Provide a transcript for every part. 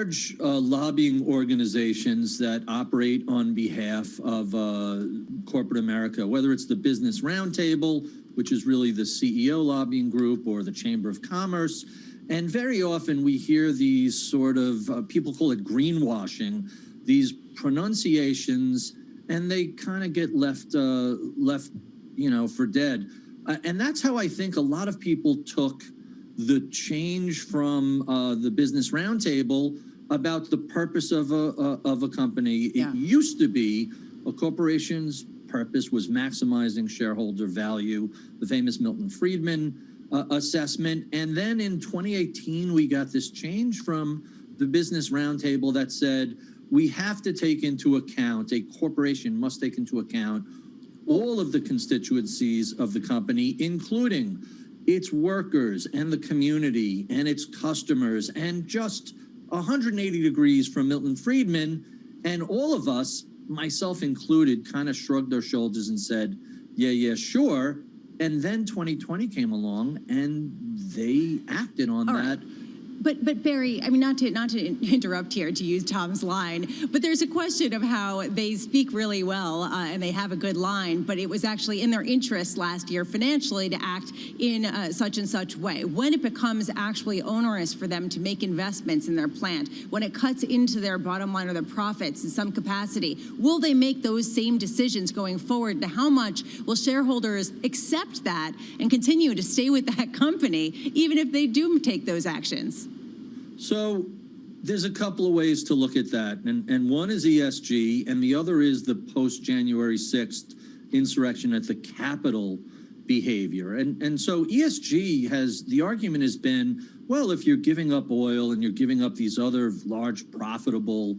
large lobbying organizations that operate on behalf of corporate America, whether it's the Business Roundtable, which is really the CEO lobbying group, or the Chamber of Commerce. And very often we hear these sort of, people call it greenwashing, these pronunciations, and they kind of get left, for dead. And that's how I think a lot of people took the change from the Business Roundtable about the purpose of a company. Yeah. It used to be a corporation's purpose was maximizing shareholder value, the famous Milton Friedman assessment. And then in 2018, we got this change from the Business Roundtable that said, we have to take into account, a corporation must take into account all of the constituencies of the company, including its workers and the community and its customers, and just 180 degrees from Milton Friedman. And all of us, myself included, kind of shrugged our shoulders and said, yeah, sure. And then 2020 came along and they acted on that. But Barry, I mean, not to interrupt here, to use Tom's line, but there's a question of how they speak really well and they have a good line, but it was actually in their interest last year financially to act in such and such way. When it becomes actually onerous for them to make investments in their plant, when it cuts into their bottom line or their profits in some capacity, will they make those same decisions going forward? And how much will shareholders accept that and continue to stay with that company, even if they do take those actions? So there's a couple of ways to look at that. And one is ESG, and the other is the post-January 6th insurrection at the Capitol behavior. And so ESG the argument has been, well, if you're giving up oil and you're giving up these other large profitable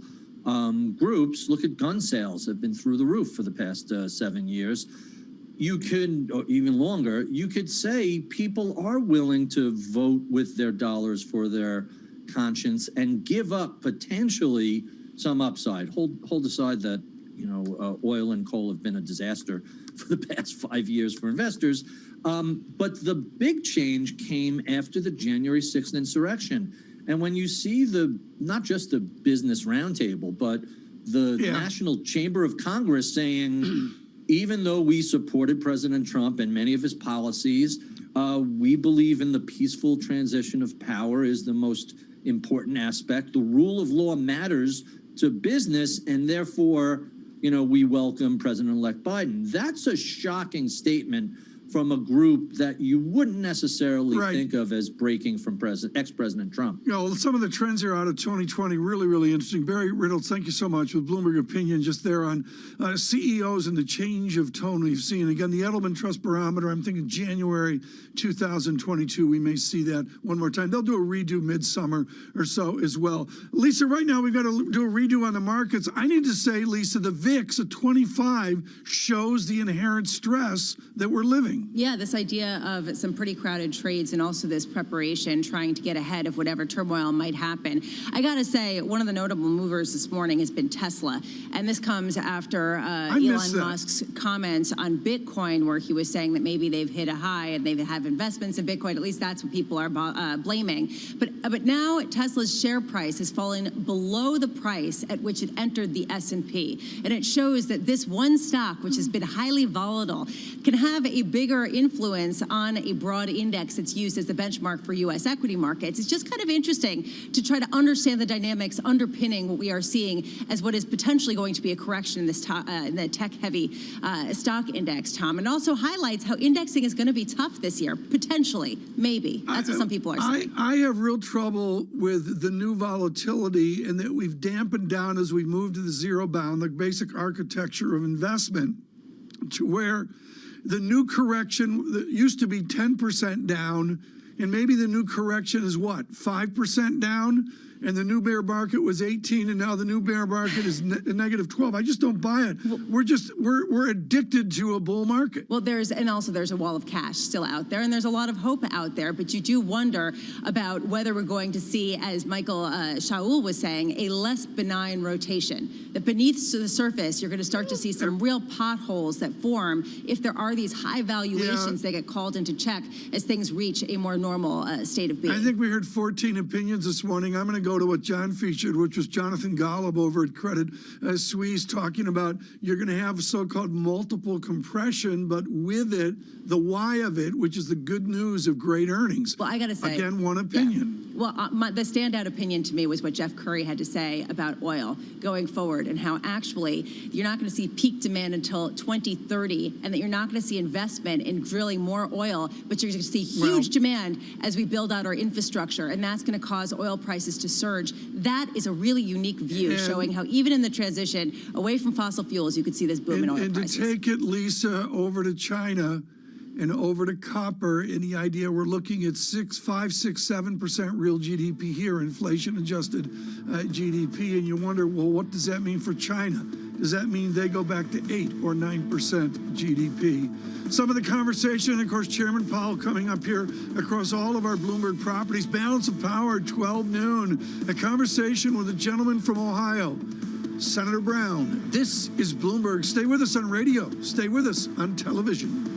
groups, look at gun sales have been through the roof for the past 7 years. You could, or even longer, you could say people are willing to vote with their dollars for their conscience and give up potentially some upside. Hold aside that oil and coal have been a disaster for the past 5 years for investors, but the big change came after the January 6th insurrection. And when you see not just the Business Roundtable, but the National Chamber of Congress saying, even though we supported President Trump and many of his policies, we believe in the peaceful transition of power is the most important aspect. The rule of law matters to business, and therefore, we welcome President-elect Biden. That's a shocking statement from a group that you wouldn't necessarily think of as breaking from ex-President Trump. Some of the trends here out of 2020, really, really interesting. Barry Riddle, thank you so much with Bloomberg Opinion, just there on CEOs and the change of tone we've seen. Again, the Edelman Trust Barometer, I'm thinking January 2022, we may see that one more time. They'll do a redo midsummer or so as well. Lisa, right now we've got to do a redo on the markets. I need to say, Lisa, the VIX at 25 shows the inherent stress that we're living. Yeah, this idea of some pretty crowded trades and also this preparation, trying to get ahead of whatever turmoil might happen. I got to say, one of the notable movers this morning has been Tesla. And this comes after Elon Musk's comments on Bitcoin, where he was saying that maybe they've hit a high and they have investments in Bitcoin. At least that's what people are blaming. But now Tesla's share price has fallen below the price at which it entered the S&P. And it shows that this one stock, which has been highly volatile, can have a bigger influence on a broad index that's used as the benchmark for U.S. equity markets. It's just kind of interesting to try to understand the dynamics underpinning what we are seeing as what is potentially going to be a correction in this in the tech-heavy stock index, Tom. And also highlights how indexing is going to be tough this year, potentially, maybe. That's what some people are saying. I have real trouble with the new volatility, and that we've dampened down as we move to the zero bound, the basic architecture of investment, to where the new correction that used to be 10% down, and maybe the new correction is what, 5% down? And the new bear market was 18, and now the new bear market is negative 12. I just don't buy it. We're addicted to a bull market. Well, there's a wall of cash still out there, and there's a lot of hope out there. But you do wonder about whether we're going to see, as Michael Shaul was saying, a less benign rotation. That beneath the surface, you're going to start to see some real potholes that form if there are these high valuations that get called into check as things reach a more normal state of being. I think we heard 14 opinions this morning. I'm going to go go to what John featured, which was Jonathan Golub over at Credit Suisse, talking about you're going to have so-called multiple compression, but with it, the why of it, which is the good news of great earnings. Well, I got to say, again, one opinion. Yeah. Well, the standout opinion to me was what Jeff Curry had to say about oil going forward, and how actually you're not going to see peak demand until 2030, and that you're not going to see investment in drilling more oil, but you're going to see huge demand as we build out our infrastructure, and that's going to cause oil prices to surge. That is a really unique view, showing how even in the transition away from fossil fuels, you could see this boom in oil prices. And to take it, Lisa, over to China and over to copper, and the idea we're looking at 5, 6, 7% real GDP here, inflation-adjusted GDP, and you wonder, well, what does that mean for China? Does that mean they go back to 8 or 9% GDP? Some of the conversation, of course, Chairman Powell coming up here across all of our Bloomberg properties. Balance of power at 12 noon. A conversation with a gentleman from Ohio, Senator Brown. This is Bloomberg. Stay with us on radio. Stay with us on television.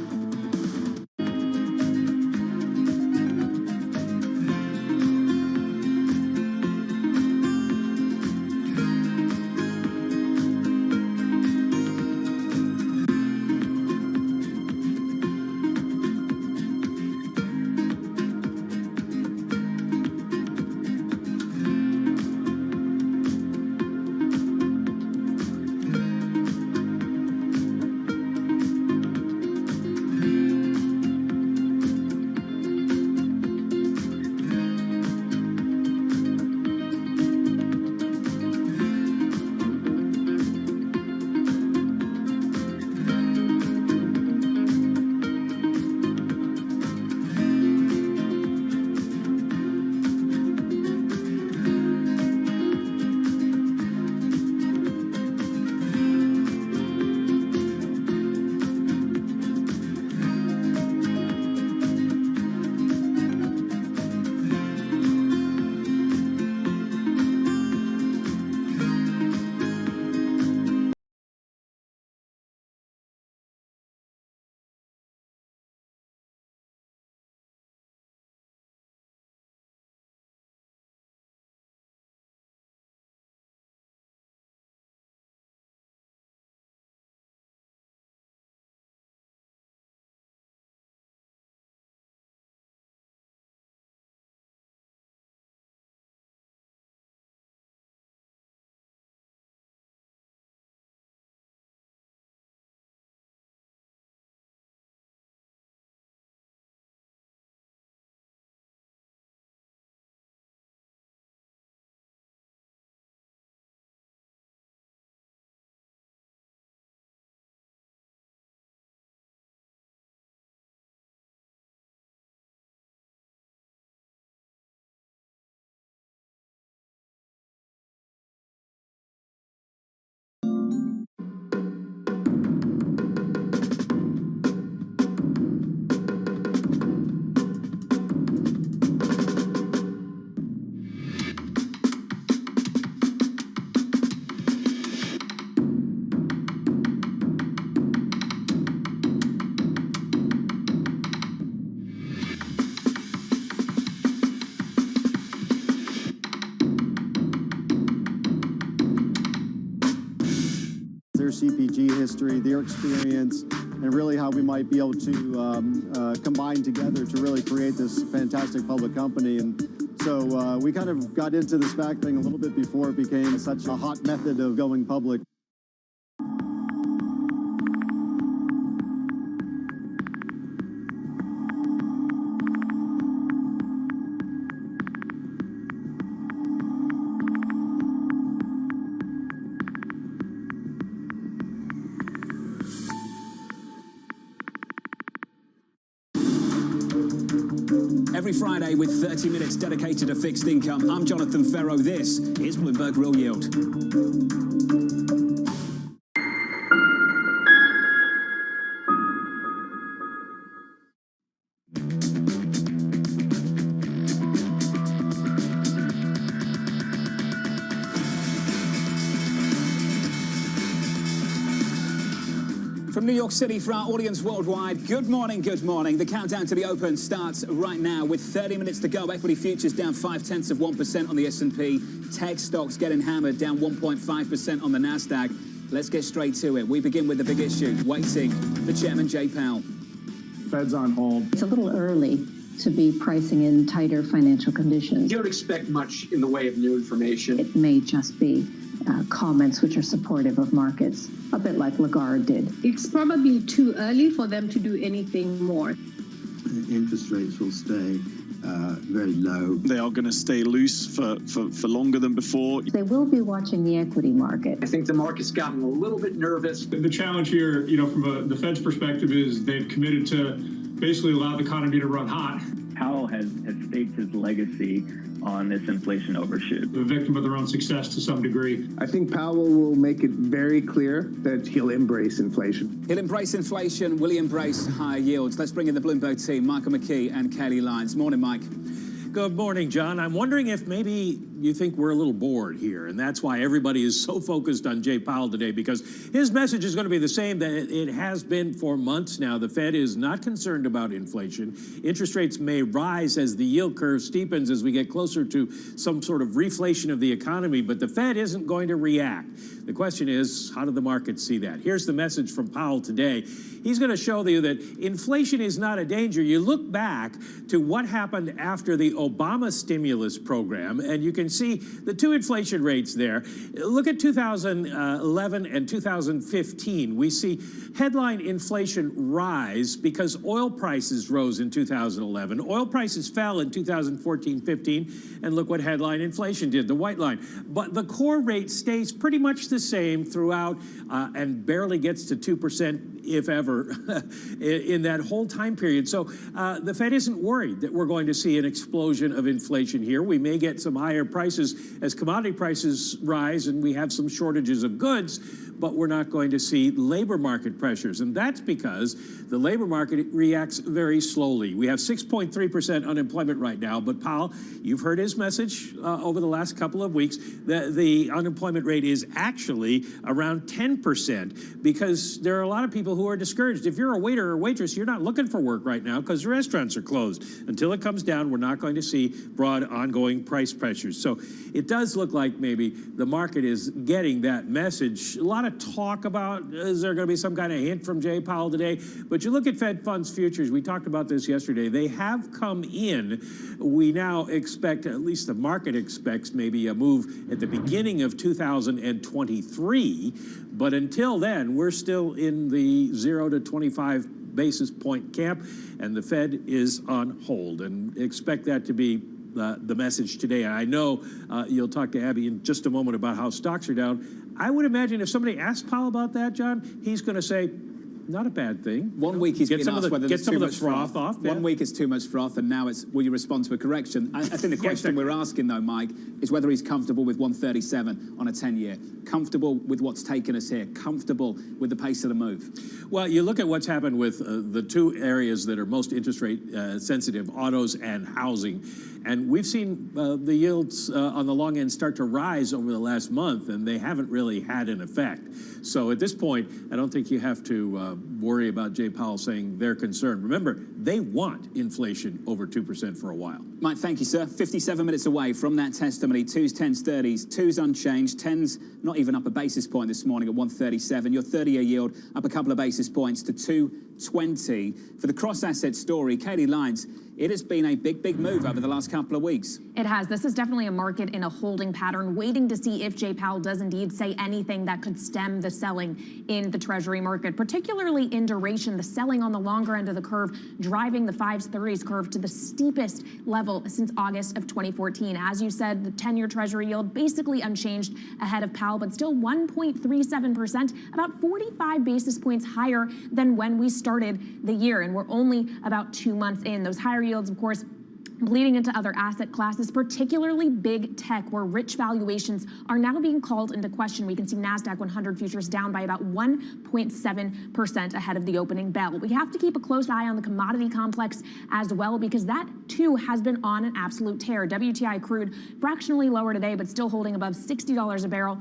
Their CPG history, their experience, and really how we might be able to combine together to really create this fantastic public company. And so we kind of got into this SPAC thing a little bit before it became such a hot method of going public. Every Friday with 30 minutes dedicated to fixed income, I'm Jonathan Ferro. This is Bloomberg Real Yield. From New York City for our audience worldwide, good morning, good morning. The countdown to the open starts right now with 30 minutes to go. Equity futures down 0.5% on the S&P. Tech stocks getting hammered, down 1.5% on the NASDAQ. Let's get straight to it. We begin with the big issue, waiting for Chairman Jay Powell. Fed's on hold. It's a little early to be pricing in tighter financial conditions. You don't expect much in the way of new information. It may just be comments which are supportive of markets, a bit like Lagarde did. It's probably too early for them to do anything more. Interest rates will stay very low. They are going to stay loose for longer than before. They will be watching the equity market. I think the market's gotten a little bit nervous. The challenge here, from the Fed's perspective, is they've committed to basically allow the economy to run hot. Powell has staked his legacy on this inflation overshoot. The victim of their own success to some degree. I think Powell will make it very clear that he'll embrace inflation. He'll embrace inflation. Will he embrace higher yields? Let's bring in the Bloomberg team, Michael McKee and Kelly Lyons. Morning, Mike. Good morning, John. I'm wondering if maybe you think we're a little bored here, and that's why everybody is so focused on Jay Powell today, because his message is going to be the same that it has been for months now. The Fed is not concerned about inflation. Interest rates may rise as the yield curve steepens as we get closer to some sort of reflation of the economy, but the Fed isn't going to react. The question is, how do the markets see that? Here's the message from Powell today. He's going to show you that inflation is not a danger. You look back to what happened after the Obama stimulus program, and you can see the two inflation rates there. Look at 2011 and 2015. We see headline inflation rise because oil prices rose in 2011. Oil prices fell in 2014-15, and look what headline inflation did, the white line. But the core rate stays pretty much the same throughout and barely gets to 2%, if ever, in that whole time period. So the Fed isn't worried that we're going to see an explosion of inflation here. We may get some higher prices as commodity prices rise and we have some shortages of goods, but we're not going to see labor market pressures. And that's because the labor market reacts very slowly. We have 6.3% unemployment right now, but Powell, you've heard his message over the last couple of weeks that the unemployment rate is actually around 10% because there are a lot of people who are discouraged. If you're a waiter or waitress, you're not looking for work right now because the restaurants are closed. Until it comes down, we're not going to see broad ongoing price pressures. So it does look like maybe the market is getting that message. A lot of talk about, is there going to be some kind of hint from Jay Powell today? But you look at Fed funds futures, we talked about this yesterday, they have come in. We now expect, at least the market expects, maybe a move at the beginning of 2023. But until then, we're still in the 0 to 25 basis point camp, and the Fed is on hold. And expect that to be the message today. And I know you'll talk to Abby in just a moment about how stocks are down. I would imagine if somebody asked Powell about that, John, he's going to say, not a bad thing. 1 week he's been asked whether get there's some too of the much froth off. One week is too much froth, and now it's, will you respond to a correction? I think the question we're asking, though, Mike, is whether he's comfortable with 137 on a 10-year, comfortable with what's taken us here, comfortable with the pace of the move. Well, you look at what's happened with the two areas that are most interest rate sensitive, autos and housing. And we've seen the yields on the long end start to rise over the last month, and they haven't really had an effect. So at this point, I don't think you have to worry about Jay Powell saying they're concerned. Remember, they want inflation over 2% for a while. Mike, thank you, sir. 57 minutes away from that testimony. 2s, 10s, 30s. 2s unchanged. 10s not even up a basis point this morning at 137. Your 30-year yield up a couple of basis points to 220. For the cross-asset story, Katie Lyons, it has been a big move over the last couple of weeks. It has. This is definitely a market in a holding pattern, waiting to see if Jay Powell does indeed say anything that could stem the selling in the Treasury market, particularly in duration, the selling on the longer end of the curve, driving the 5s, 30s curve to the steepest level since August of 2014. As you said, the 10-year Treasury yield basically unchanged ahead of Powell, but still 1.37%, about 45 basis points higher than when we started the year. And we're only about 2 months in. Those higher yields, of course, bleeding into other asset classes, particularly big tech, where rich valuations are now being called into question. We can see NASDAQ 100 futures down by about 1.7% ahead of the opening bell. We have to keep a close eye on the commodity complex as well, because that too has been on an absolute tear. WTI crude fractionally lower today, but still holding above $60 a barrel.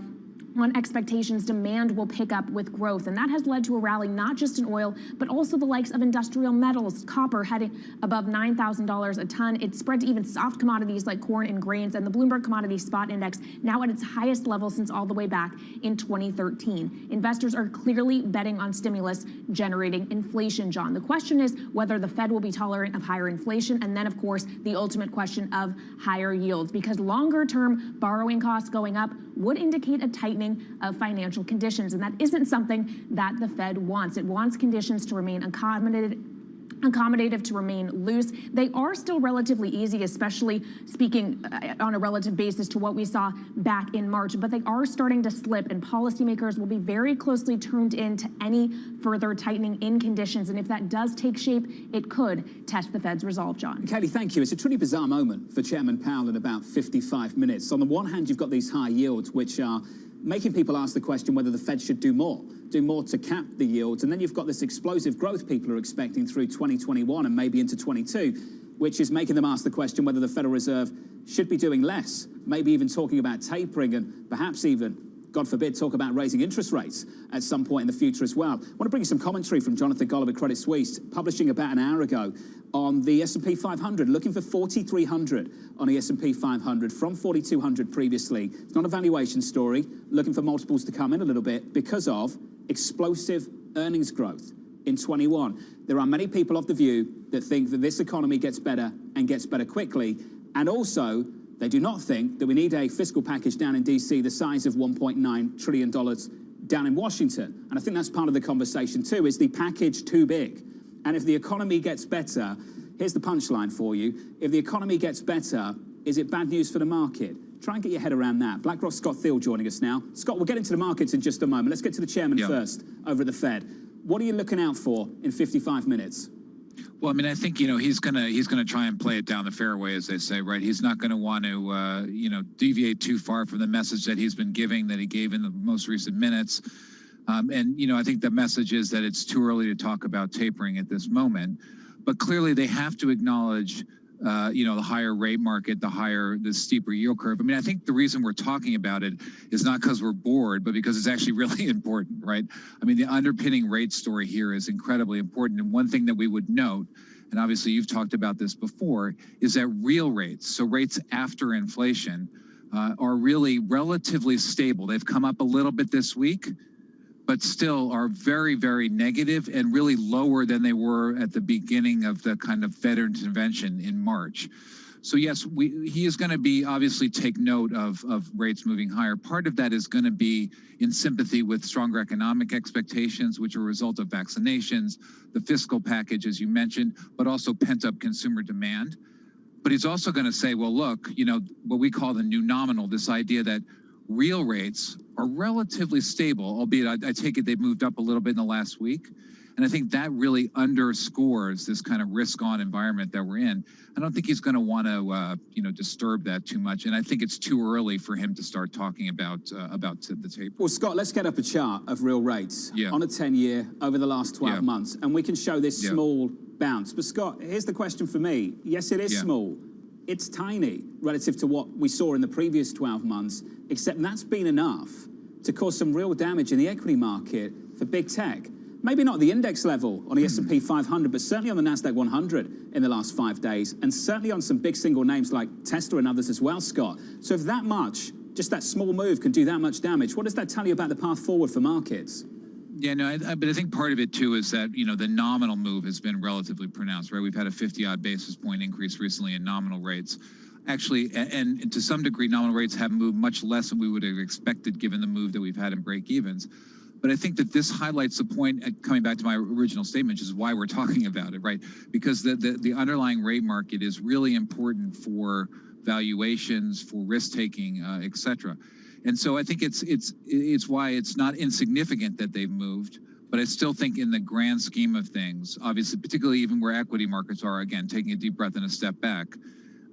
on expectations demand will pick up with growth, and that has led to a rally not just in oil, but also the likes of industrial metals. Copper heading above $9,000 a ton. It's spread to even soft commodities like corn and grains, and the Bloomberg Commodity Spot Index now at its highest level since all the way back in 2013. Investors are clearly betting on stimulus generating inflation, John. The question is whether the Fed will be tolerant of higher inflation, and then, of course, the ultimate question of higher yields, because longer-term borrowing costs going up would indicate a tightening of financial conditions, and that isn't something that the Fed wants. It wants conditions to remain accommodative, to remain loose. They are still relatively easy, especially speaking on a relative basis to what we saw back in March, but they are starting to slip, and policymakers will be very closely tuned in to any further tightening in conditions, and if that does take shape, it could test the Fed's resolve, John. Katie, thank you. It's a truly bizarre moment for Chairman Powell in about 55 minutes. On the one hand, you've got these high yields, which are making people ask the question whether the Fed should do more to cap the yields. And then you've got this explosive growth people are expecting through 2021 and maybe into 22, which is making them ask the question whether the Federal Reserve should be doing less, maybe even talking about tapering and perhaps even, God forbid, talk about raising interest rates at some point in the future as well. I want to bring you some commentary from Jonathan Golub at Credit Suisse, publishing about an hour ago on the S&P 500, looking for 4,300 on the S&P 500 from 4,200 previously. It's not a valuation story, looking for multiples to come in a little bit because of explosive earnings growth in 21. There are many people of the view that think that this economy gets better and gets better quickly, and also they do not think that we need a fiscal package down in DC the size of $1.9 trillion down in Washington. And I think that's part of the conversation too. Is the package too big? And if the economy gets better, here's the punchline for you. If the economy gets better, is it bad news for the market? Try and get your head around that. BlackRock's Scott Thiel joining us now. Scott, we'll get into the markets in just a moment. Let's get to the chairman first over at the Fed. What are you looking out for in 55 minutes? Well, I mean, I think, he's gonna try and play it down the fairway, as they say, right? He's not going to want to, deviate too far from the message that he's been giving, that he gave in the most recent minutes. And, I think the message is that it's too early to talk about tapering at this moment. But clearly they have to acknowledge, the higher rate market, the steeper yield curve. I mean, I think the reason we're talking about it is not because we're bored, but because it's actually really important, right? I mean, the underpinning rate story here is incredibly important. And one thing that we would note, and obviously you've talked about this before, is that real rates, so rates after inflation, are really relatively stable. They've come up a little bit this week, but still are very, very negative and really lower than they were at the beginning of the kind of Fed intervention in March. So yes, he is going to be obviously take note of rates moving higher. Part of that is going to be in sympathy with stronger economic expectations, which are a result of vaccinations, the fiscal package, as you mentioned, but also pent-up consumer demand. But he's also going to say, well, look, what we call the new nominal, this idea that real rates are relatively stable, albeit I take it they've moved up a little bit in the last week. And I think that really underscores this kind of risk-on environment that we're in. I don't think he's going to want to, disturb that too much. And I think it's too early for him to start talking about the tape. Well, Scott, let's get up a chart of real rates on a 10-year over the last 12 months, and we can show this small bounce. But Scott, here's the question for me. Yes, it is small. It's tiny relative to what we saw in the previous 12 months, except that's been enough to cause some real damage in the equity market for big tech. Maybe not the index level on the S&P 500, but certainly on the NASDAQ 100 in the last 5 days, and certainly on some big single names like Tesla and others as well, Scott. So if that much, just that small move can do that much damage, what does that tell you about the path forward for markets? Yeah, no, but I think part of it, too, is that, the nominal move has been relatively pronounced, right? We've had a 50-odd basis point increase recently in nominal rates. Actually, and to some degree, nominal rates have moved much less than we would have expected given the move that we've had in break-evens. But I think that this highlights the point, coming back to my original statement, which is why we're talking about it, right? Because the underlying rate market is really important for valuations, for risk-taking, et cetera. And so I think it's why it's not insignificant that they've moved, but I still think in the grand scheme of things, obviously, particularly even where equity markets are, again, taking a deep breath and a step back,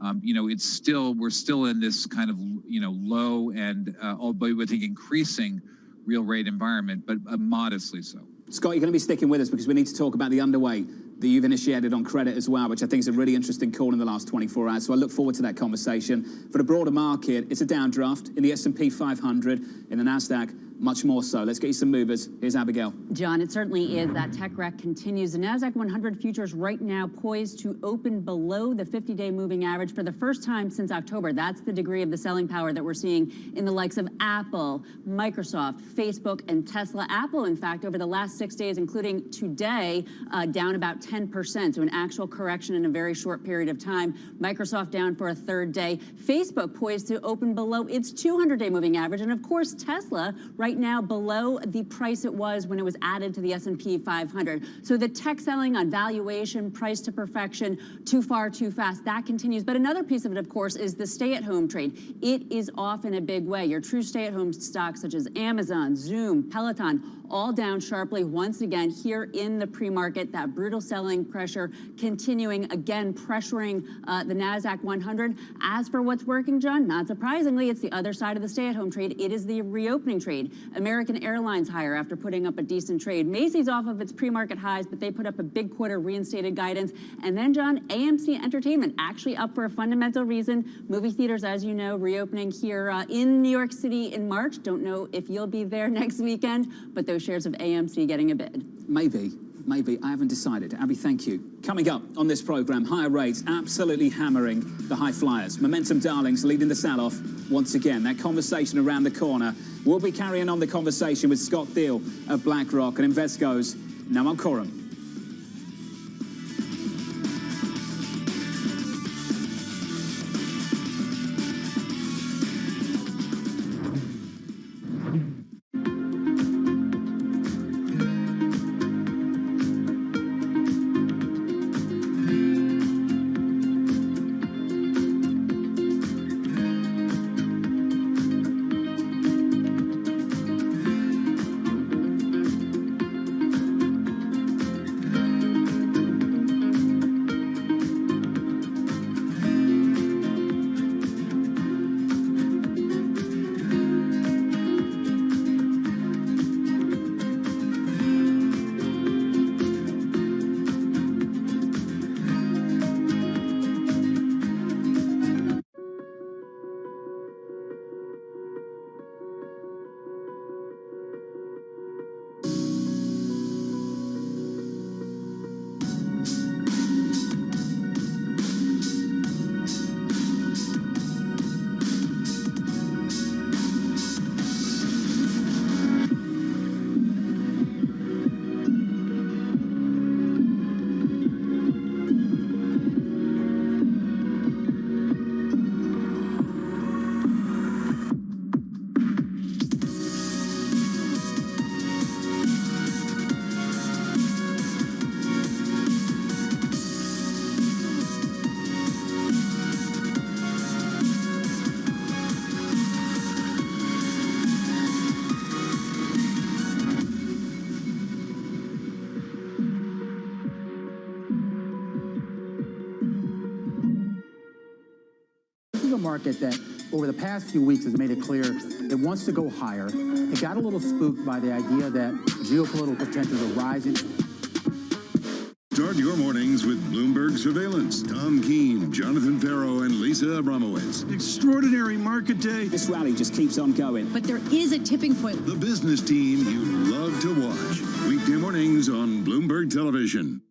we're still in this kind of, low and, albeit I think increasing real rate environment, but modestly so. Scott, you're going to be sticking with us because we need to talk about the underway that you've initiated on credit as well, which I think is a really interesting call in the last 24 hours. So I look forward to that conversation. For the broader market, it's a downdraft in the S&P 500, in the NASDAQ, much more so. Let's get you some movers. Here's Abigail. John, it certainly is. That tech wreck continues. The NASDAQ 100 futures right now poised to open below the 50-day moving average for the first time since October. That's the degree of the selling power that we're seeing in the likes of Apple, Microsoft, Facebook, and Tesla. Apple, in fact, over the last 6 days, including today, down about 10%. So an actual correction in a very short period of time. Microsoft down for a third day. Facebook poised to open below its 200-day moving average. And of course, Tesla right now below the price it was when it was added to the S&P 500. So the tech selling on valuation, price to perfection, too far, too fast, that continues. But another piece of it, of course, is the stay-at-home trade. It is off in a big way. Your true stay-at-home stocks such as Amazon, Zoom, Peloton, all down sharply once again here in the pre-market. That brutal selling pressure continuing, again, pressuring the NASDAQ 100. As for what's working, John, not surprisingly, it's the other side of the stay-at-home trade. It is the reopening trade. American Airlines higher after putting up a decent trade. Macy's off of its pre-market highs, but they put up a big quarter reinstated guidance. And then, John, AMC Entertainment actually up for a fundamental reason. Movie theaters, as you know, reopening here in New York City in March. Don't know if you'll be there next weekend, but those shares of AMC getting a bid. Maybe. I haven't decided. Abby, thank you. Coming up on this program, higher rates absolutely hammering the high flyers. Momentum darlings leading the sell-off once again. That conversation around the corner. We'll be carrying on the conversation with Scott Thiel of BlackRock and Invesco's Naman Khorram. Market that over the past few weeks has made it clear it wants to go higher. It got a little spooked by the idea that geopolitical tensions are rising. Start your mornings with Bloomberg Surveillance. Tom Keene, Jonathan Farrow, and Lisa Abramowitz. Extraordinary market day. This rally just keeps on going. But there is a tipping point. The business team you love to watch. Weekday mornings on Bloomberg Television.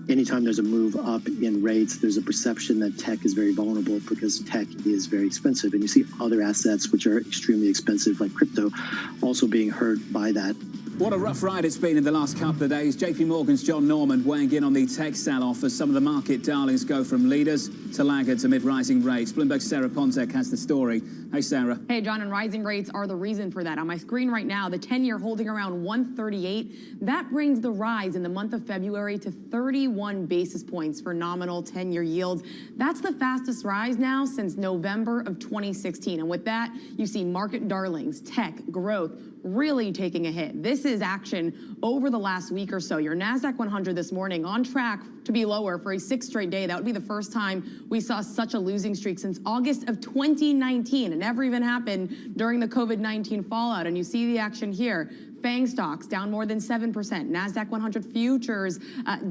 Anytime there's a move up in rates, there's a perception that tech is very vulnerable because tech is very expensive. And you see other assets which are extremely expensive, like crypto, also being hurt by that. What a rough ride it's been in the last couple of days. JP Morgan's John Norman weighing in on the tech sell-off as some of the market darlings go from leaders to laggards amid rising rates. Bloomberg's Sarah Ponczek has the story. Hey, Sarah. Hey, John, and rising rates are the reason for that. On my screen right now, the 10-year holding around 138. That brings the rise in the month of February to 31 basis points for nominal 10-year yields. That's the fastest rise now since November of 2016. And with that, you see market darlings, tech, growth, really taking a hit. This this is action over the last week or so. Your NASDAQ 100 this morning on track to be lower for a 6th straight day. That would be the first time we saw such a losing streak since August of 2019. It never even happened during the COVID-19 fallout. And you see the action here. FANG stocks down more than 7%. NASDAQ 100 futures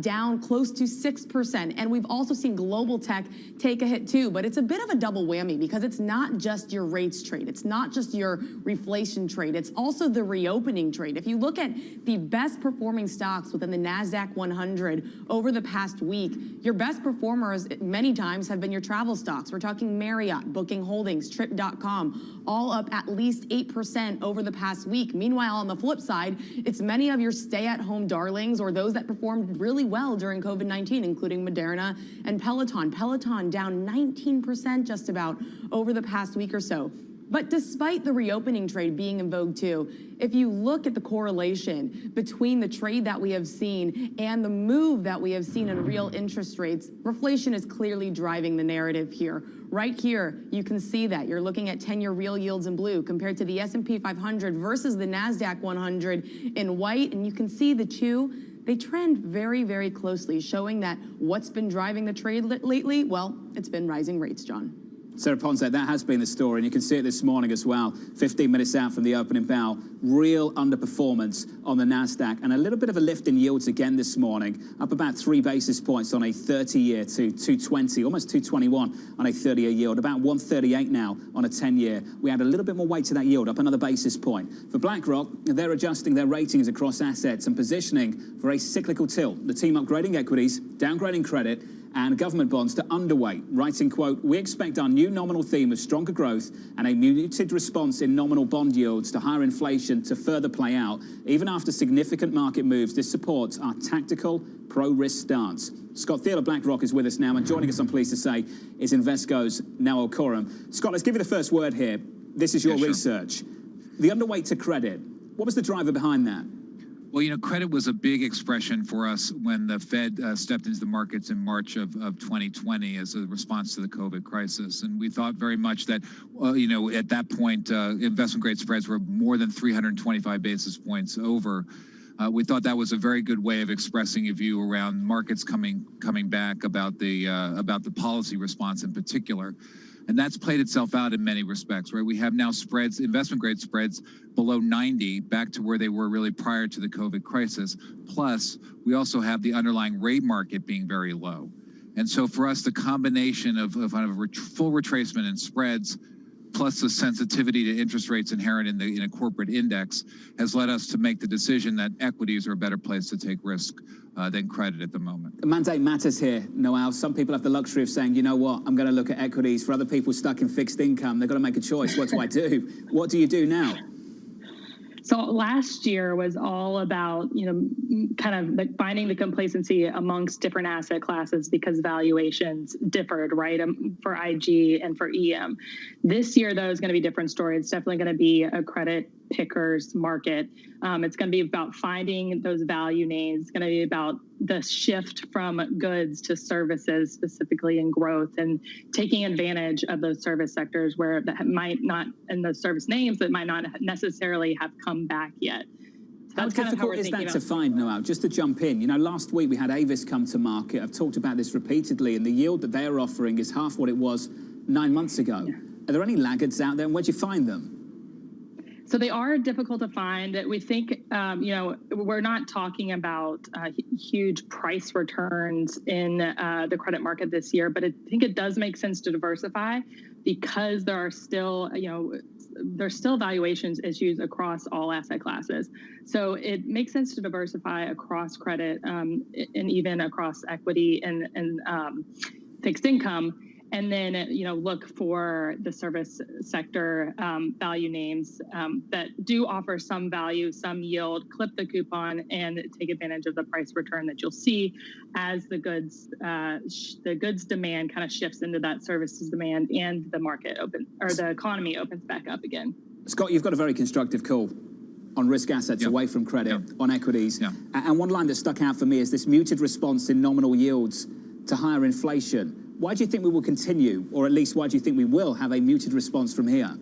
down close to 6%. And we've also seen global tech take a hit too. But it's a bit of a double whammy because it's not just your rates trade. It's not just your reflation trade. It's also the reopening trade. If you look at the best performing stocks within the NASDAQ 100 over the past week, your best performers many times have been your travel stocks. We're talking Marriott, Booking Holdings, Trip.com, all up at least 8% over the past week. Meanwhile, on the flip side, it's many of your stay-at-home darlings or those that performed really well during COVID-19, including Moderna and Peloton. Peloton down 19% just about over the past week or so. But despite the reopening trade being in vogue too, if you look at the correlation between the trade that we have seen and the move that we have seen in real interest rates, reflation is clearly driving the narrative here. Right here, you can see that. You're looking at 10-year real yields in blue compared to the S&P 500 versus the NASDAQ 100 in white. And you can see the two, they trend very, very closely, showing that what's been driving the trade lately? Well, it's been rising rates, John. Sarah Ponce, that has been the story, and you can see it this morning as well. 15 minutes out from the opening bell, real underperformance on the NASDAQ, and a little bit of a lift in yields again this morning, up about 3 basis points on a 30-year to 220, almost 221 on a 30-year yield, about 138 now on a 10-year. We add a little bit more weight to that yield, up another basis point. For BlackRock, they're adjusting their ratings across assets and positioning for a cyclical tilt. The team upgrading equities, downgrading credit, and government bonds to underweight, writing, quote, "We expect our new nominal theme of stronger growth and a muted response in nominal bond yields to higher inflation to further play out. Even after significant market moves, this supports our tactical pro-risk stance." Scott Thiel of BlackRock is with us now, and joining us, I'm pleased to say, is Invesco's Noel Coram. Scott, let's give you the first word here. This is your research. The underweight to credit, what was the driver behind that? Well, you know, credit was a big expression for us when the Fed stepped into the markets in March of 2020 as a response to the COVID crisis. And we thought very much that, you know, at that point, investment grade spreads were more than 325 basis points over. We thought that was a very good way of expressing a view around markets coming back, about the policy response in particular. And that's played itself out in many respects, right? We have now spreads, investment grade spreads below 90, back to where they were really prior to the COVID crisis. Plus, we also have the underlying rate market being very low. And so for us, the combination of full retracement in spreads, plus the sensitivity to interest rates inherent in a corporate index, has led us to make the decision that equities are a better place to take risk than credit at the moment. The mandate matters here, Noel. Some people have the luxury of saying, you know what, I'm going to look at equities. For other people stuck in fixed income, they've got to make a choice. What do I do? What do you do now? So last year was all about, you know, kind of like finding the complacency amongst different asset classes because valuations differed, right, for IG and for EM. This year, though, is going to be a different story. It's definitely going to be a credit pickers market. It's going to be about finding those value names. It's going to be about the shift from goods to services, specifically in growth, and taking advantage of those service sectors where that might not, and those service names that might not necessarily have come back yet. How difficult is that to find, Noel? Just to jump in, you know, last week we had Avis come to market. I've talked about this repeatedly, and the yield that they are offering is half what it was 9 months ago. Yeah. Are there any laggards out there, and where'd you find them? So they are difficult to find. We think, you know, we're not talking about huge price returns in the credit market this year, but I think it does make sense to diversify because there are still, you know, there's still valuations issues across all asset classes. So it makes sense to diversify across credit and even across equity and fixed income. And then, you know, look for the service sector value names that do offer some value, some yield, clip the coupon, and take advantage of the price return that you'll see as the goods demand kind of shifts into that services demand and the market the economy opens back up again. Scott, you've got a very constructive call on risk assets away from credit, on equities. And one line that stuck out for me is this muted response in nominal yields to higher inflation. Why do you think we will continue, or at least why do you think we will have a muted response from here?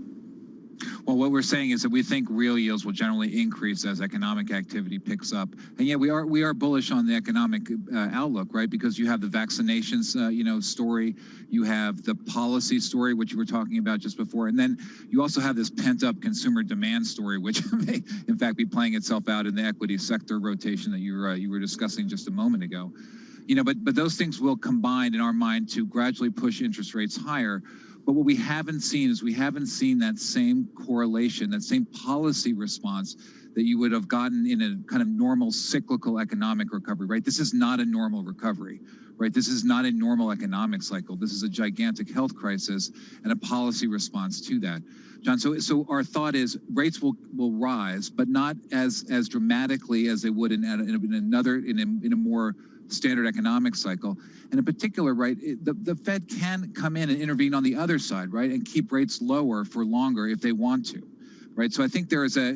Well, what we're saying is that we think real yields will generally increase as economic activity picks up, and yet we are bullish on the economic outlook, right? Because you have the vaccinations, story, you have the policy story, which you were talking about just before, and then you also have this pent-up consumer demand story, which may, in fact, be playing itself out in the equity sector rotation that you were discussing just a moment ago. But those things will combine in our mind to gradually push interest rates higher. But what we haven't seen is that same correlation, that same policy response that you would have gotten in a kind of normal cyclical economic recovery, right? This is not a normal recovery, right? This is not a normal economic cycle. This is a gigantic health crisis and a policy response to that. John, so our thought is rates will rise, but not as dramatically as they would in a more standard economic cycle. And in particular, right, the Fed can come in and intervene on the other side, right, and keep rates lower for longer if they want to, right? So I think there's a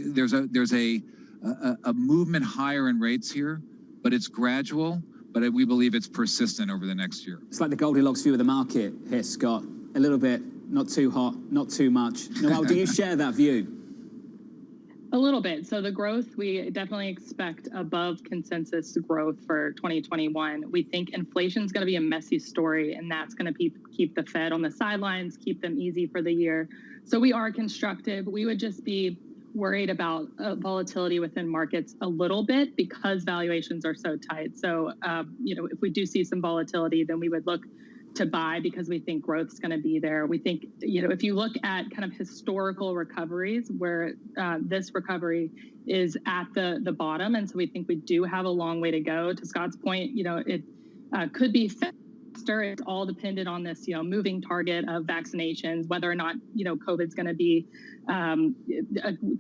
movement higher in rates here, but it's gradual, but we believe it's persistent over the next year. It's like the Goldilocks view of the market here, Scott. A little bit, not too hot, not too much. Noel, do you share that view? A little bit. So the growth, we definitely expect above consensus growth for 2021. We think inflation is going to be a messy story, and that's going to keep the Fed on the sidelines, keep them easy for the year. So we are constructive. We would just be worried about volatility within markets a little bit because valuations are so tight. So, if we do see some volatility, then we would look to buy because we think growth is going to be there. We think, if you look at kind of historical recoveries where this recovery is at the bottom, and so we think we do have a long way to go. To Scott's point, it could be faster. It's all dependent on this, moving target of vaccinations, whether or not, COVID's going to be a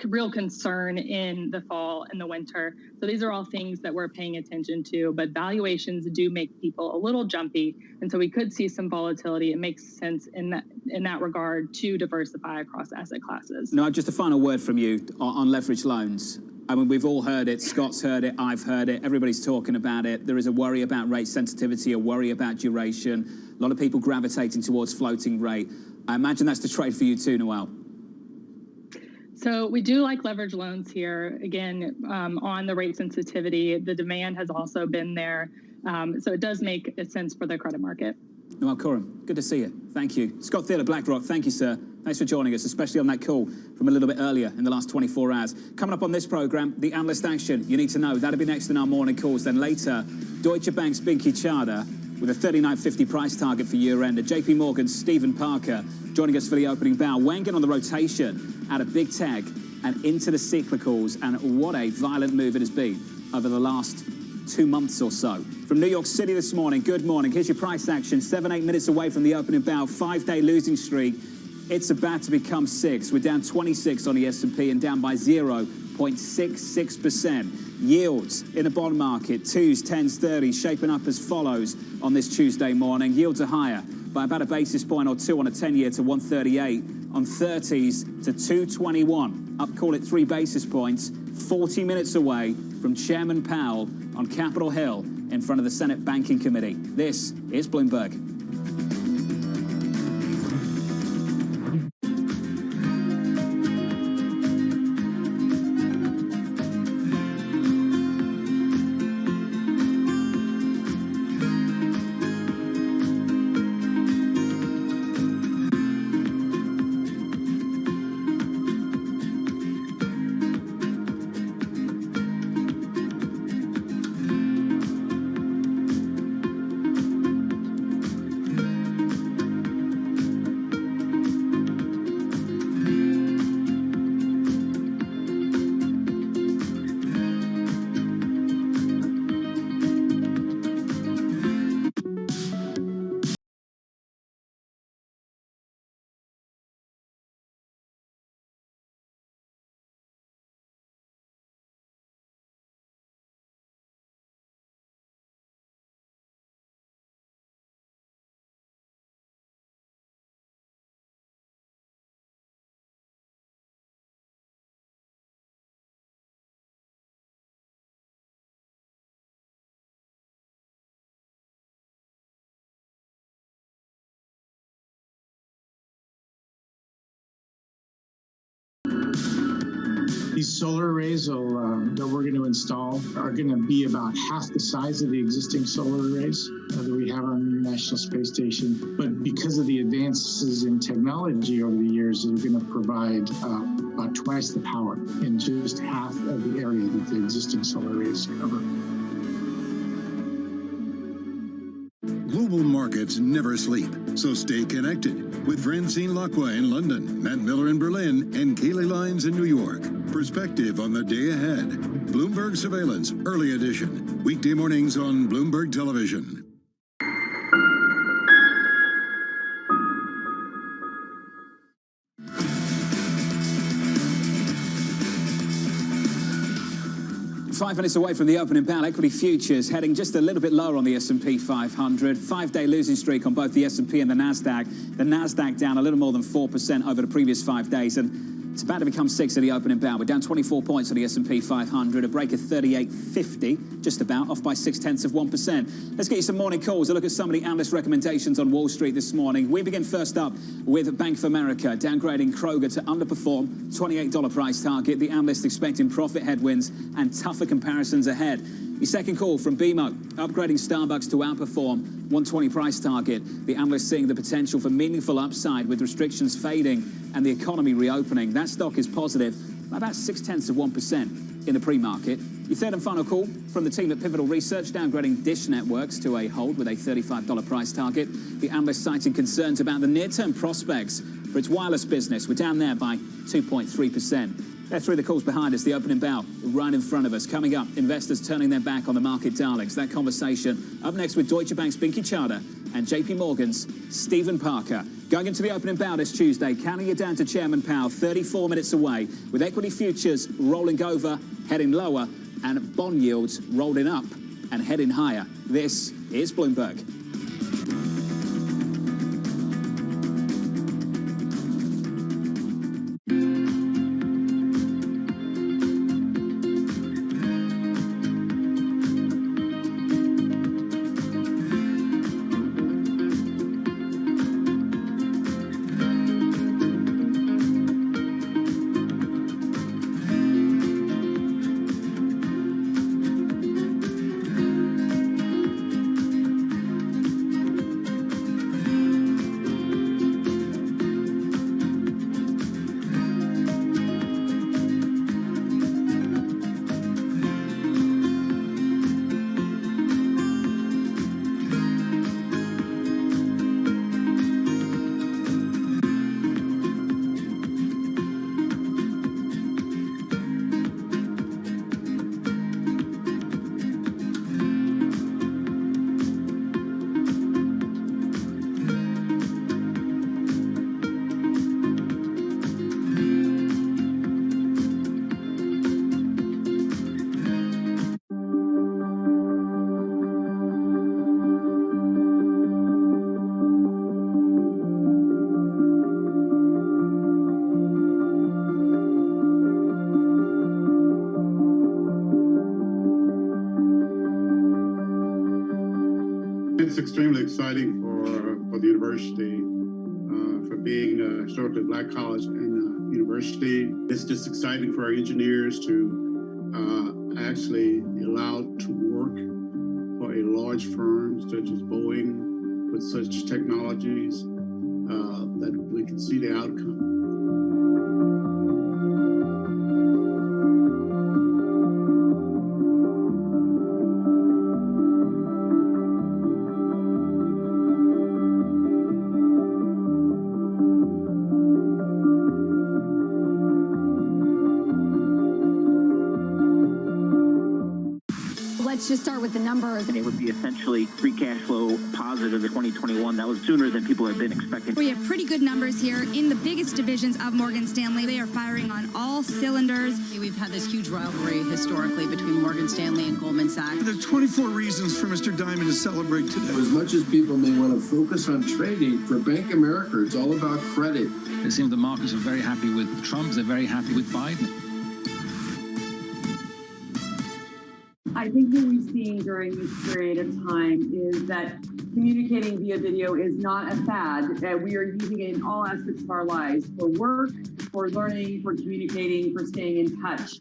real concern in the fall and the winter. So these are all things that we're paying attention to, but valuations do make people a little jumpy. And so we could see some volatility. It makes sense in that regard to diversify across asset classes. No, just a final word from you on leveraged loans. I mean, we've all heard it. Scott's heard it. I've heard it. Everybody's talking about it. There is a worry about rate sensitivity, a worry about duration. A lot of people gravitating towards floating rate. I imagine that's the trade for you too, Noel. So we do like leverage loans here. Again, on the rate sensitivity, the demand has also been there. So it does make sense for the credit market. Noel Coram, good to see you. Thank you. Scott Thiel of BlackRock, thank you, sir. Thanks for joining us, especially on that call from a little bit earlier in the last 24 hours. Coming up on this program, the analyst action you need to know. That'll be next in our morning calls. Then later, Deutsche Bank's Binky Chada with a 39.50 price target for year-end. And JP Morgan's Stephen Parker joining us for the opening bow. Weighing in on the rotation out of big tech and into the cyclicals. And what a violent move it has been over the last 2 months or so. From New York City this morning, good morning. Here's your price action. 7-8 minutes away from the opening bow. 5-day losing streak. It's about to become 6. We're down 26 on the S&P and down by 0.66%. Yields in the bond market, 2s, 10s, 30s, shaping up as follows on this Tuesday morning. Yields are higher by about a basis point or two on a 10-year to 138, on 30s to 221. Up, call it 3 basis points, 40 minutes away from Chairman Powell on Capitol Hill in front of the Senate Banking Committee. This is Bloomberg. These solar arrays that we're going to install are going to be about half the size of the existing solar arrays that we have on the International Space Station. But because of the advances in technology over the years, they're going to provide about twice the power in just half of the area that the existing solar arrays cover. Global markets never sleep, so stay connected with Francine Lacqua in London, Matt Miller in Berlin, and Kaylee Lyons in New York. Perspective on the day ahead. Bloomberg Surveillance, early edition. Weekday mornings on Bloomberg Television. Five minutes away from the opening bell, equity futures heading just a little bit lower on the S&P 500. Five-day losing streak on both the S&P and the NASDAQ. The NASDAQ down a little more than 4% over the previous 5 days, and it's about to become 6 at the opening bell. We're down 24 points on the S&P 500, a break of 38.50, just about, off by 0.6%. Let's get you some morning calls. A look at some of the analyst recommendations on Wall Street this morning. We begin first up with Bank of America, downgrading Kroger to underperform, $28 price target. The analyst expecting profit headwinds and tougher comparisons ahead. Your second call from BMO, upgrading Starbucks to outperform, 120 price target. The analyst seeing the potential for meaningful upside with restrictions fading and the economy reopening. That stock is positive, about 0.6% in the pre-market. Your third and final call from the team at Pivotal Research, downgrading Dish Networks to a hold with a $35 price target. The analyst citing concerns about the near-term prospects for its wireless business. We're down there by 2.3%. They're through the calls behind us, the opening bell right in front of us. Coming up, investors turning their back on the market darlings. That conversation up next with Deutsche Bank's Binky Chada and JP Morgan's Stephen Parker. Going into the opening bell this Tuesday, counting it down to Chairman Powell, 34 minutes away, with equity futures rolling over, heading lower, and bond yields rolling up and heading higher. This is Bloomberg. It's extremely exciting for the university, for being a historically black college and university. It's just exciting for our engineers to actually be allowed to work for a large firm such as Boeing with such technologies that we can see the outcome. Let's just start with the numbers. And it would be essentially free cash flow positive in 2021. That was sooner than people had been expecting. We have pretty good numbers here in the biggest divisions of Morgan Stanley. They are firing on all cylinders. We've had this huge rivalry historically between Morgan Stanley and Goldman Sachs. There are 24 reasons for Mr. Diamond to celebrate today. As much as people may want to focus on trading, for Bank of America, it's all about credit. It seems the markets are very happy with Trump. They're very happy with Biden. I I think what we've seen during this period of time is that communicating via video is not a fad. We are using it in all aspects of our lives, for work, for learning, for communicating, for staying in touch.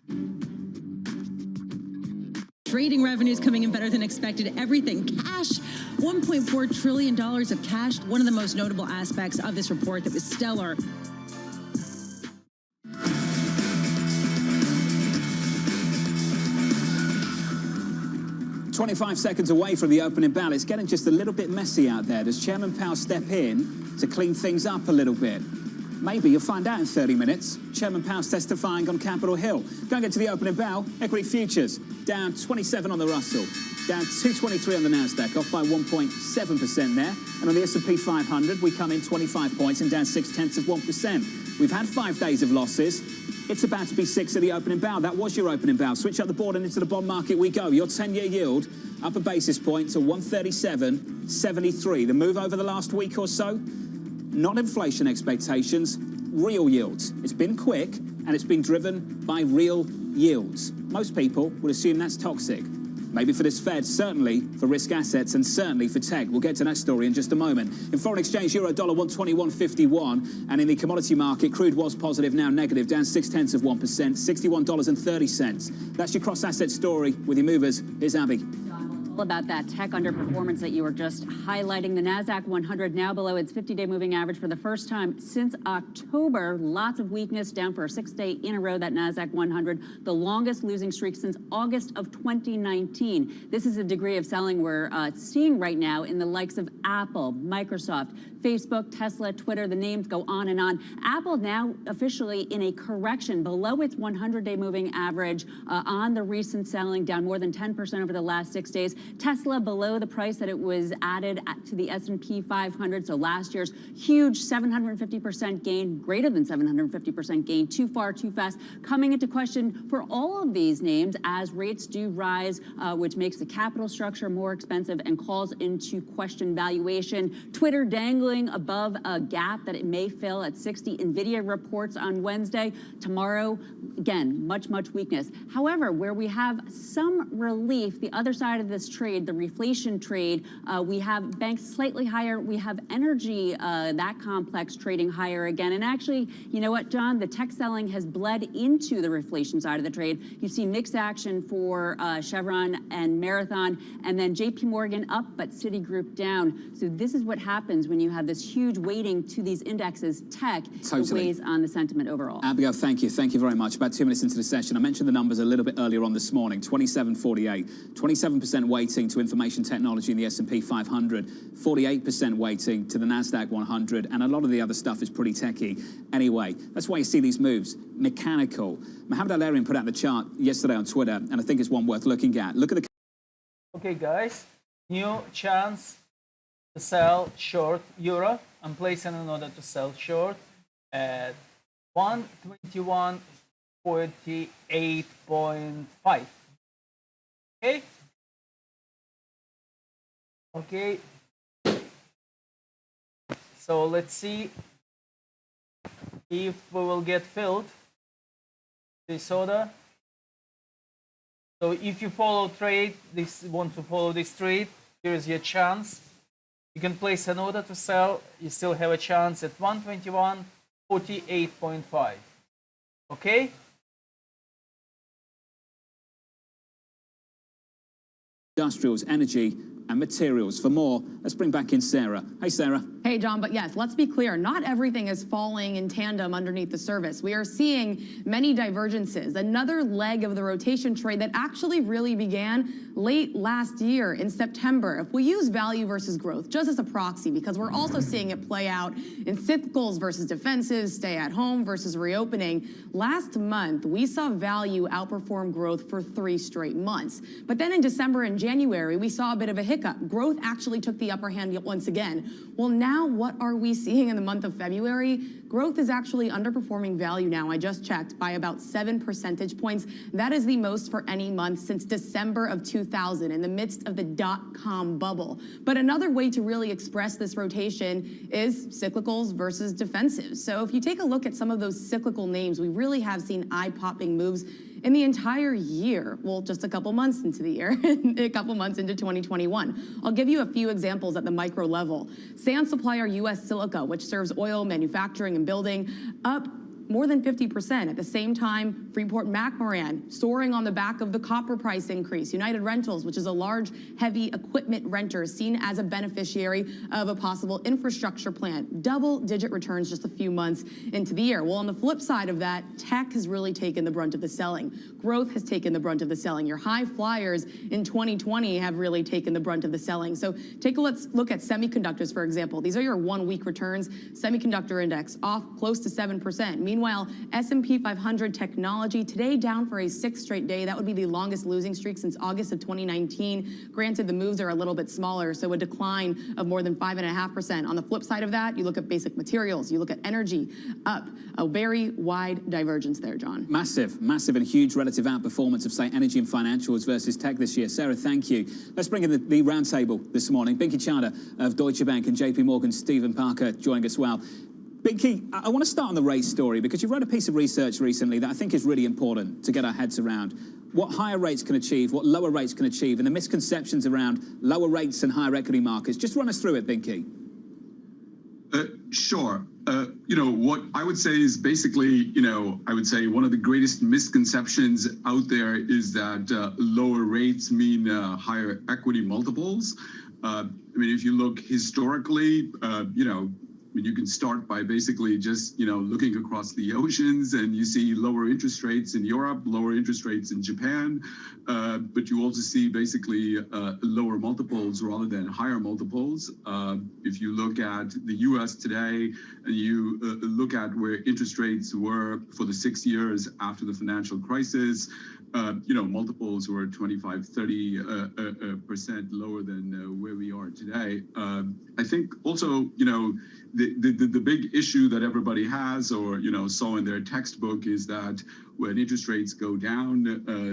Trading revenues coming in better than expected. Everything. Cash, $1.4 trillion of cash. One of the most notable aspects of this report that was stellar. 25 seconds away from the opening bell. It's getting just a little bit messy out there. Does Chairman Powell step in to clean things up a little bit? Maybe. You'll find out in 30 minutes. Chairman Powell's testifying on Capitol Hill. Going to get to the opening bell. Equity futures down 27 on the Russell, down 223 on the Nasdaq, off by 1.7% there. And on the S&P 500, we come in 25 points and down 0.6%. We've had 5 days of losses. It's about to be 6 at the opening bell. That was your opening bell. Switch up the board and into the bond market we go. Your 10-year yield up a basis point to 137.73. The move over the last week or so, not inflation expectations, real yields. It's been quick and it's been driven by real yields. Most people would assume that's toxic. Maybe for this Fed, certainly for risk assets and certainly for tech. We'll get to that story in just a moment. In foreign exchange, euro dollar 121.51, and in the commodity market, crude was positive, now negative, down 0.6%, $61.30. That's your cross-asset story with your movers. Here's Abby. About that tech underperformance that you were just highlighting. The Nasdaq 100 now below its 50-day moving average for the first time since October. Lots of weakness, down for a 6th day in a row, that Nasdaq 100, the longest losing streak since August of 2019. This is a degree of selling we're seeing right now in the likes of Apple, Microsoft, Facebook, Tesla, Twitter. The names go on and on. Apple now officially in a correction below its 100-day moving average on the recent selling, down more than 10% over the last 6 days. Tesla below the price that it was added to the S&P 500. So last year's huge 750% gain, greater than 750% gain, too far, too fast, coming into question for all of these names as rates do rise, which makes the capital structure more expensive and calls into question valuation. Twitter dangling above a gap that it may fill at 60. NVIDIA reports on Wednesday. Tomorrow, again, much weakness. However, where we have some relief, the other side of this trade, the reflation trade, we have banks slightly higher. We have energy, that complex trading higher again. And actually, you know what, John? The tech selling has bled into the reflation side of the trade. You see mixed action for Chevron and Marathon, and then JP Morgan up, but Citigroup down. So this is what happens when you have this huge weighting to these indexes. Tech weighs on the sentiment overall. Abigail, thank you. Thank you very much. About 2 minutes into the session, I mentioned the numbers a little bit earlier on this morning. 27.48, 27% weighting to information technology in the S&P 500, 48% weighting to the Nasdaq 100, and a lot of the other stuff is pretty techy. Anyway, that's why you see these moves. Mechanical. Mohammed Al-Arian put out the chart yesterday on Twitter, and I think it's one worth looking at. Look at the... Okay, guys, new chance to sell short euro. I'm placing an order to sell short at 121.48.5. Okay. Okay. So let's see if we will get filled this order. So if you want to follow this trade, here is your chance. You can place an order to sell. You still have a chance at 121.48.5. Okay? Industrials, energy, and materials. For more, let's bring back in Sarah. Hey, Sarah. Hey, John, but yes, let's be clear. Not everything is falling in tandem underneath the surface. We are seeing many divergences. Another leg of the rotation trade that actually really began late last year in September. If we use value versus growth just as a proxy, because we're also seeing it play out in cyclicals versus defensives, stay at home versus reopening. Last month, we saw value outperform growth for 3 straight months. But then in December and January, we saw a bit of a hiccup. Growth actually took the upper hand once again. Well, now what are we seeing in the month of February? Growth is actually underperforming value now. I just checked by about 7 percentage points. That is the most for any month since December of 2000 in the midst of the dot-com bubble. But another way to really express this rotation is cyclicals versus defensives. So if you take a look at some of those cyclical names, we really have seen eye-popping moves in the entire year. Well, just a couple months into the year, a couple months into 2021. I'll give you a few examples at the micro level. Sand supplier U.S. Silica, which serves oil, manufacturing, and building, up more than 50%. At the same time, Freeport-McMoRan soaring on the back of the copper price increase. United Rentals, which is a large, heavy equipment renter, seen as a beneficiary of a possible infrastructure plan. Double-digit returns just a few months into the year. Well, on the flip side of that, tech has really taken the brunt of the selling. Growth has taken the brunt of the selling. Your high flyers in 2020 have really taken the brunt of the selling. So let's look at semiconductors, for example. These are your 1 week returns. Semiconductor index off close to 7%. Meanwhile, S&P 500 technology today down for a 6th straight day. That would be the longest losing streak since August of 2019. Granted, the moves are a little bit smaller, so a decline of more than 5.5%. On the flip side of that, you look at basic materials, you look at energy, up. A very wide divergence there, John. Massive and huge relative outperformance of, say, energy and financials versus tech this year. Sarah, thank you. Let's bring in the roundtable this morning. Binky Chadha of Deutsche Bank and JP Morgan, Stephen Parker joining us well. Binky, I want to start on the rate story because you wrote a piece of research recently that I think is really important to get our heads around. What higher rates can achieve, what lower rates can achieve, and the misconceptions around lower rates and higher equity markets. Just run us through it, Binky. Sure. What I would say is basically, I would say one of the greatest misconceptions out there is that lower rates mean higher equity multiples. If you look historically, you can start by basically just, looking across the oceans and you see lower interest rates in Europe, lower interest rates in Japan, but you also see basically lower multiples rather than higher multiples. If you look at the US today and you look at where interest rates were for the 6 years after the financial crisis, multiples were 25-30% lower than where we are today. I think also, the big issue that everybody has or, saw in their textbook is that when interest rates go down,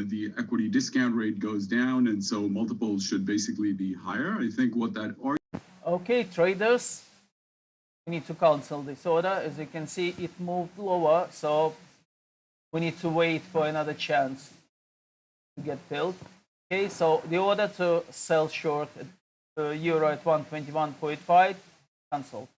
the equity discount rate goes down. And so multiples should basically be higher. I think what that Okay, traders, we need to cancel this order. As you can see, it moved lower. So we need to wait for another chance to get filled. Okay, so the order to sell short euro at 121.45 cancelled.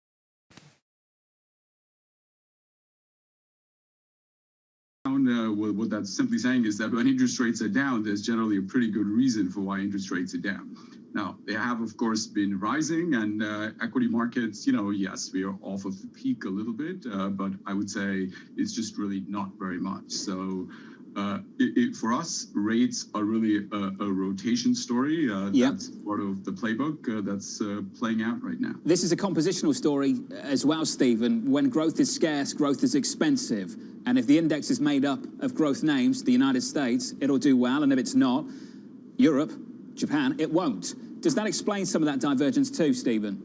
What that's simply saying is that when interest rates are down, there's generally a pretty good reason for why interest rates are down. Now, they have, of course, been rising, and equity markets, yes, we are off of the peak a little bit, but I would say it's just really not very much. So for us, rates are really a rotation story. That's part of the playbook that's playing out right now. This is a compositional story as well, Stephen. When growth is scarce, growth is expensive. And if the index is made up of growth names, the United States, it'll do well. And if it's not, Europe, Japan, it won't. Does that explain some of that divergence too, Stephen?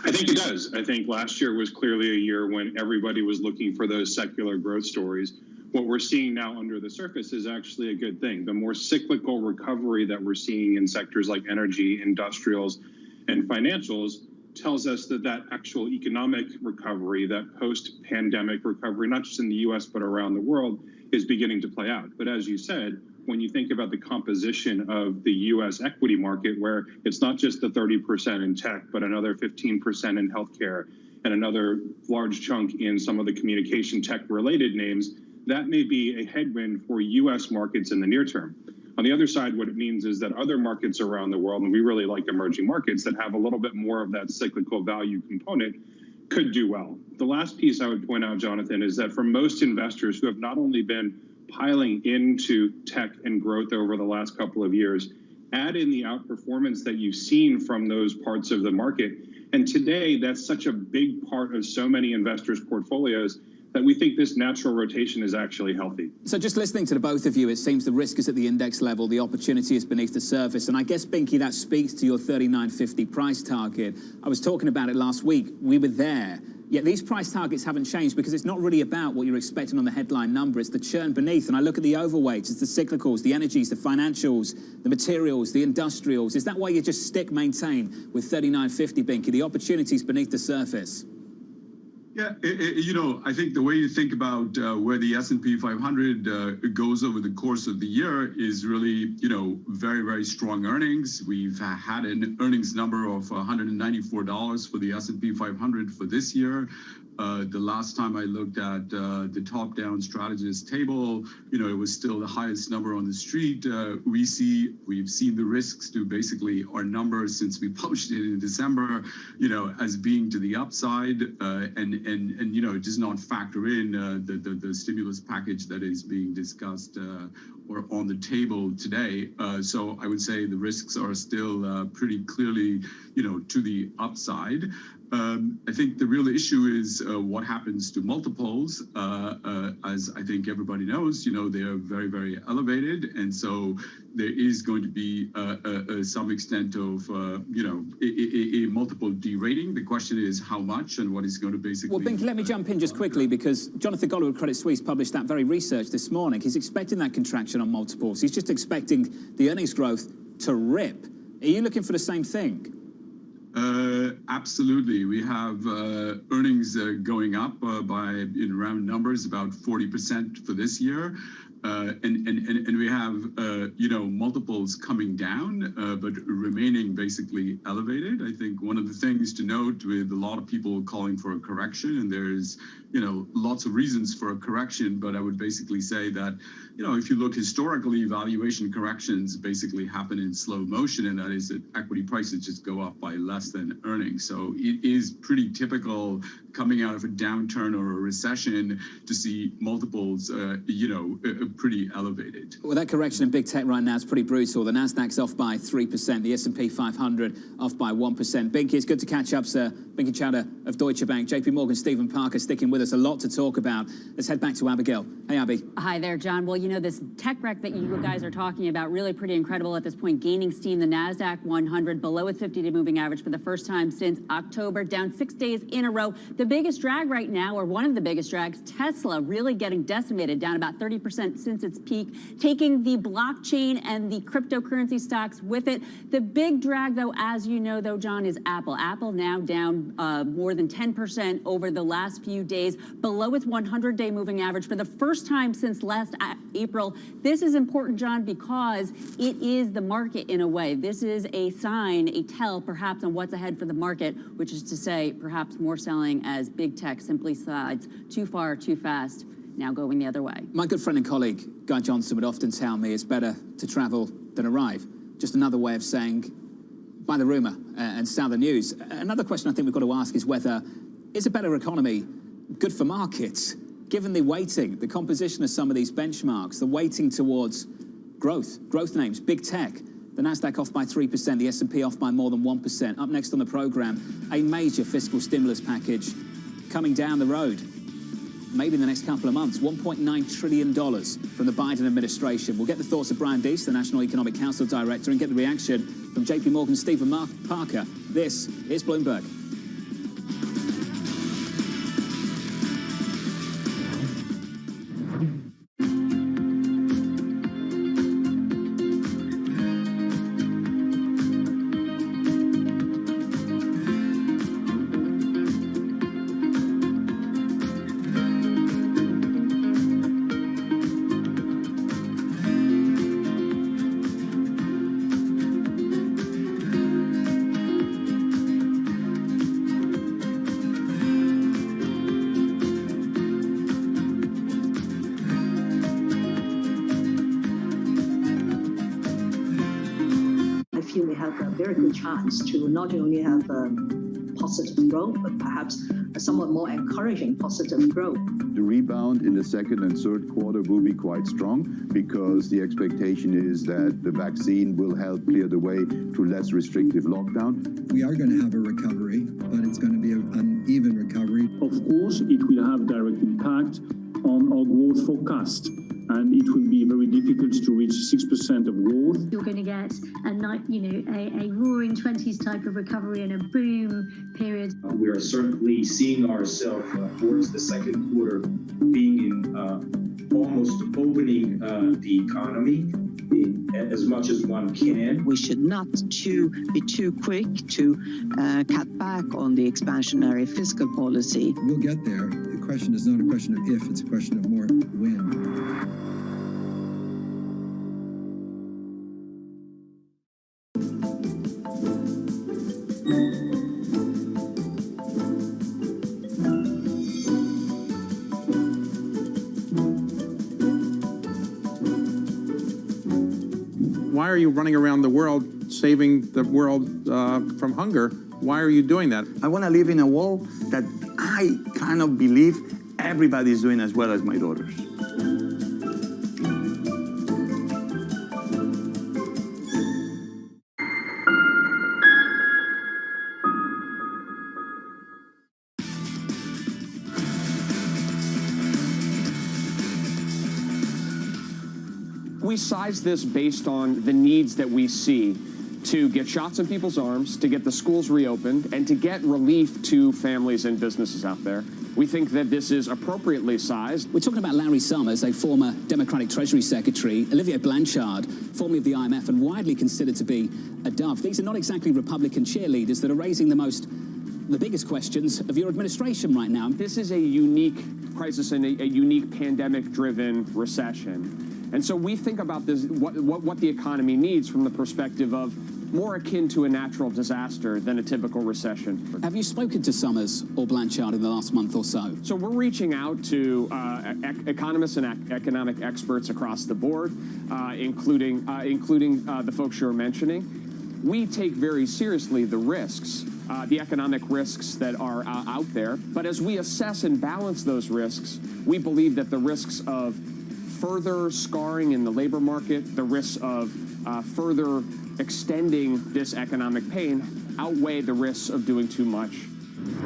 I think it does. I think last year was clearly a year when everybody was looking for those secular growth stories. What we're seeing now under the surface is actually a good thing. The more cyclical recovery that we're seeing in sectors like energy, industrials, and financials tells us that actual economic recovery, that post-pandemic recovery, not just in the US, but around the world, is beginning to play out. But as you said, when you think about the composition of the US equity market, where it's not just the 30% in tech, but another 15% in healthcare, and another large chunk in some of the communication tech-related names, that may be a headwind for US markets in the near term. On the other side, what it means is that other markets around the world, and we really like emerging markets that have a little bit more of that cyclical value component, could do well. The last piece I would point out, Jonathan, is that for most investors who have not only been piling into tech and growth over the last couple of years, add in the outperformance that you've seen from those parts of the market. And today, that's such a big part of so many investors' portfolios that we think this natural rotation is actually healthy. So just listening to the both of you, it seems the risk is at the index level, the opportunity is beneath the surface. And I guess, Binky, that speaks to your 39.50 price target. I was talking about it last week. We were there. Yet these price targets haven't changed because it's not really about what you're expecting on the headline number. It's the churn beneath. And I look at the overweights. It's the cyclicals, the energies, the financials, the materials, the industrials. Is that why you just maintain with 39.50, Binky? The opportunities beneath the surface. Yeah, I think the way to think about where the S&P 500 goes over the course of the year is really, very, very strong earnings. We've had an earnings number of $194 for the S&P 500 for this year. The last time I looked at the top-down strategist table, it was still the highest number on the street. We've seen the risks to basically our numbers since we published it in December, as being to the upside, and it does not factor in the stimulus package that is being discussed or on the table today. So I would say the risks are still pretty clearly, to the upside. I think the real issue is what happens to multiples. As I think everybody knows, they are very, very elevated. And so there is going to be some extent of, a multiple derating. The question is how much and what is going to basically... Well, Binky, let me jump in just quickly, because Jonathan Goller of Credit Suisse published that very research this morning. He's expecting that contraction on multiples. He's just expecting the earnings growth to rip. Are you looking for the same thing? Absolutely. We have earnings going up by, in round numbers, about 40% for this year. And we have, multiples coming down, but remaining basically elevated. I think one of the things to note with a lot of people calling for a correction, and there's, lots of reasons for a correction, but I would basically say that, if you look historically, valuation corrections basically happen in slow motion, and that is that equity prices just go up by less than earnings. So it is pretty typical coming out of a downturn or a recession to see multiples, pretty elevated. Well, that correction in big tech right now is pretty brutal. The Nasdaq's off by 3%, the S&P 500 off by 1%. Binky, it's good to catch up, sir. Binky Chowdhury of Deutsche Bank, JP Morgan, Stephen Parker sticking with us. A lot to talk about. Let's head back to Abigail. Hey, Abby. Hi there, John. Well, this tech wreck that you guys are talking about, really pretty incredible at this point, gaining steam. The Nasdaq 100 below its 50-day moving average for the first time since October, down 6 days in a row. The biggest drag right now, or one of the biggest drags, Tesla, really getting decimated, down about 30% since its peak, taking the blockchain and the cryptocurrency stocks with it. The big drag, though, as you know, though, John, is Apple. Apple now down more than 10% over the last few days, below its 100-day moving average for the first time since last April. This is important, John, because it is the market in a way. This is a sign, a tell, perhaps, on what's ahead for the market, which is to say, perhaps more selling as big tech simply slides too far, too fast, now going the other way. My good friend and colleague, Guy Johnson, would often tell me it's better to travel than arrive. Just another way of saying, buy the rumour and sell the news. Another question I think we've got to ask is whether is a better economy good for markets, given the weighting, the composition of some of these benchmarks, the weighting towards growth names, big tech, the Nasdaq off by 3%, the S&P off by more than 1%. Up next on the programme, a major fiscal stimulus package coming down the road, maybe in the next couple of months, $1.9 trillion from the Biden administration. We'll get the thoughts of Brian Deese, the National Economic Council Director, and get the reaction from JP Morgan, Stephen Parker. This is Bloomberg. We have a very good chance to not only have positive growth, but perhaps a somewhat more encouraging positive growth. The rebound in the second and third quarter will be quite strong because the expectation is that the vaccine will help clear the way to less restrictive lockdown. We are going to have a recovery, but it's going to be an uneven recovery. Of course, it will have direct impact on our growth forecast. And it will be very difficult to reach 6% of growth. You're going to get a roaring 20s type of recovery and a boom period. We are certainly seeing ourselves towards the second quarter being in almost opening the economy. in as much as one can. We should not be too quick to cut back on the expansionary fiscal policy. We'll get there. The question is not a question of if, it's a question of more when. Why are you running around the world saving the world from hunger? Why are you doing that? I want to live in a world that I kind of believe everybody is doing as well as my daughters. We size this based on the needs that we see to get shots in people's arms, to get the schools reopened, and to get relief to families and businesses out there. We think that this is appropriately sized. We're talking about Larry Summers, a former Democratic Treasury Secretary, Olivier Blanchard, formerly of the IMF and widely considered to be a dove. These are not exactly Republican cheerleaders that are raising the biggest questions of your administration right now. This is a unique crisis and a unique pandemic-driven recession. And so we think about this, what the economy needs from the perspective of more akin to a natural disaster than a typical recession. Have you spoken to Summers or Blanchard in the last month or so? So we're reaching out to economists and economic experts across the board, including the folks you're mentioning. We take very seriously the risks, the economic risks that are out there. But as we assess and balance those risks, we believe that the risks of further scarring in the labor market, the risks of further extending this economic pain outweigh the risks of doing too much.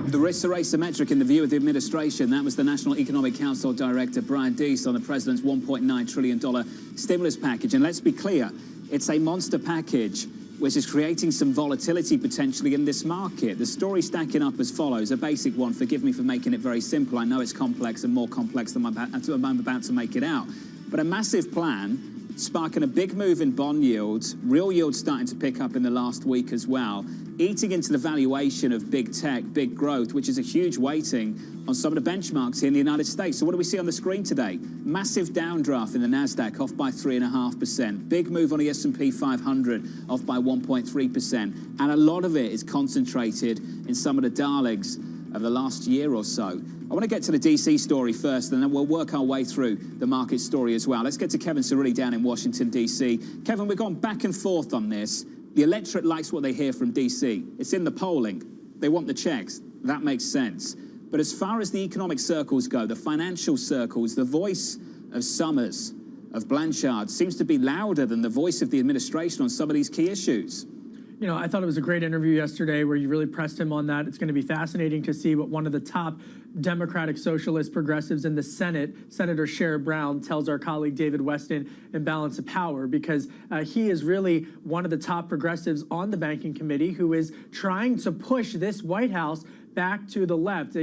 The risks are asymmetric in the view of the administration. That was the National Economic Council Director Brian Deese on the president's $1.9 trillion stimulus package. And let's be clear, it's a monster package which is creating some volatility potentially in this market. The story stacking up as follows, a basic one. Forgive me for making it very simple. I know it's complex and more complex than I'm about to make it out. But a massive plan sparking a big move in bond yields, real yields starting to pick up in the last week as well, eating into the valuation of big tech, big growth, which is a huge weighting on some of the benchmarks here in the United States. So what do we see on the screen today? Massive downdraft in the NASDAQ, off by 3.5%. Big move on the S&P 500, off by 1.3%. And a lot of it is concentrated in some of the darlings of the last year or so. I want to get to the DC story first, and then we'll work our way through the market story as well. Let's get to Kevin Cirilli down in Washington, DC. Kevin, we've gone back and forth on this. The electorate likes what they hear from DC. It's in the polling. They want the checks. That makes sense. But as far as the economic circles go, the financial circles, the voice of Summers, of Blanchard, seems to be louder than the voice of the administration on some of these key issues. You know, I thought it was a great interview yesterday where you really pressed him on that. It's going to be fascinating to see what one of the top Democratic Socialist progressives in the Senate, Senator Sherrod Brown, tells our colleague David Weston in Balance of Power, because he is really one of the top progressives on the Banking Committee who is trying to push this White House back to the left.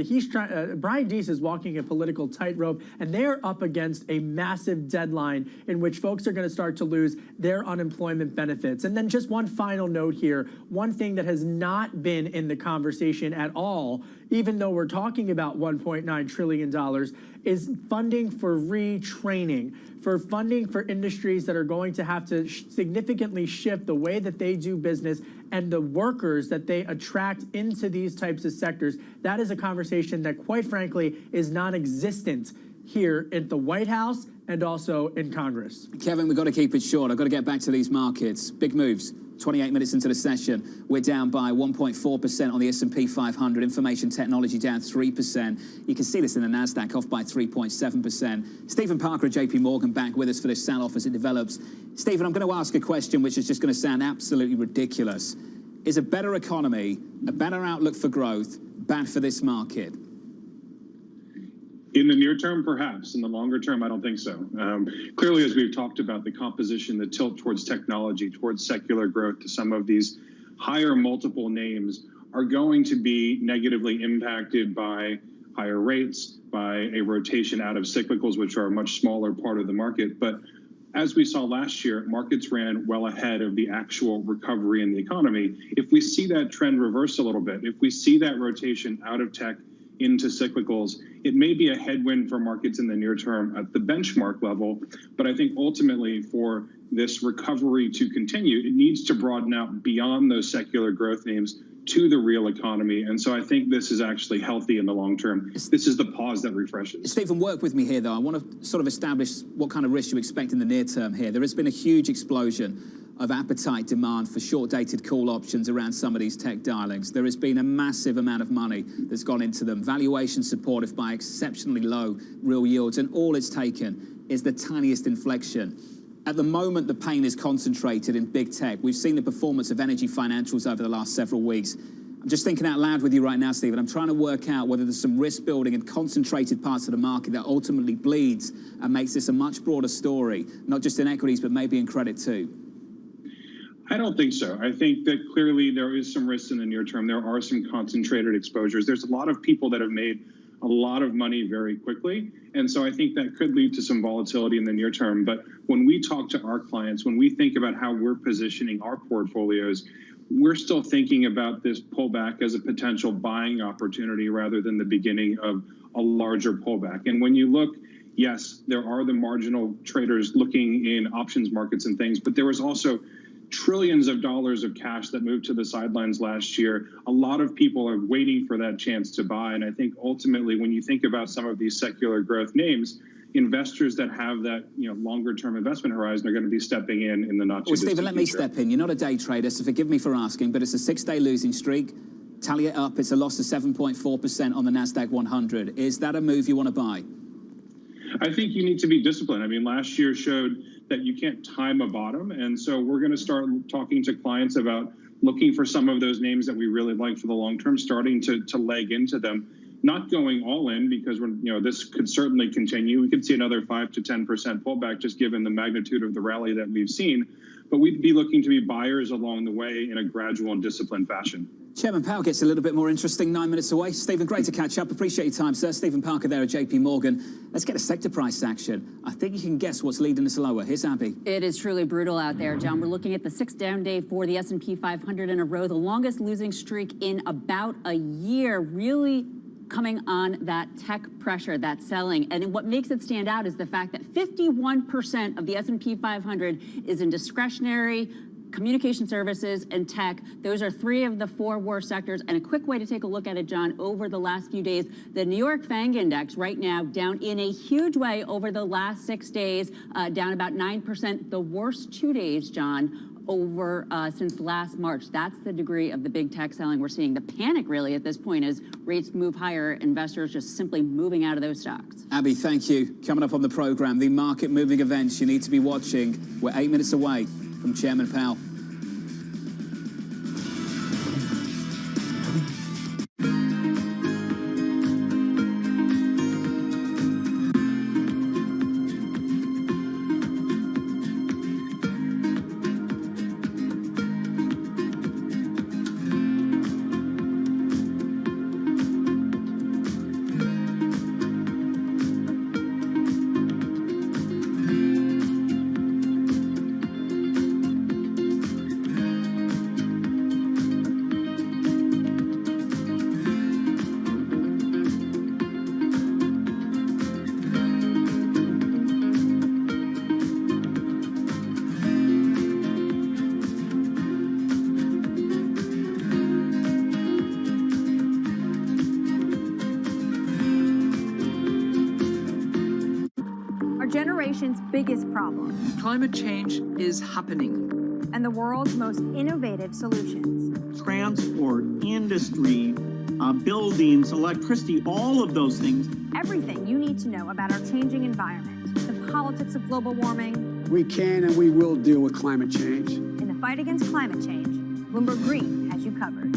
Brian Deese is walking a political tightrope, and they're up against a massive deadline in which folks are going to start to lose their unemployment benefits. And then just one final note here, one thing that has not been in the conversation at all, even though we're talking about $1.9 trillion, is funding for retraining, for funding for industries that are going to have to significantly shift the way that they do business and the workers that they attract into these types of sectors. That is a conversation that, quite frankly, is non-existent here at the White House and also in Congress. Kevin, we've got to keep it short. I've got to get back to these markets. Big moves. 28 minutes into the session, we're down by 1.4% on the S&P 500. Information technology down 3%. You can see this in the NASDAQ, off by 3.7%. Stephen Parker at JP Morgan back with us for this sell-off as it develops. Stephen, I'm going to ask a question which is just going to sound absolutely ridiculous. Is a better economy, a better outlook for growth, bad for this market? In the near term, perhaps. In the longer term, I don't think so. Clearly, as we've talked about, the composition, the tilt towards technology, towards secular growth to some of these higher multiple names are going to be negatively impacted by higher rates, by a rotation out of cyclicals, which are a much smaller part of the market. But as we saw last year, markets ran well ahead of the actual recovery in the economy. If we see that trend reverse a little bit, if we see that rotation out of tech into cyclicals, it may be a headwind for markets in the near term at the benchmark level. But I think ultimately for this recovery to continue, it needs to broaden out beyond those secular growth names to the real economy. And so I think this is actually healthy in the long term. This is the pause that refreshes. Stephen, work with me here, though. I want to sort of establish what kind of risk you expect in the near term here. There has been a huge explosion of appetite demand for short-dated call options around some of these tech darlings. There has been a massive amount of money that's gone into them. Valuation supported by exceptionally low real yields, and all it's taken is the tiniest inflection. At the moment, the pain is concentrated in big tech. We've seen the performance of energy financials over the last several weeks. I'm just thinking out loud with you right now, Stephen. I'm trying to work out whether there's some risk building in concentrated parts of the market that ultimately bleeds and makes this a much broader story, not just in equities, but maybe in credit too. I don't think so. I think that clearly there is some risk in the near term. There are some concentrated exposures. There's a lot of people that have made a lot of money very quickly. And so I think that could lead to some volatility in the near term. But when we talk to our clients, when we think about how we're positioning our portfolios, we're still thinking about this pullback as a potential buying opportunity rather than the beginning of a larger pullback. And when you look, yes, there are the marginal traders looking in options markets and things, but there was also trillions of dollars of cash that moved to the sidelines last year. A lot of people are waiting for that chance to buy. And I think ultimately, when you think about some of these secular growth names, investors that have that longer term investment horizon are going to be stepping in the not too distant Stephen, let me step in. You're not a day trader, so forgive me for asking, but it's a 6-day losing streak. Tally it up, it's a loss of 7.4% on the NASDAQ 100. Is that a move you want to buy? I think you need to be disciplined. I mean, last year showed that you can't time a bottom. And so we're going to start talking to clients about looking for some of those names that we really like for the long term, starting to leg into them, not going all in because this could certainly continue. We could see another 5 to 10% pullback just given the magnitude of the rally that we've seen. But we'd be looking to be buyers along the way in a gradual and disciplined fashion. Chairman Powell gets a little bit more interesting 9 minutes away. Stephen, great to catch up. Appreciate your time, sir. Stephen Parker there at JP Morgan. Let's get a sector price action. I think you can guess what's leading us lower. Here's Abby. It is truly brutal out there, John. We're looking at the 6th down day for the S&P 500 in a row, the longest losing streak in about a year, really coming on that tech pressure, that selling. And what makes it stand out is the fact that 51% of the S&P 500 is in discretionary, communication services, and tech. Those are 3 of the 4 worst sectors. And a quick way to take a look at it, John, over the last few days, the New York FANG index right now down in a huge way over the last 6 days, down about 9%. The worst 2 days, John, over since last March. That's the degree of the big tech selling we're seeing. The panic really at this point is rates move higher, investors just simply moving out of those stocks. Abby, thank you. Coming up on the program, the market moving events you need to be watching. We're 8 minutes away from Chairman Powell. Generation's biggest problem. Climate change is happening. And the world's most innovative solutions. Transport, industry, buildings, electricity, all of those things. Everything you need to know about our changing environment, the politics of global warming. We can and we will deal with climate change. In the fight against climate change, Bloomberg Green has you covered.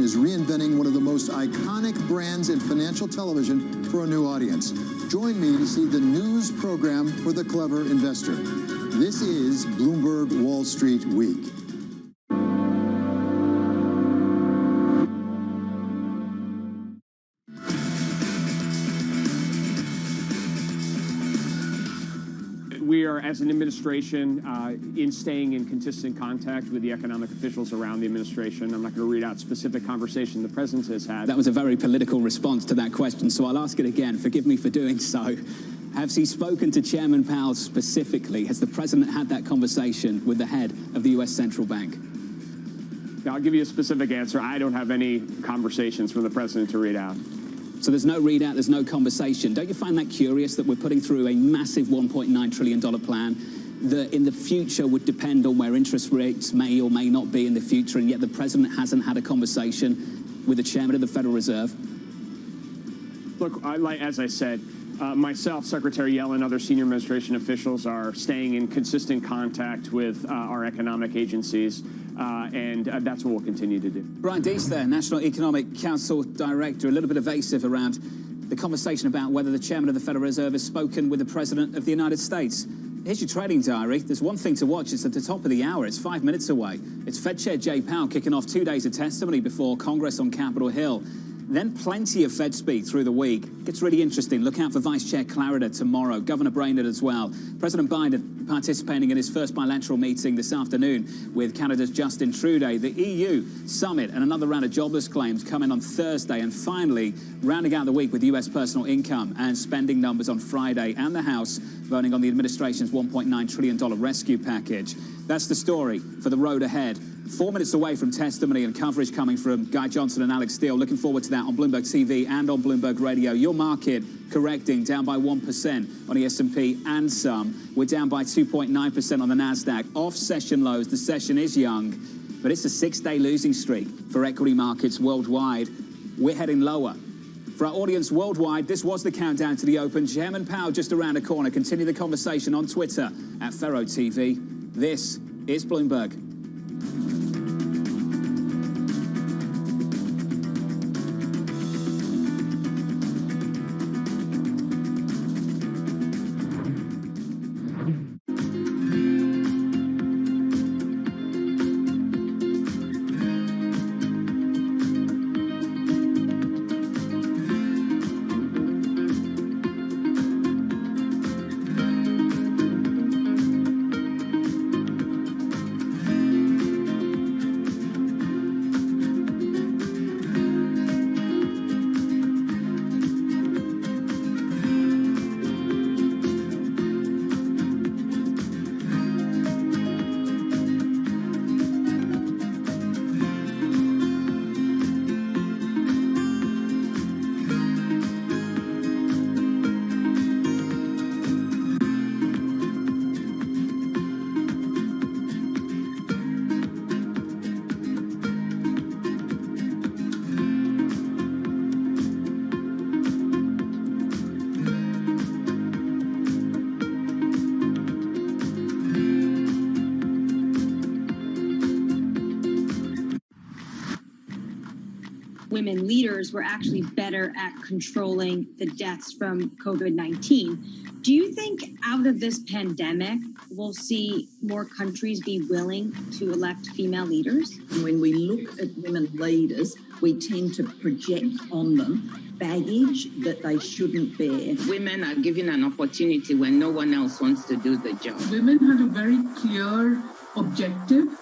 is reinventing one of the most iconic brands in financial television for a new audience. Join me to see the news program for the clever investor. This is Bloomberg Wall Street Week. We are, as an administration, staying in consistent contact with the economic officials around the administration. I'm not going to read out specific conversation the president has had. That was a very political response to that question, so I'll ask it again. Forgive me for doing so. Has he spoken to Chairman Powell specifically? Has the president had that conversation with the head of the U.S. Central Bank? I'll give you a specific answer. I don't have any conversations from the president to read out. So there's no readout, there's no conversation. Don't you find that curious that we're putting through a massive $1.9 trillion plan that in the future would depend on where interest rates may or may not be in the future, and yet the president hasn't had a conversation with the chairman of the Federal Reserve? Look, as I said, myself, Secretary Yellen, other senior administration officials are staying in consistent contact with our economic agencies, and that's what we'll continue to do. Brian Deese there, National Economic Council Director, a little bit evasive around the conversation about whether the chairman of the Federal Reserve has spoken with the President of the United States. Here's your trading diary. There's one thing to watch. It's at the top of the hour. It's 5 minutes away. It's Fed Chair Jay Powell kicking off 2 days of testimony before Congress on Capitol Hill. Then plenty of Fed speak through the week. Gets really interesting. Look out for Vice Chair Clarida tomorrow. Governor Brainerd as well. President Biden participating in his first bilateral meeting this afternoon with Canada's Justin Trudeau. The EU summit and another round of jobless claims coming on Thursday. And finally, rounding out the week with US personal income and spending numbers on Friday, and the House voting on the administration's $1.9 trillion rescue package. That's the story for the road ahead. 4 minutes away from testimony and coverage coming from Guy Johnson and Alex Steele. Looking forward to that on Bloomberg TV and on Bloomberg Radio. Your market correcting, down by 1% on the S&P and some. We're down by 2.9% on the NASDAQ. Off session lows. The session is young, but it's a 6-day losing streak for equity markets worldwide. We're heading lower. For our audience worldwide, this was the countdown to the open. Chairman Powell just around the corner. Continue the conversation on Twitter at Faro TV. This is Bloomberg. Women leaders were actually better at controlling the deaths from COVID-19. Do you think out of this pandemic, we'll see more countries be willing to elect female leaders? When we look at women leaders, we tend to project on them baggage that they shouldn't bear. Women are given an opportunity when no one else wants to do the job. Women had a very clear objective.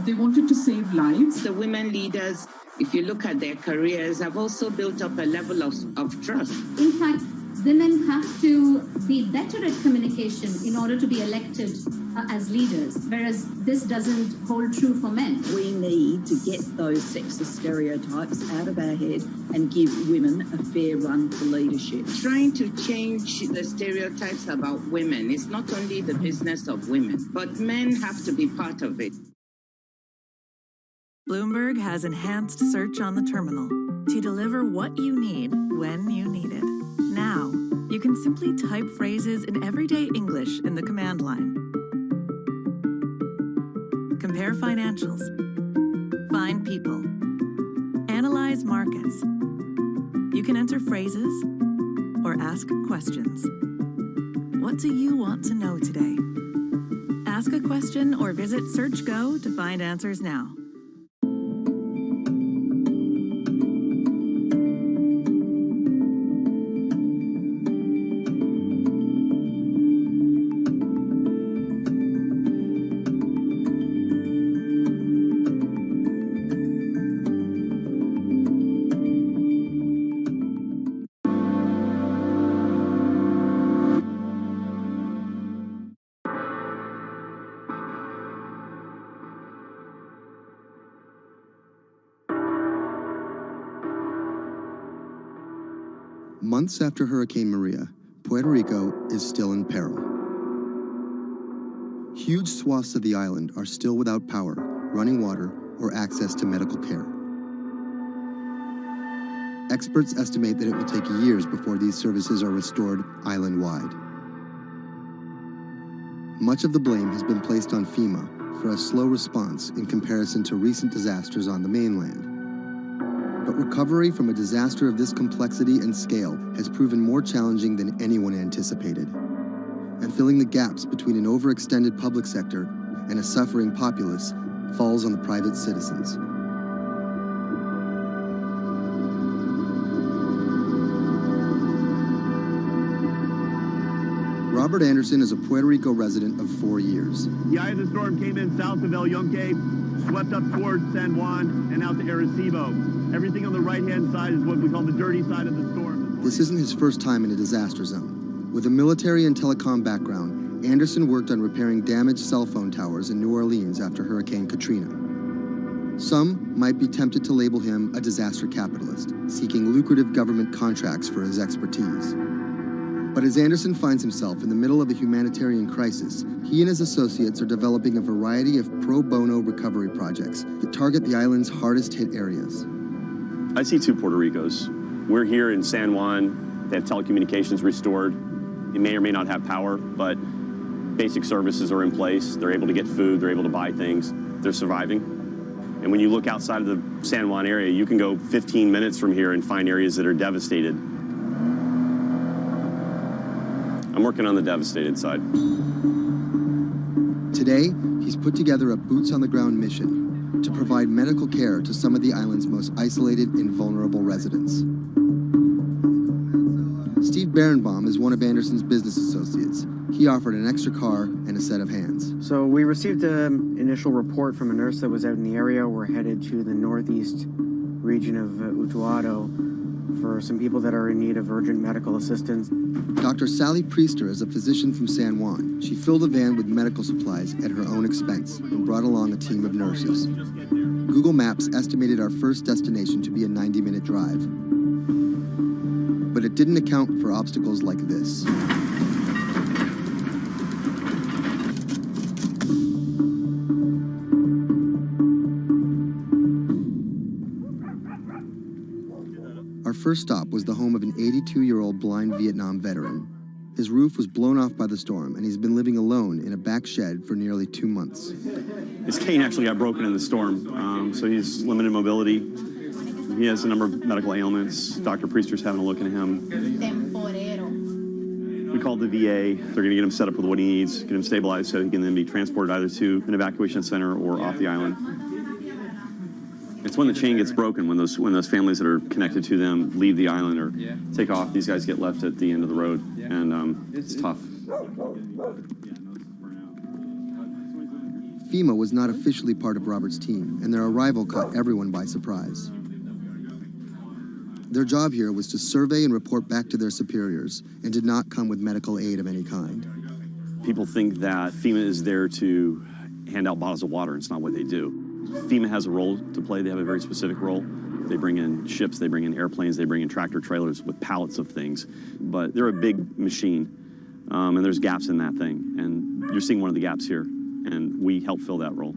They wanted to save lives. The women leaders, if you look at their careers, have also built up a level of trust. In fact, women have to be better at communication in order to be elected as leaders, whereas this doesn't hold true for men. We need to get those sexist stereotypes out of our head and give women a fair run for leadership. Trying to change the stereotypes about women is not only the business of women, but men have to be part of it. Bloomberg has enhanced search on the terminal to deliver what you need when you need it. Now, you can simply type phrases in everyday English in the command line. Compare financials, find people, analyze markets. You can enter phrases or ask questions. What do you want to know today? Ask a question or visit SearchGo to find answers now. Months after Hurricane Maria, Puerto Rico is still in peril. Huge swaths of the island are still without power, running water, or access to medical care. Experts estimate that it will take years before these services are restored island-wide. Much of the blame has been placed on FEMA for a slow response in comparison to recent disasters on the mainland. But recovery from a disaster of this complexity and scale has proven more challenging than anyone anticipated. And filling the gaps between an overextended public sector and a suffering populace falls on the private citizens. Robert Anderson is a Puerto Rico resident of 4 years. The eye of the storm came in south of El Yunque, swept up towards San Juan, and out to Arecibo. Everything on the right-hand side is what we call the dirty side of the storm. This isn't his first time in a disaster zone. With a military and telecom background, Anderson worked on repairing damaged cell phone towers in New Orleans after Hurricane Katrina. Some might be tempted to label him a disaster capitalist, seeking lucrative government contracts for his expertise. But as Anderson finds himself in the middle of a humanitarian crisis, he and his associates are developing a variety of pro bono recovery projects that target the island's hardest hit areas. I see two Puerto Ricos. We're here in San Juan. They have telecommunications restored. They may or may not have power, but basic services are in place. They're able to get food. They're able to buy things. They're surviving. And when you look outside of the San Juan area, you can go 15 minutes from here and find areas that are devastated. I'm working on the devastated side. Today, he's put together a boots-on-the-ground mission to provide medical care to some of the island's most isolated and vulnerable residents. Steve Berenbaum is one of Anderson's business associates. He offered an extra car and a set of hands. So we received an initial report from a nurse that was out in the area. We're headed to the northeast region of Utuado for some people that are in need of urgent medical assistance. Dr. Sally Priester is a physician from San Juan. She filled a van with medical supplies at her own expense and brought along a team of nurses. Google Maps estimated our first destination to be a 90-minute drive. But it didn't account for obstacles like this. Our first stop was the home of an 82-year-old blind Vietnam veteran. His roof was blown off by the storm, and he's been living alone in a back shed for nearly 2 months. His cane actually got broken in the storm, so he's limited mobility. He has a number of medical ailments. Dr. Priester's having a look at him. We called the VA. They're going to get him set up with what he needs, get him stabilized so he can then be transported either to an evacuation center or off the island. It's when the chain gets broken, when those families that are connected to them leave the island or take off, these guys get left at the end of the road, and it's tough. FEMA was not officially part of Robert's team, and their arrival caught everyone by surprise. Their job here was to survey and report back to their superiors, and did not come with medical aid of any kind. People think that FEMA is there to hand out bottles of water, and it's not what they do. FEMA has a role to play. They have a very specific role. They bring in ships, they bring in airplanes, they bring in tractor trailers with pallets of things. But they're a big machine, and there's gaps in that thing. And you're seeing one of the gaps here, and we help fill that role.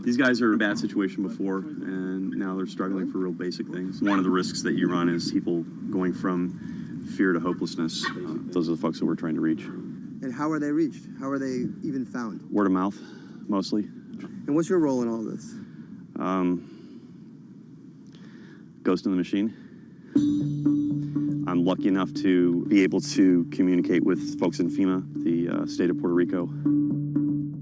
These guys are in a bad situation before, and now they're struggling for real basic things. One of the risks that you run is people going from fear to hopelessness. Those are the folks that we're trying to reach. And how are they reached? How are they even found? Word of mouth, mostly. And what's your role in all this? Ghost in the machine. I'm lucky enough to be able to communicate with folks in FEMA, the state of Puerto Rico.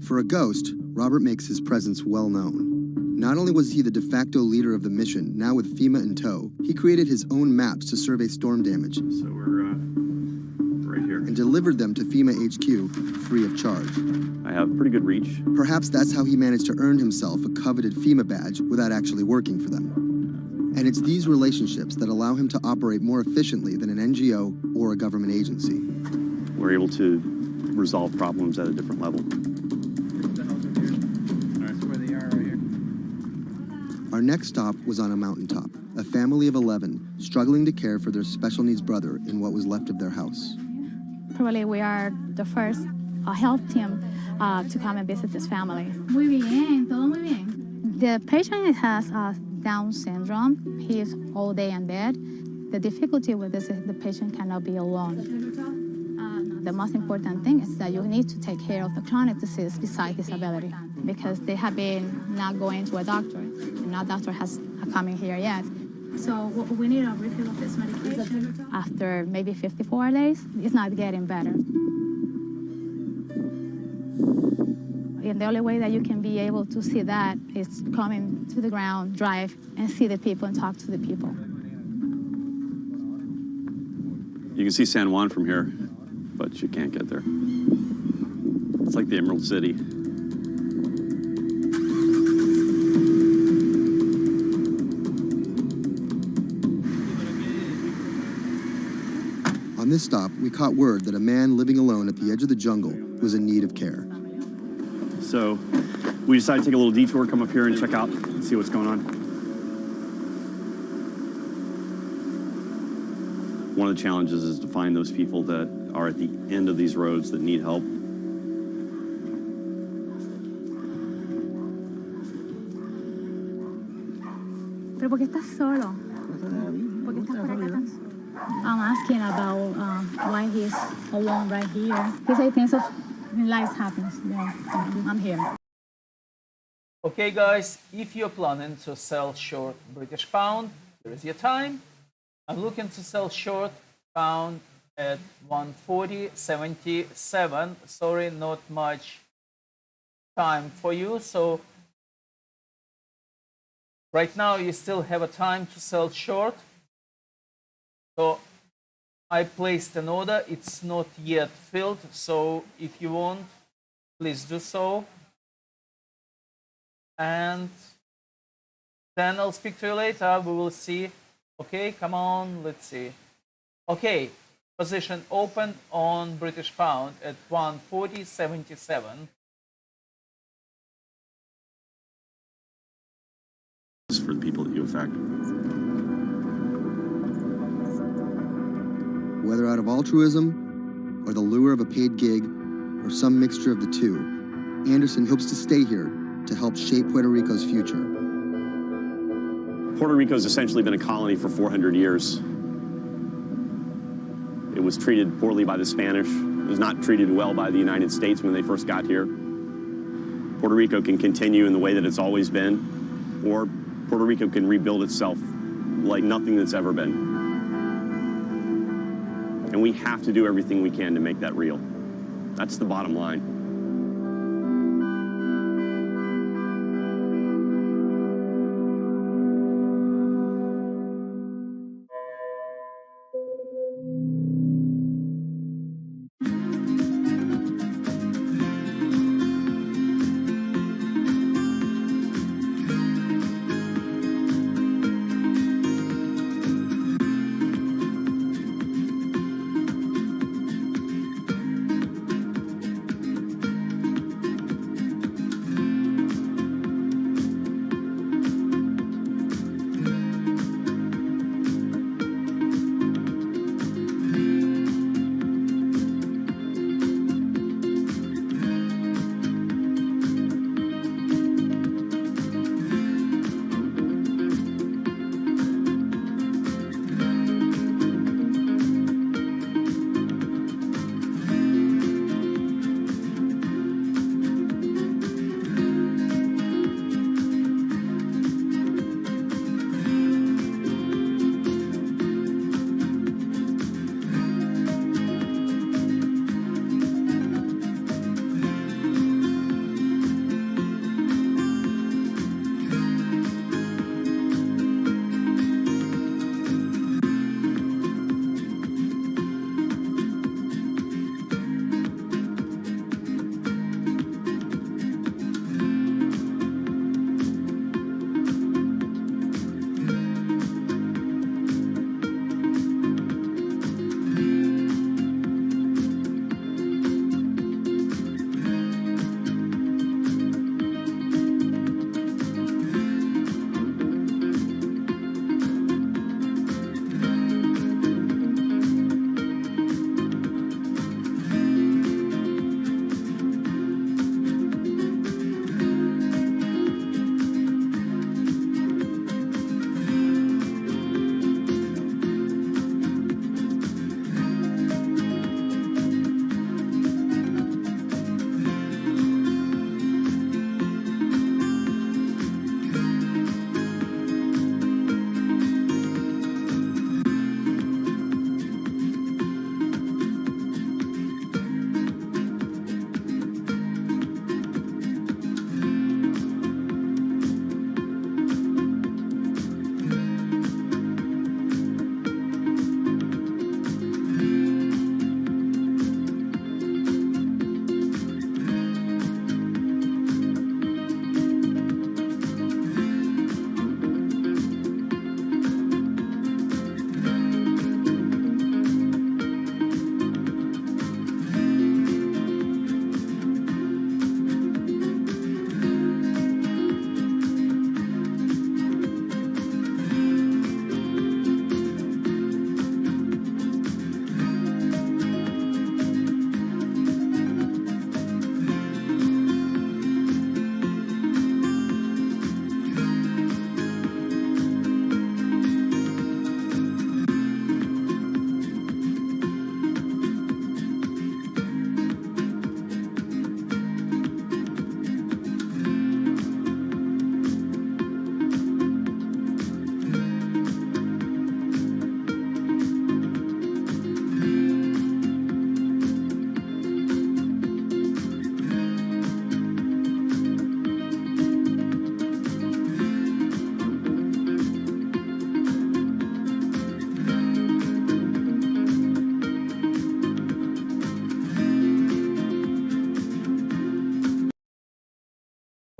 For a ghost, Robert makes his presence well known. Not only was he the de facto leader of the mission, now with FEMA in tow, he created his own maps to survey storm damage. So we're right here. And delivered them to FEMA HQ free of charge. I have pretty good reach. Perhaps that's how he managed to earn himself a coveted FEMA badge without actually working for them. And it's these relationships that allow him to operate more efficiently than an NGO or a government agency. We're able to resolve problems at a different level. Our next stop was on a mountaintop, a family of 11 struggling to care for their special needs brother in what was left of their house. Probably we are the first health team to come and visit this family. Muy bien, todo muy bien. The patient has Down syndrome. He is all day in bed. The difficulty with this is the patient cannot be alone. The most important thing is that you need to take care of the chronic disease besides disability, because they have been not going to a doctor, and no doctor has come in here yet. So we need a refill of this medication. After maybe 54 days, it's not getting better. And the only way that you can be able to see that is coming to the ground, drive, and see the people and talk to the people. You can see San Juan from here, but you can't get there. It's like the Emerald City. On this stop, we caught word that a man living alone at the edge of the jungle was in need of care. So we decided to take a little detour, come up here and check out and see what's going on. One of the challenges is to find those people that are at the end of these roads that need help. ¿Pero por qué estás solo? ¿Por qué estás por acá tan solo? I'm asking about why he's alone right here. He said things of life happens. Yeah, I'm here. Okay, guys, if you're planning to sell short British pound, here is your time. I'm looking to sell short pound at 140.77. Sorry, not much time for you. So right now you still have a time to sell short. So I placed an order. It's not yet filled. So if you want, please do so. And then I'll speak to you later. We will see. Okay, come on, let's see. Okay, position opened on British pound at 140.77. For the people that you affect. Whether out of altruism, or the lure of a paid gig, or some mixture of the two, Anderson hopes to stay here to help shape Puerto Rico's future. Puerto Rico's essentially been a colony for 400 years. It was treated poorly by the Spanish. It was not treated well by the United States when they first got here. Puerto Rico can continue in the way that it's always been, or Puerto Rico can rebuild itself like nothing that's ever been. And we have to do everything we can to make that real. That's the bottom line.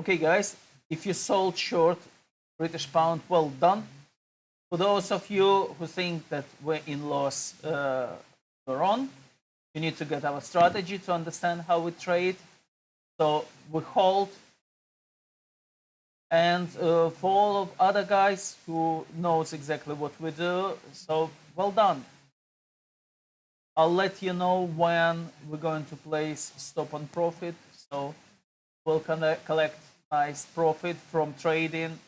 Okay, guys, if you sold short British pound, well done. For those of you who think that we're in loss, we're on. You need to get our strategy to understand how we trade. So we hold. And for all of other guys who knows exactly what we do, so well done. I'll let you know when we're going to place stop on profit. So we'll collect nice profit from trading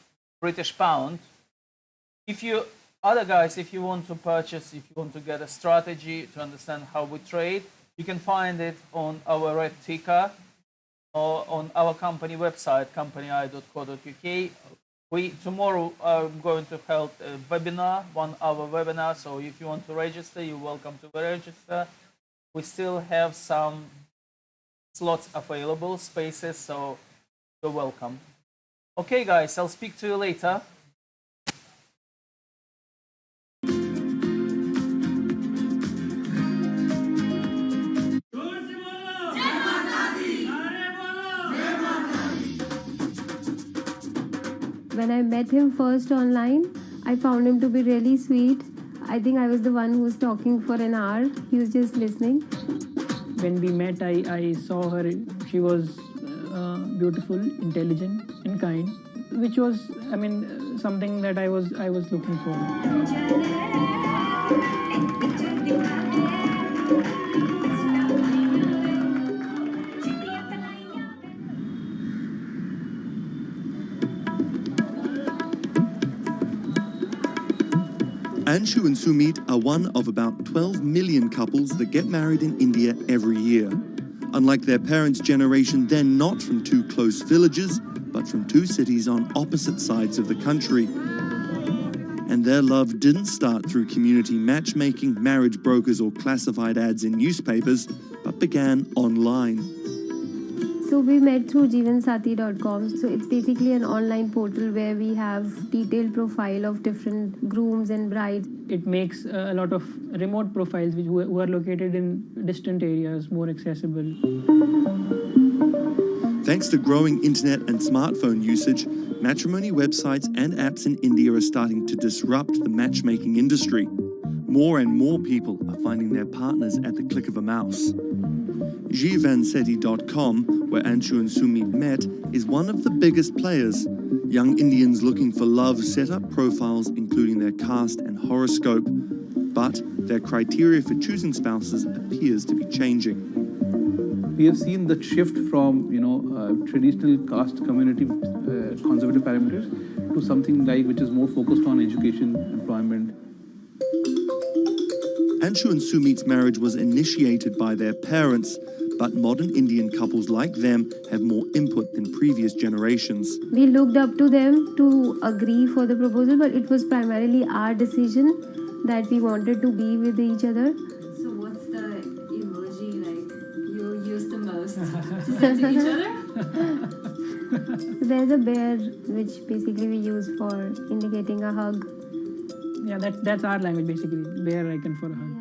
British pound. If you other guys, if you want to purchase, if you want to get a strategy to understand how we trade, you can find it on our red ticker or on our company website, company.co.uk. Tomorrow I'm going to hold a webinar, 1 hour webinar. So if you want to register, you're welcome to register. We still have some slots available, spaces, so you're welcome. Okay, guys, I'll speak to you later. When I met him first online, I found him to be really sweet. I think I was the one who was talking for an hour. He was just listening. When we met, I saw her. She was beautiful, intelligent, and kind, which was, I mean, something that I was looking for. Anshu and Sumit are one of about 12 million couples that get married in India every year. Unlike their parents' generation, they're not from two close villages, but from two cities on opposite sides of the country. And their love didn't start through community matchmaking, marriage brokers, or classified ads in newspapers, but began online. So we met through jeevansati.com. So it's basically an online portal where we have detailed profile of different grooms and brides. It makes a lot of remote profiles who are located in distant areas more accessible. Thanks to growing internet and smartphone usage, matrimony websites and apps in India are starting to disrupt the matchmaking industry. More and more people are finding their partners at the click of a mouse. jeevansati.com, where Anshu and Sumit met, is one of the biggest players. Young Indians looking for love set up profiles including their caste and horoscope, but their criteria for choosing spouses appears to be changing. We have seen the shift from, traditional caste community conservative parameters to something like which is more focused on education, employment. Anshu and Sumit's marriage was initiated by their parents, but modern Indian couples like them have more input than previous generations. We looked up to them to agree for the proposal, but it was primarily our decision that we wanted to be with each other. So what's the emoji like you use the most to send to each other? There's a bear which basically we use for indicating a hug. Yeah, that's our language basically. Bear icon for a hug.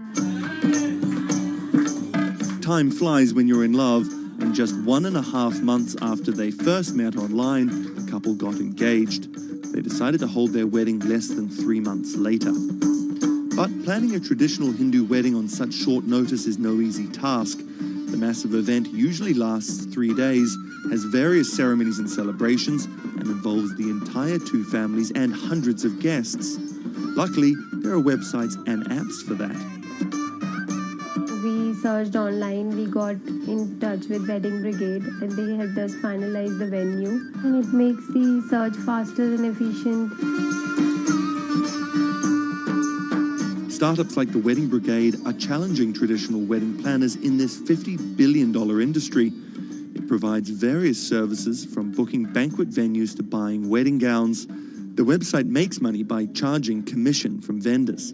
Time flies when you're in love, and just 1.5 months after they first met online, the couple got engaged. They decided to hold their wedding less than 3 months later. But planning a traditional Hindu wedding on such short notice is no easy task. The massive event usually lasts 3 days, has various ceremonies and celebrations, and involves the entire two families and hundreds of guests. Luckily, there are websites and apps for that. We searched online, we got in touch with Wedding Brigade, and they helped us finalize the venue. And it makes the search faster and efficient. Startups like the Wedding Brigade are challenging traditional wedding planners in this $50 billion industry. It provides various services from booking banquet venues to buying wedding gowns. The website makes money by charging commission from vendors.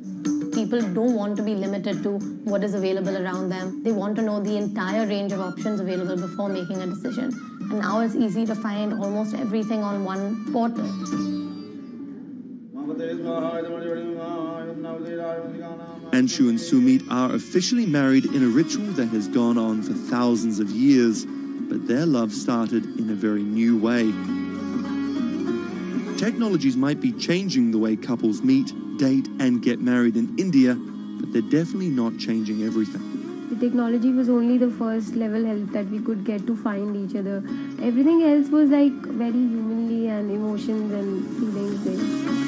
People don't want to be limited to what is available around them. They want to know the entire range of options available before making a decision. And now it's easy to find almost everything on one portal. Anshu and Sumit are officially married in a ritual that has gone on for thousands of years. but their love started in a very new way. Technologies might be changing the way couples meet, date, and get married in India, but they're definitely not changing everything. The technology was only the first level help that we could get to find each other. Everything else was like very humanly and emotions and feelings based.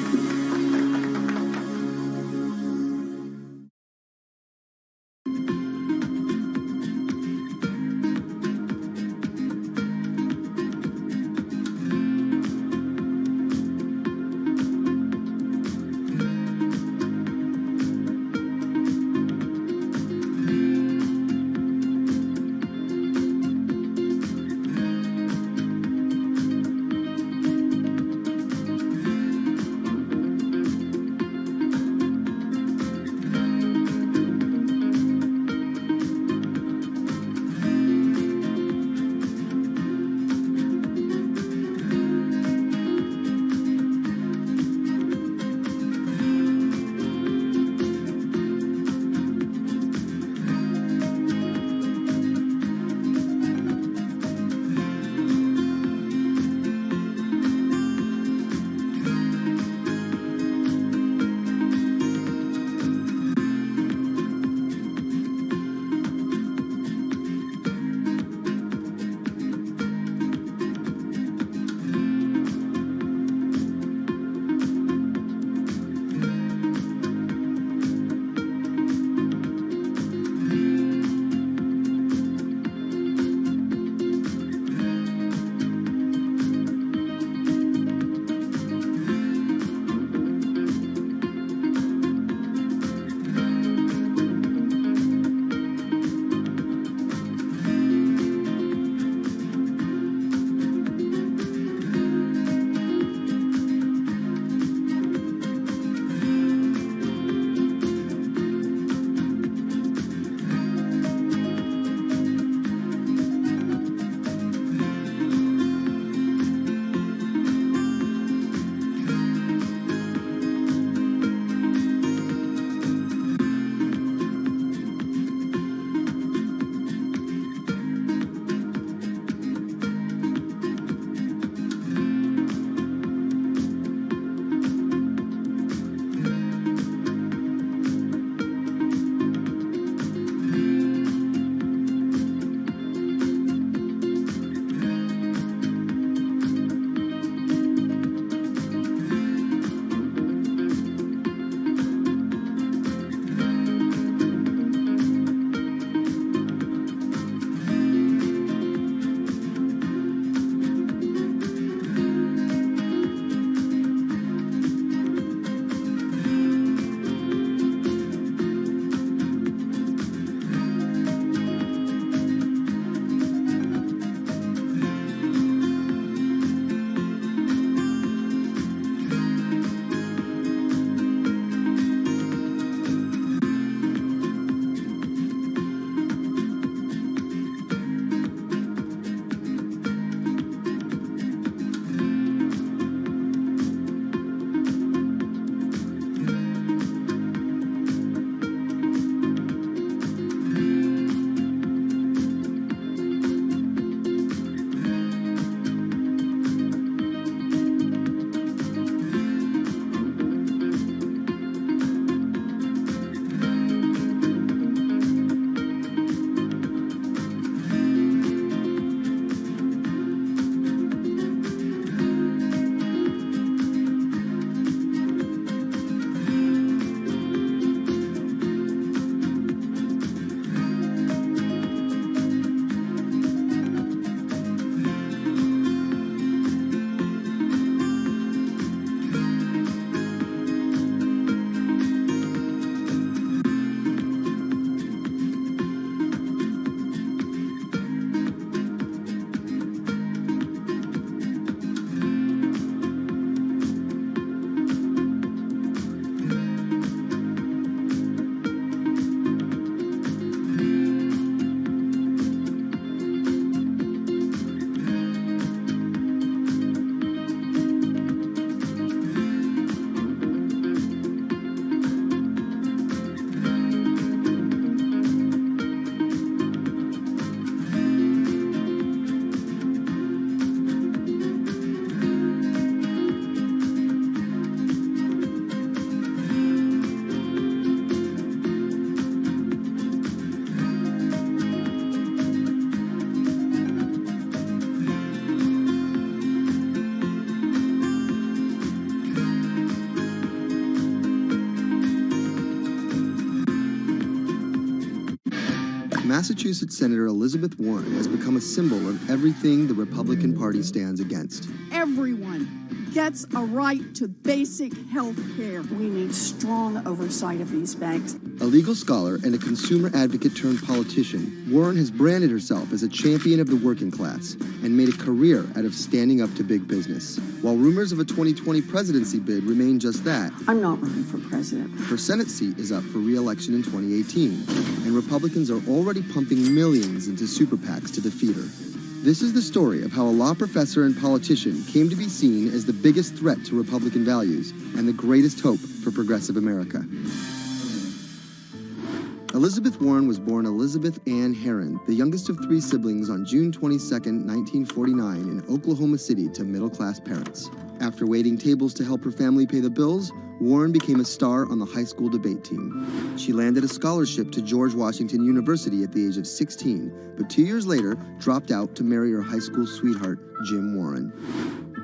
Massachusetts Senator Elizabeth Warren has become a symbol of everything the Republican Party stands against. Everyone gets a right to basic health care. We need strong oversight of these banks. A legal scholar and a consumer advocate turned politician, Warren has branded herself as a champion of the working class and made a career out of standing up to big business. While rumors of a 2020 presidency bid remain just that, I'm not running for president. her Senate seat is up for re-election in 2018, and Republicans are already pumping millions into super PACs to defeat her. This is the story of how a law professor and politician came to be seen as the biggest threat to Republican values and the greatest hope for progressive America. Elizabeth Warren was born Elizabeth Ann Herron, the youngest of 3 siblings, on June 22, 1949 in Oklahoma City to middle-class parents. After waiting tables to help her family pay the bills, Warren became a star on the high school debate team. She landed a scholarship to George Washington University at the age of 16, but 2 years later dropped out to marry her high school sweetheart, Jim Warren.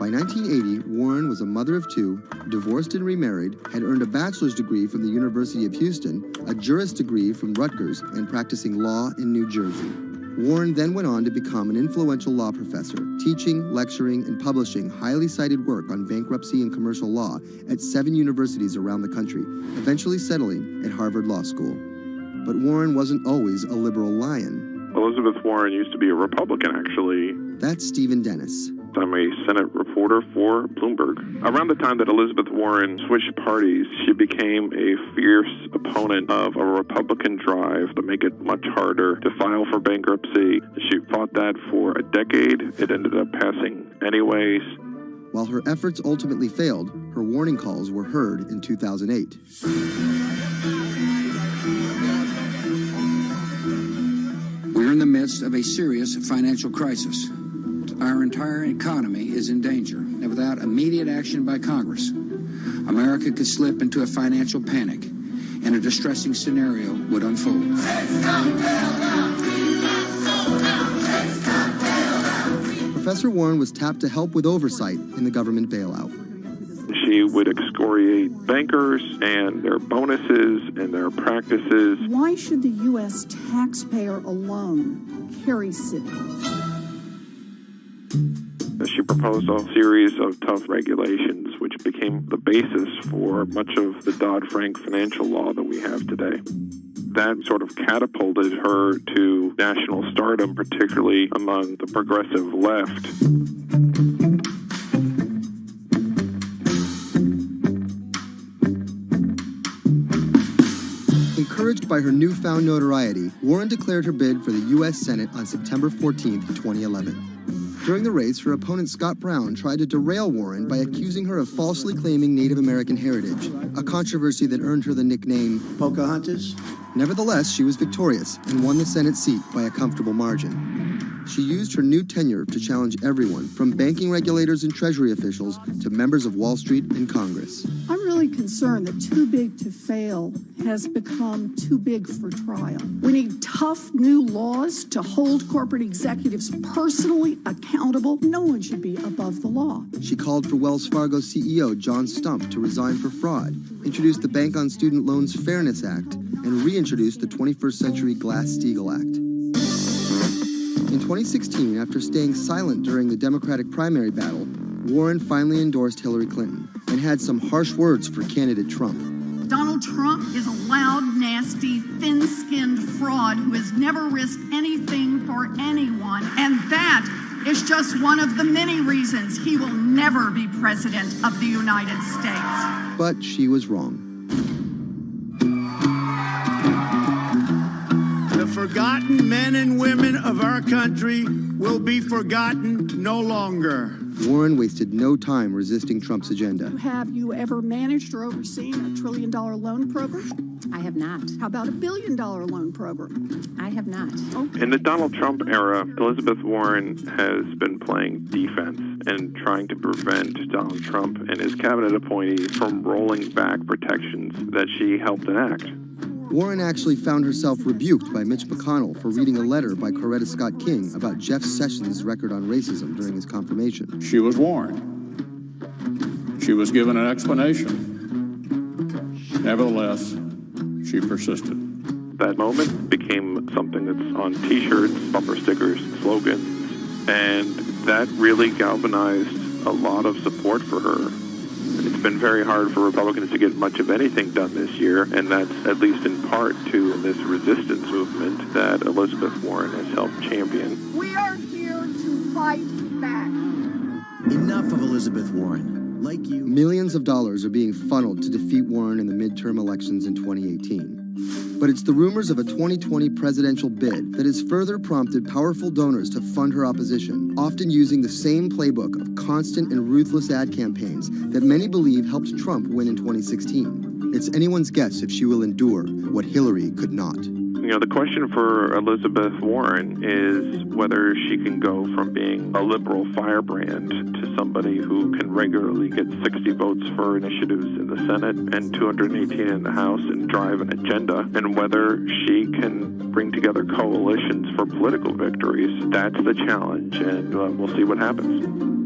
By 1980, Warren was a mother of 2, divorced and remarried, had earned a bachelor's degree from the University of Houston, a juris degree from Rutgers, and practicing law in New Jersey. Warren then went on to become an influential law professor, teaching, lecturing, and publishing highly cited work on bankruptcy and commercial law at 7 universities around the country, eventually settling at Harvard Law School. But Warren wasn't always a liberal lion. Elizabeth Warren used to be a Republican, actually. That's Stephen Dennis. I'm a Senate reporter for Bloomberg. Around the time that Elizabeth Warren switched parties, she became a fierce opponent of a Republican drive to make it much harder to file for bankruptcy. She fought that for a decade. It ended up passing anyways. While her efforts ultimately failed, her warning calls were heard in 2008. We're in the midst of a serious financial crisis. Our entire economy is in danger, and without immediate action by Congress, America could slip into a financial panic, and a distressing scenario would unfold. Professor Warren was tapped to help with oversight in the government bailout. She would excoriate bankers and their bonuses and their practices. Why should the U.S. taxpayer alone carry Citi? She proposed a series of tough regulations, which became the basis for much of the Dodd-Frank financial law that we have today. That sort of catapulted her to national stardom, particularly among the progressive left. Encouraged by her newfound notoriety, Warren declared her bid for the U.S. Senate on September 14, 2011. During the race, her opponent Scott Brown tried to derail Warren by accusing her of falsely claiming Native American heritage, a controversy that earned her the nickname Pocahontas. Nevertheless, she was victorious and won the Senate seat by a comfortable margin. She used her new tenure to challenge everyone, from banking regulators and Treasury officials to members of Wall Street and Congress. I'm really concerned that too big to fail has become too big for trial. We need tough new laws to hold corporate executives personally accountable. No one should be above the law. She called for Wells Fargo CEO John Stump to resign for fraud, introduced the Bank on Student Loans Fairness Act, and reintroduced the 21st Century Glass-Steagall Act. In 2016, after staying silent during the Democratic primary battle, Warren finally endorsed Hillary Clinton and had some harsh words for candidate Trump. Donald Trump is a loud, nasty, thin-skinned fraud who has never risked anything for anyone, and that is just one of the many reasons he will never be president of the United States. But she was wrong. The forgotten men and women of our country will be forgotten no longer. Warren wasted no time resisting Trump's agenda. Have you ever managed or overseen a $1 trillion loan program? I have not. How about a $1 billion loan program? I have not. In the Donald Trump era, Elizabeth Warren has been playing defense and trying to prevent Donald Trump and his cabinet appointees from rolling back protections that she helped enact. Warren actually found herself rebuked by Mitch McConnell for reading a letter by Coretta Scott King about Jeff Sessions' record on racism during his confirmation. She was warned. She was given an explanation. Nevertheless, she persisted. That moment became something that's on T-shirts, bumper stickers, slogans, and that really galvanized a lot of support for her. It's been very hard for Republicans to get much of anything done this year, and that's at least in part to this resistance movement that Elizabeth Warren has helped champion. We are here to fight back. Enough of Elizabeth Warren. Like you, millions of dollars are being funneled to defeat Warren in the midterm elections in 2018. But it's the rumors of a 2020 presidential bid that has further prompted powerful donors to fund her opposition, often using the same playbook of constant and ruthless ad campaigns that many believe helped Trump win in 2016. It's anyone's guess if she will endure what Hillary could not. You know, the question for Elizabeth Warren is whether she can go from being a liberal firebrand to somebody who can regularly get 60 votes for initiatives in the Senate and 218 in the House and drive an agenda, and whether she can bring together coalitions for political victories. That's the challenge, and we'll see what happens.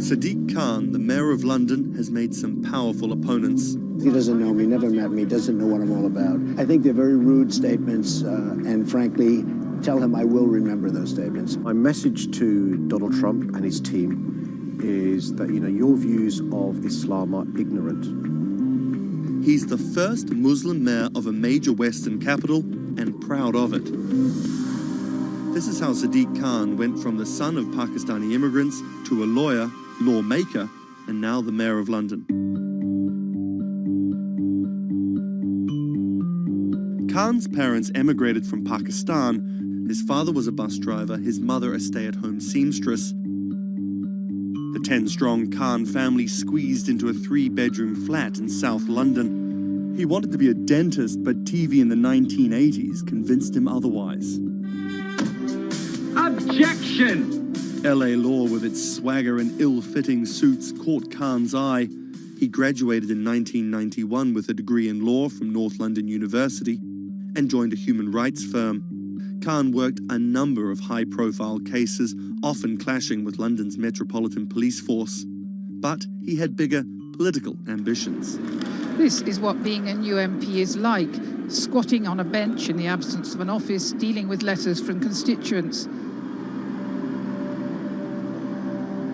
Sadiq Khan, the mayor of London, has made some powerful opponents. He doesn't know me, never met me, doesn't know what I'm all about. I think they're very rude statements, and frankly, tell him I will remember those statements. My message to Donald Trump and his team is that, your views of Islam are ignorant. He's the first Muslim mayor of a major Western capital and proud of it. This is how Sadiq Khan went from the son of Pakistani immigrants to a lawyer, lawmaker, and now the mayor of London. Khan's parents emigrated from Pakistan. His father was a bus driver, his mother a stay-at-home seamstress. The 10-strong Khan family squeezed into a 3-bedroom flat in South London. He wanted to be a dentist, but TV in the 1980s convinced him otherwise. Objection! LA law with its swagger and ill-fitting suits caught Khan's eye. He graduated in 1991 with a degree in law from North London University and joined a human rights firm. Khan worked a number of high-profile cases, often clashing with London's Metropolitan Police Force. But he had bigger political ambitions. This is what being a new MP is like, squatting on a bench in the absence of an office, dealing with letters from constituents.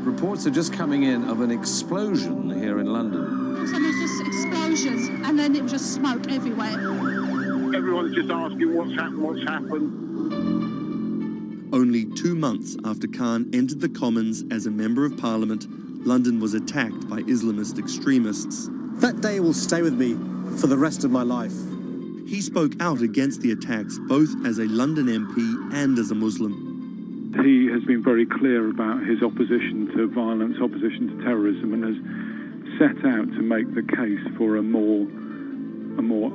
Reports are just coming in of an explosion here in London. And there's just explosions, and then it was just smoke everywhere. Everyone's just asking what's happened. Only 2 months after Khan entered the Commons as a Member of Parliament, London was attacked by Islamist extremists. That day will stay with me for the rest of my life. He spoke out against the attacks both as a London MP and as a Muslim. He has been very clear about his opposition to violence, opposition to terrorism, and has set out to make the case for a more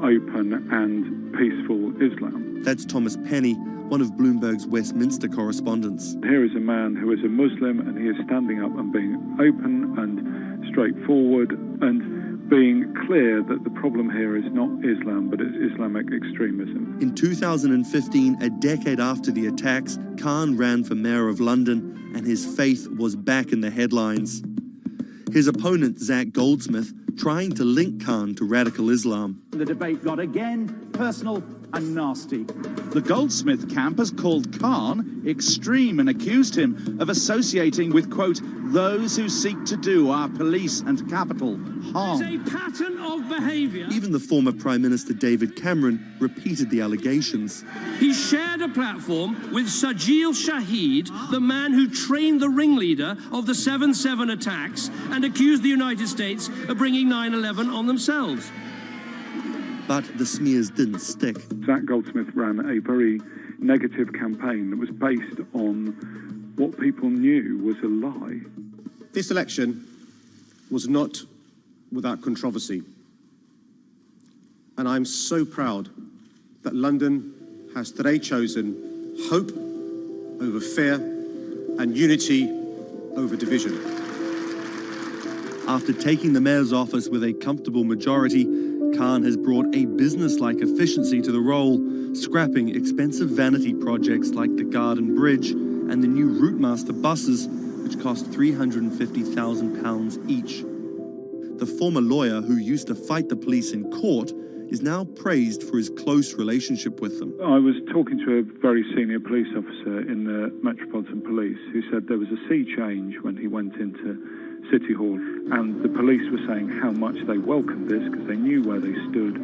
open and peaceful Islam. That's Thomas Penny, one of Bloomberg's Westminster correspondents. Here is a man who is a Muslim, and he is standing up and being open and straightforward and being clear that the problem here is not Islam, but it's Islamic extremism. In 2015, a decade after the attacks, Khan ran for mayor of London, and his faith was back in the headlines. His opponent, Zach Goldsmith, trying to link Khan to radical Islam. The debate got again personal and nasty. The Goldsmith camp has called Khan extreme and accused him of associating with, quote, those who seek to do our police and capital harm. It's a pattern of behaviour. Even the former Prime Minister David Cameron repeated the allegations. He shared a platform with Sajil Shahid, the man who trained the ringleader of the 7/7 attacks and accused the United States of bringing 9/11 on themselves. But the smears didn't stick. Zach Goldsmith ran a very negative campaign that was based on what people knew was a lie. This election was not without controversy. And I'm so proud that London has today chosen hope over fear and unity over division. After taking the mayor's office with a comfortable majority, Khan has brought a business-like efficiency to the role, scrapping expensive vanity projects like the Garden Bridge and the new Routemaster buses, which cost £350,000 each. The former lawyer who used to fight the police in court is now praised for his close relationship with them. I was talking to a very senior police officer in the Metropolitan Police who said there was a sea change when he went into City Hall, and the police were saying how much they welcomed this because they knew where they stood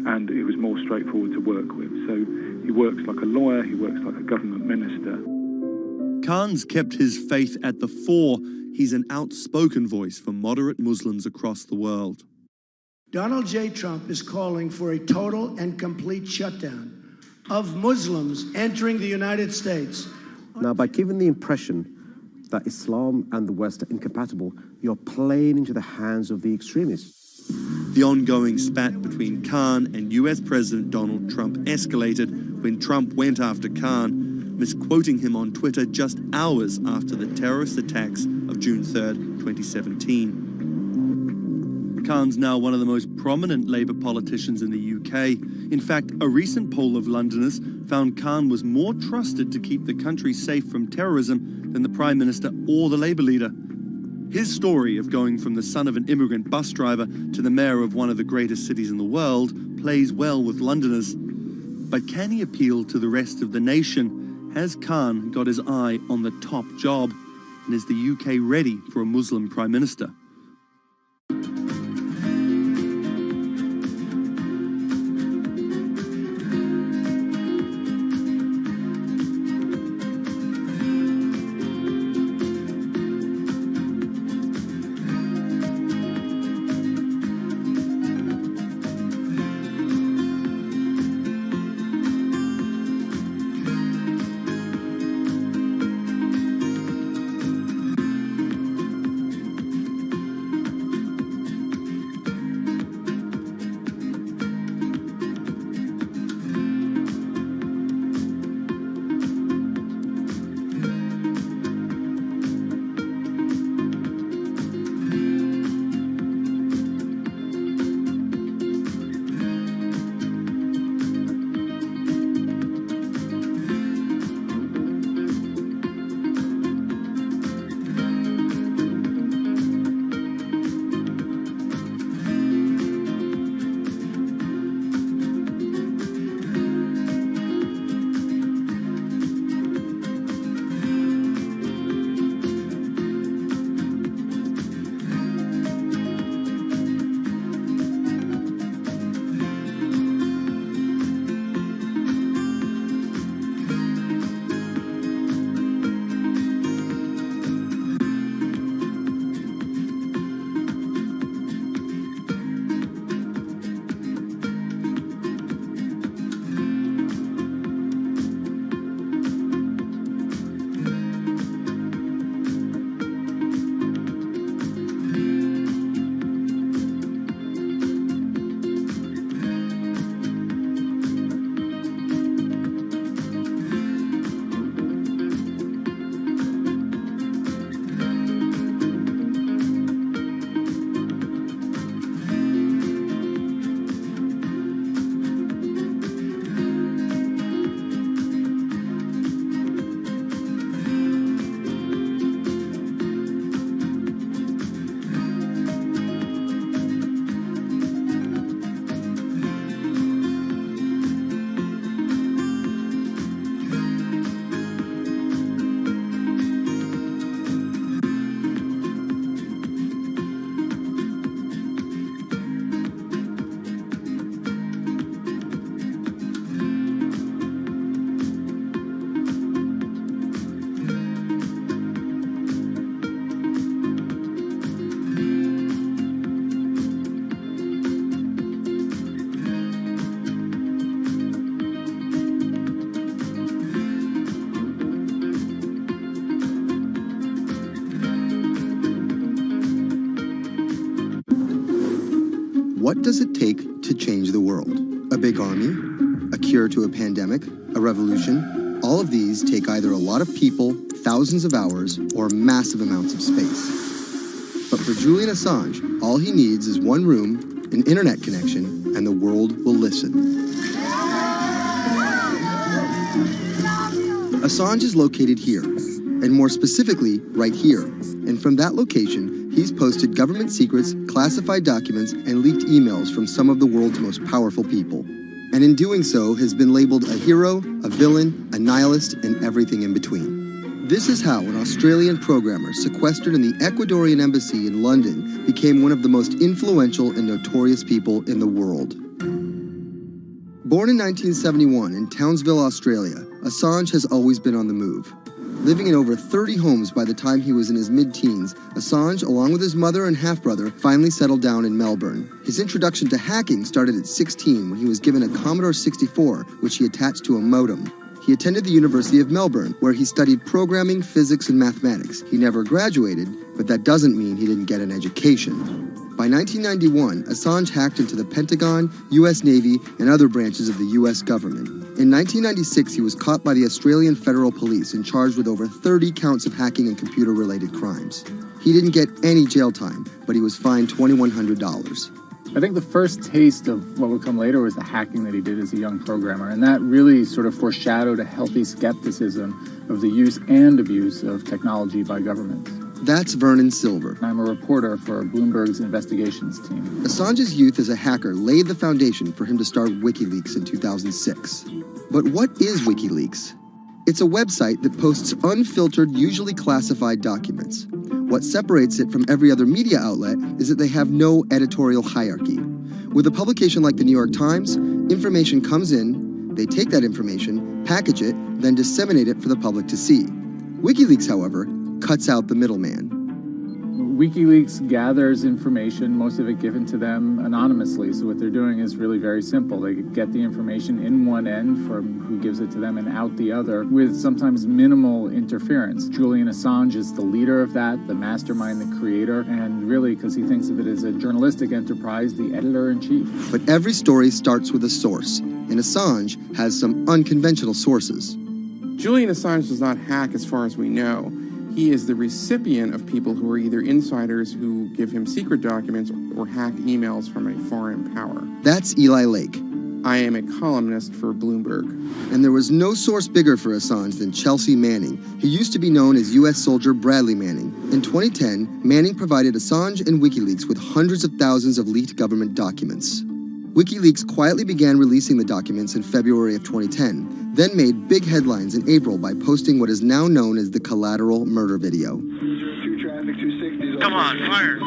and it was more straightforward to work with. So he works like a lawyer, he works like a government minister. Khan's kept his faith at the fore. He's an outspoken voice for moderate Muslims across the world. Donald J. Trump is calling for a total and complete shutdown of Muslims entering the United States. Now, by giving the impression that Islam and the West are incompatible, you're playing into the hands of the extremists. The ongoing spat between Khan and US President Donald Trump escalated when Trump went after Khan, misquoting him on Twitter just hours after the terrorist attacks of June 3rd, 2017. Khan's now one of the most prominent Labour politicians in the UK. In fact, a recent poll of Londoners found Khan was more trusted to keep the country safe from terrorism than the Prime Minister or the Labour leader. His story of going from the son of an immigrant bus driver to the mayor of one of the greatest cities in the world plays well with Londoners. But can he appeal to the rest of the nation? Has Khan got his eye on the top job? And is the UK ready for a Muslim Prime Minister? What does it take to change the world? A big army? A cure to a pandemic? A revolution? All of these take either a lot of people, thousands of hours, or massive amounts of space. But for Julian Assange, all he needs is one room, an internet connection, and the world will listen. Assange is located here, and more specifically, right here. And from that location, he's posted government secrets, classified documents, and leaked emails from some of the world's most powerful people. And in doing so, has been labeled a hero, a villain, a nihilist, and everything in between. This is how an Australian programmer sequestered in the Ecuadorian embassy in London became one of the most influential and notorious people in the world. Born in 1971 in Townsville, Australia, Assange has always been on the move. Living in over 30 homes by the time he was in his mid-teens, Assange, along with his mother and half-brother, finally settled down in Melbourne. His introduction to hacking started at 16 when he was given a Commodore 64, which he attached to a modem. He attended the University of Melbourne, where he studied programming, physics, and mathematics. He never graduated, but that doesn't mean he didn't get an education. By 1991, Assange hacked into the Pentagon, U.S. Navy, and other branches of the U.S. government. In 1996, he was caught by the Australian Federal Police and charged with over 30 counts of hacking and computer-related crimes. He didn't get any jail time, but he was fined $2,100. I think the first taste of what would come later was the hacking that he did as a young programmer, and that really sort of foreshadowed a healthy skepticism of the use and abuse of technology by governments. That's Vernon Silver. I'm a reporter for Bloomberg's investigations team. Assange's youth as a hacker laid the foundation for him to start WikiLeaks in 2006. But what is WikiLeaks? It's a website that posts unfiltered, usually classified documents. What separates it from every other media outlet is that they have no editorial hierarchy. With a publication like the New York Times, information comes in, they take that information, package it, then disseminate it for the public to see. WikiLeaks, however, cuts out the middleman. WikiLeaks gathers information, most of it given to them anonymously. So what they're doing is really very simple. They get the information in one end from who gives it to them and out the other with sometimes minimal interference. Julian Assange is the leader of that, the mastermind, the creator, and really, because he thinks of it as a journalistic enterprise, the editor-in-chief. But every story starts with a source, and Assange has some unconventional sources. Julian Assange does not hack as far as we know. He is the recipient of people who are either insiders who give him secret documents or hacked emails from a foreign power. That's Eli Lake. I am a columnist for Bloomberg. And there was no source bigger for Assange than Chelsea Manning, who used to be known as U.S. soldier Bradley Manning. In 2010, Manning provided Assange and WikiLeaks with hundreds of thousands of leaked government documents. WikiLeaks quietly began releasing the documents in February of 2010, then made big headlines in April by posting what is now known as the collateral murder video. Come on, fire!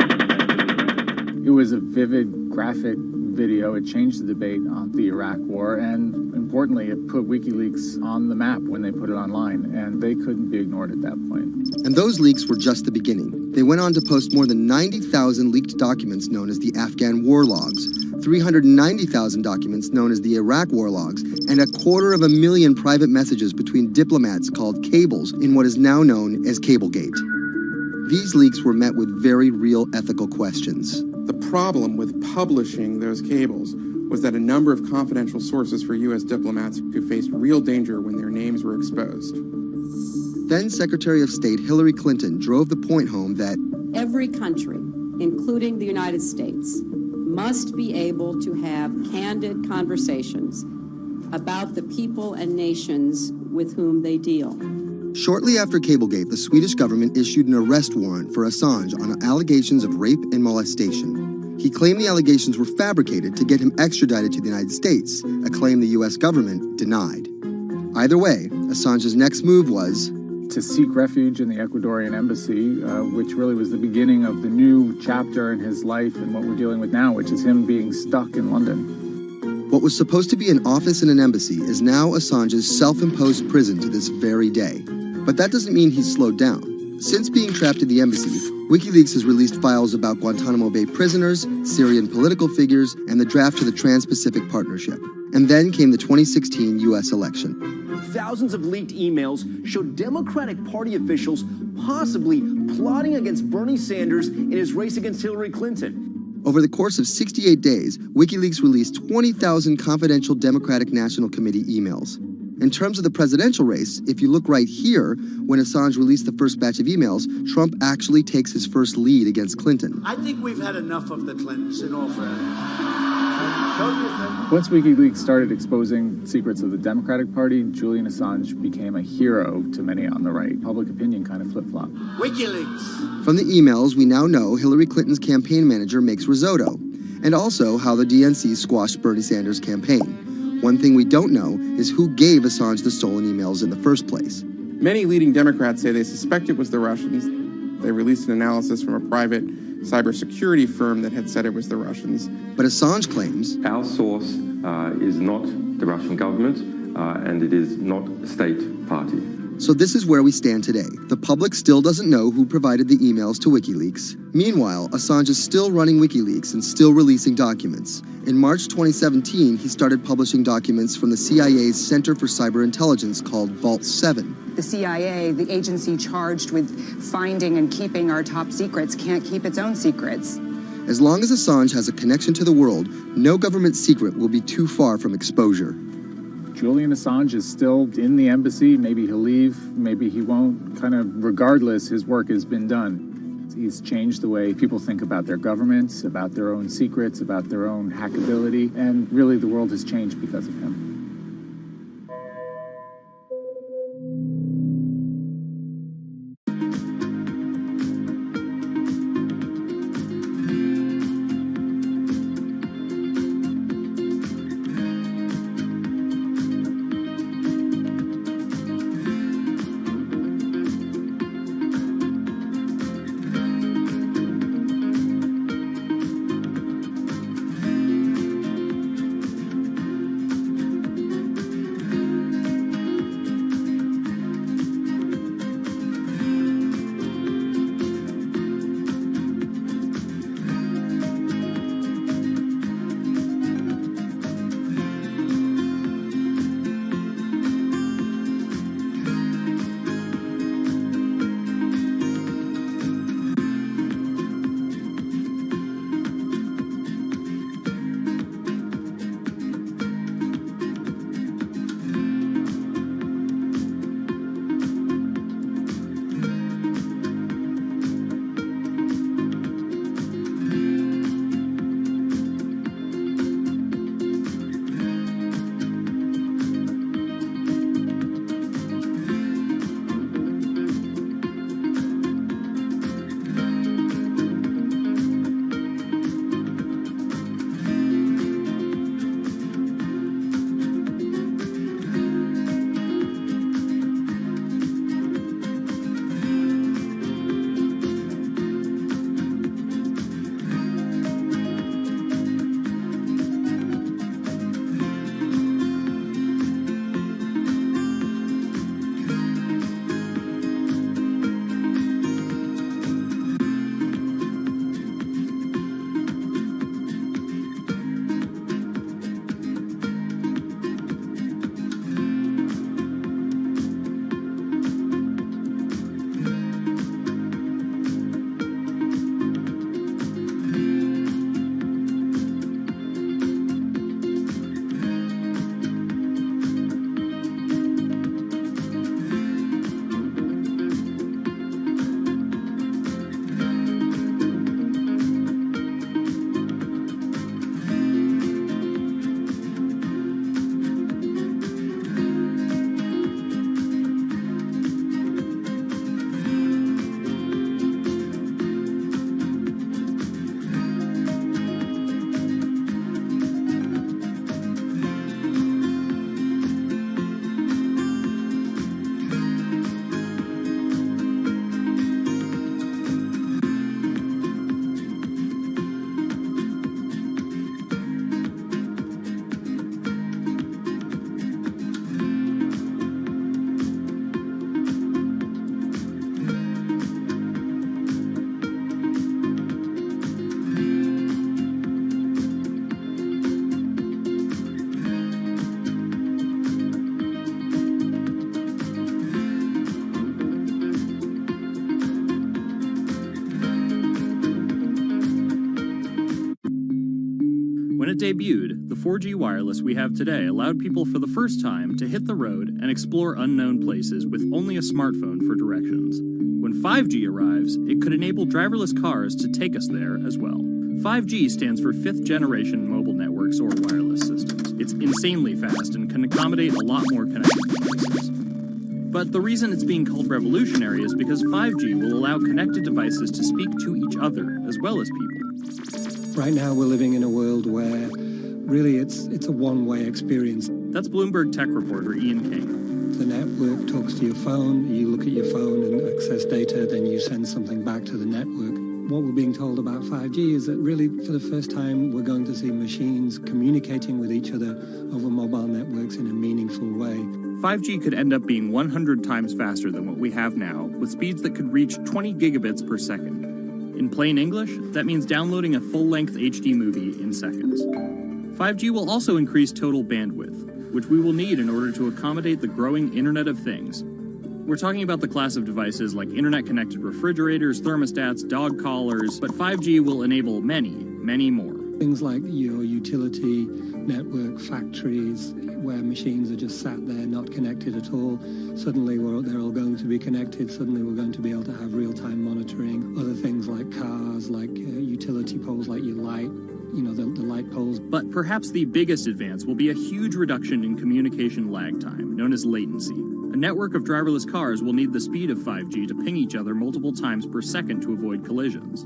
It was a vivid, graphic video. It changed the debate on the Iraq War, and importantly, it put WikiLeaks on the map when they put it online, and they couldn't be ignored at that point. And those leaks were just the beginning. They went on to post more than 90,000 leaked documents known as the Afghan war logs, 390,000 documents known as the Iraq war logs, and 250,000 private messages between diplomats called cables in what is now known as Cablegate. These leaks were met with very real ethical questions. The problem with publishing those cables was that a number of confidential sources for U.S. diplomats who faced real danger when their names were exposed. Then Secretary of State Hillary Clinton drove the point home that every country, including the United States, must be able to have candid conversations about the people and nations with whom they deal. Shortly after Cablegate, the Swedish government issued an arrest warrant for Assange on allegations of rape and molestation. He claimed the allegations were fabricated to get him extradited to the United States, a claim the U.S. government denied. Either way, Assange's next move was to seek refuge in the Ecuadorian embassy, which really was the beginning of the new chapter in his life and what we're dealing with now, which is him being stuck in London. What was supposed to be an office in an embassy is now Assange's self-imposed prison to this very day. But that doesn't mean he's slowed down. Since being trapped in the embassy, WikiLeaks has released files about Guantanamo Bay prisoners, Syrian political figures, and the draft to the Trans-Pacific Partnership. And then came the 2016 U.S. election. Thousands of leaked emails showed Democratic Party officials possibly plotting against Bernie Sanders in his race against Hillary Clinton. Over the course of 68 days, WikiLeaks released 20,000 confidential Democratic National Committee emails. In terms of the presidential race, if you look right here, when Assange released the first batch of emails, Trump actually takes his first lead against Clinton. I think we've had enough of the Clintons, in all fairness. Once WikiLeaks started exposing secrets of the Democratic Party, Julian Assange became a hero to many on the right. Public opinion kind of flip-flopped. WikiLeaks. From the emails, we now know Hillary Clinton's campaign manager makes risotto, and also how the DNC squashed Bernie Sanders' campaign. One thing we don't know is who gave Assange the stolen emails in the first place. Many leading Democrats say they suspect it was the Russians. They released an analysis from a private cybersecurity firm that had said it was the Russians. But Assange claims our source is not the Russian government, and it is not a state party. So this is where we stand today. The public still doesn't know who provided the emails to WikiLeaks. Meanwhile, Assange is still running WikiLeaks and still releasing documents. In March 2017, he started publishing documents from the CIA's Center for Cyber Intelligence called Vault 7. The CIA, the agency charged with finding and keeping our top secrets, can't keep its own secrets. As long as Assange has a connection to the world, no government secret will be too far from exposure. Julian Assange is still in the embassy. Maybe he'll leave, maybe he won't. Kind of regardless, his work has been done. He's changed the way people think about their governments, about their own secrets, about their own hackability, and really the world has changed because of him. debuted, the 4G wireless we have today allowed people for the first time to hit the road and explore unknown places with only a smartphone for directions. When 5G arrives, it could enable driverless cars to take us there as well. 5G stands for 5th generation mobile networks or wireless systems. It's insanely fast and can accommodate a lot more connected devices. But the reason it's being called revolutionary is because 5G will allow connected devices to speak to each other as well as people. Right now we're living in a world where really it's a one-way experience. That's Bloomberg tech reporter Ian King. The network talks to your phone, you look at your phone and access data, then you send something back to the network. What we're being told about 5G is that really for the first time we're going to see machines communicating with each other over mobile networks in a meaningful way. 5G could end up being 100 times faster than what we have now, with speeds that could reach 20 gigabits per second. In plain English, that means downloading a full-length HD movie in seconds. 5G will also increase total bandwidth, which we will need in order to accommodate the growing Internet of Things. We're talking about the class of devices like internet-connected refrigerators, thermostats, dog collars, but 5G will enable many, many more. Things like your utility network, factories, where machines are just sat there, not connected at all. Suddenly they're all going to be connected. Suddenly we're going to be able to have real-time monitoring. Other things like cars, like utility poles, like your light, the light poles. But perhaps the biggest advance will be a huge reduction in communication lag time, known as latency. A network of driverless cars will need the speed of 5G to ping each other multiple times per second to avoid collisions.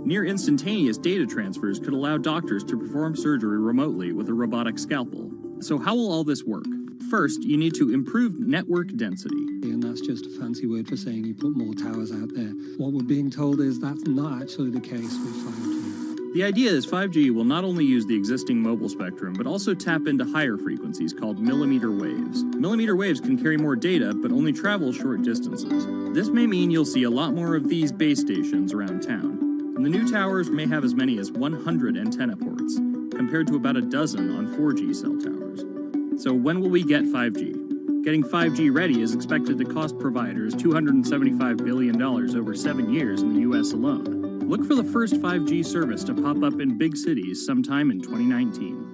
Near instantaneous data transfers could allow doctors to perform surgery remotely with a robotic scalpel. So how will all this work? First, you need to improve network density. And that's just a fancy word for saying you put more towers out there. What we're being told is that's not actually the case with 5G. The idea is 5G will not only use the existing mobile spectrum, but also tap into higher frequencies called millimeter waves. Millimeter waves can carry more data, but only travel short distances. This may mean you'll see a lot more of these base stations around town. And the new towers may have as many as 100 antenna ports, compared to about a dozen on 4G cell towers. So when will we get 5G? Getting 5G ready is expected to cost providers $275 billion over 7 years in the US alone. Look for the first 5G service to pop up in big cities sometime in 2019.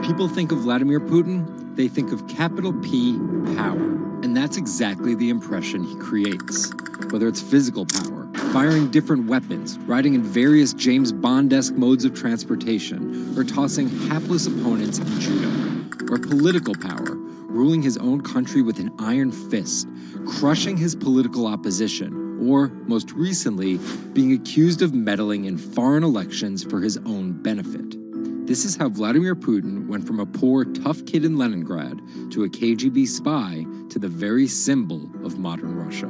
People think of Vladimir Putin, they think of capital P, power. And that's exactly the impression he creates. Whether it's physical power, firing different weapons, riding in various James Bond-esque modes of transportation, or tossing hapless opponents in judo. Or political power, ruling his own country with an iron fist, crushing his political opposition, or, most recently, being accused of meddling in foreign elections for his own benefit. This is how Vladimir Putin went from a poor, tough kid in Leningrad to a KGB spy to the very symbol of modern Russia.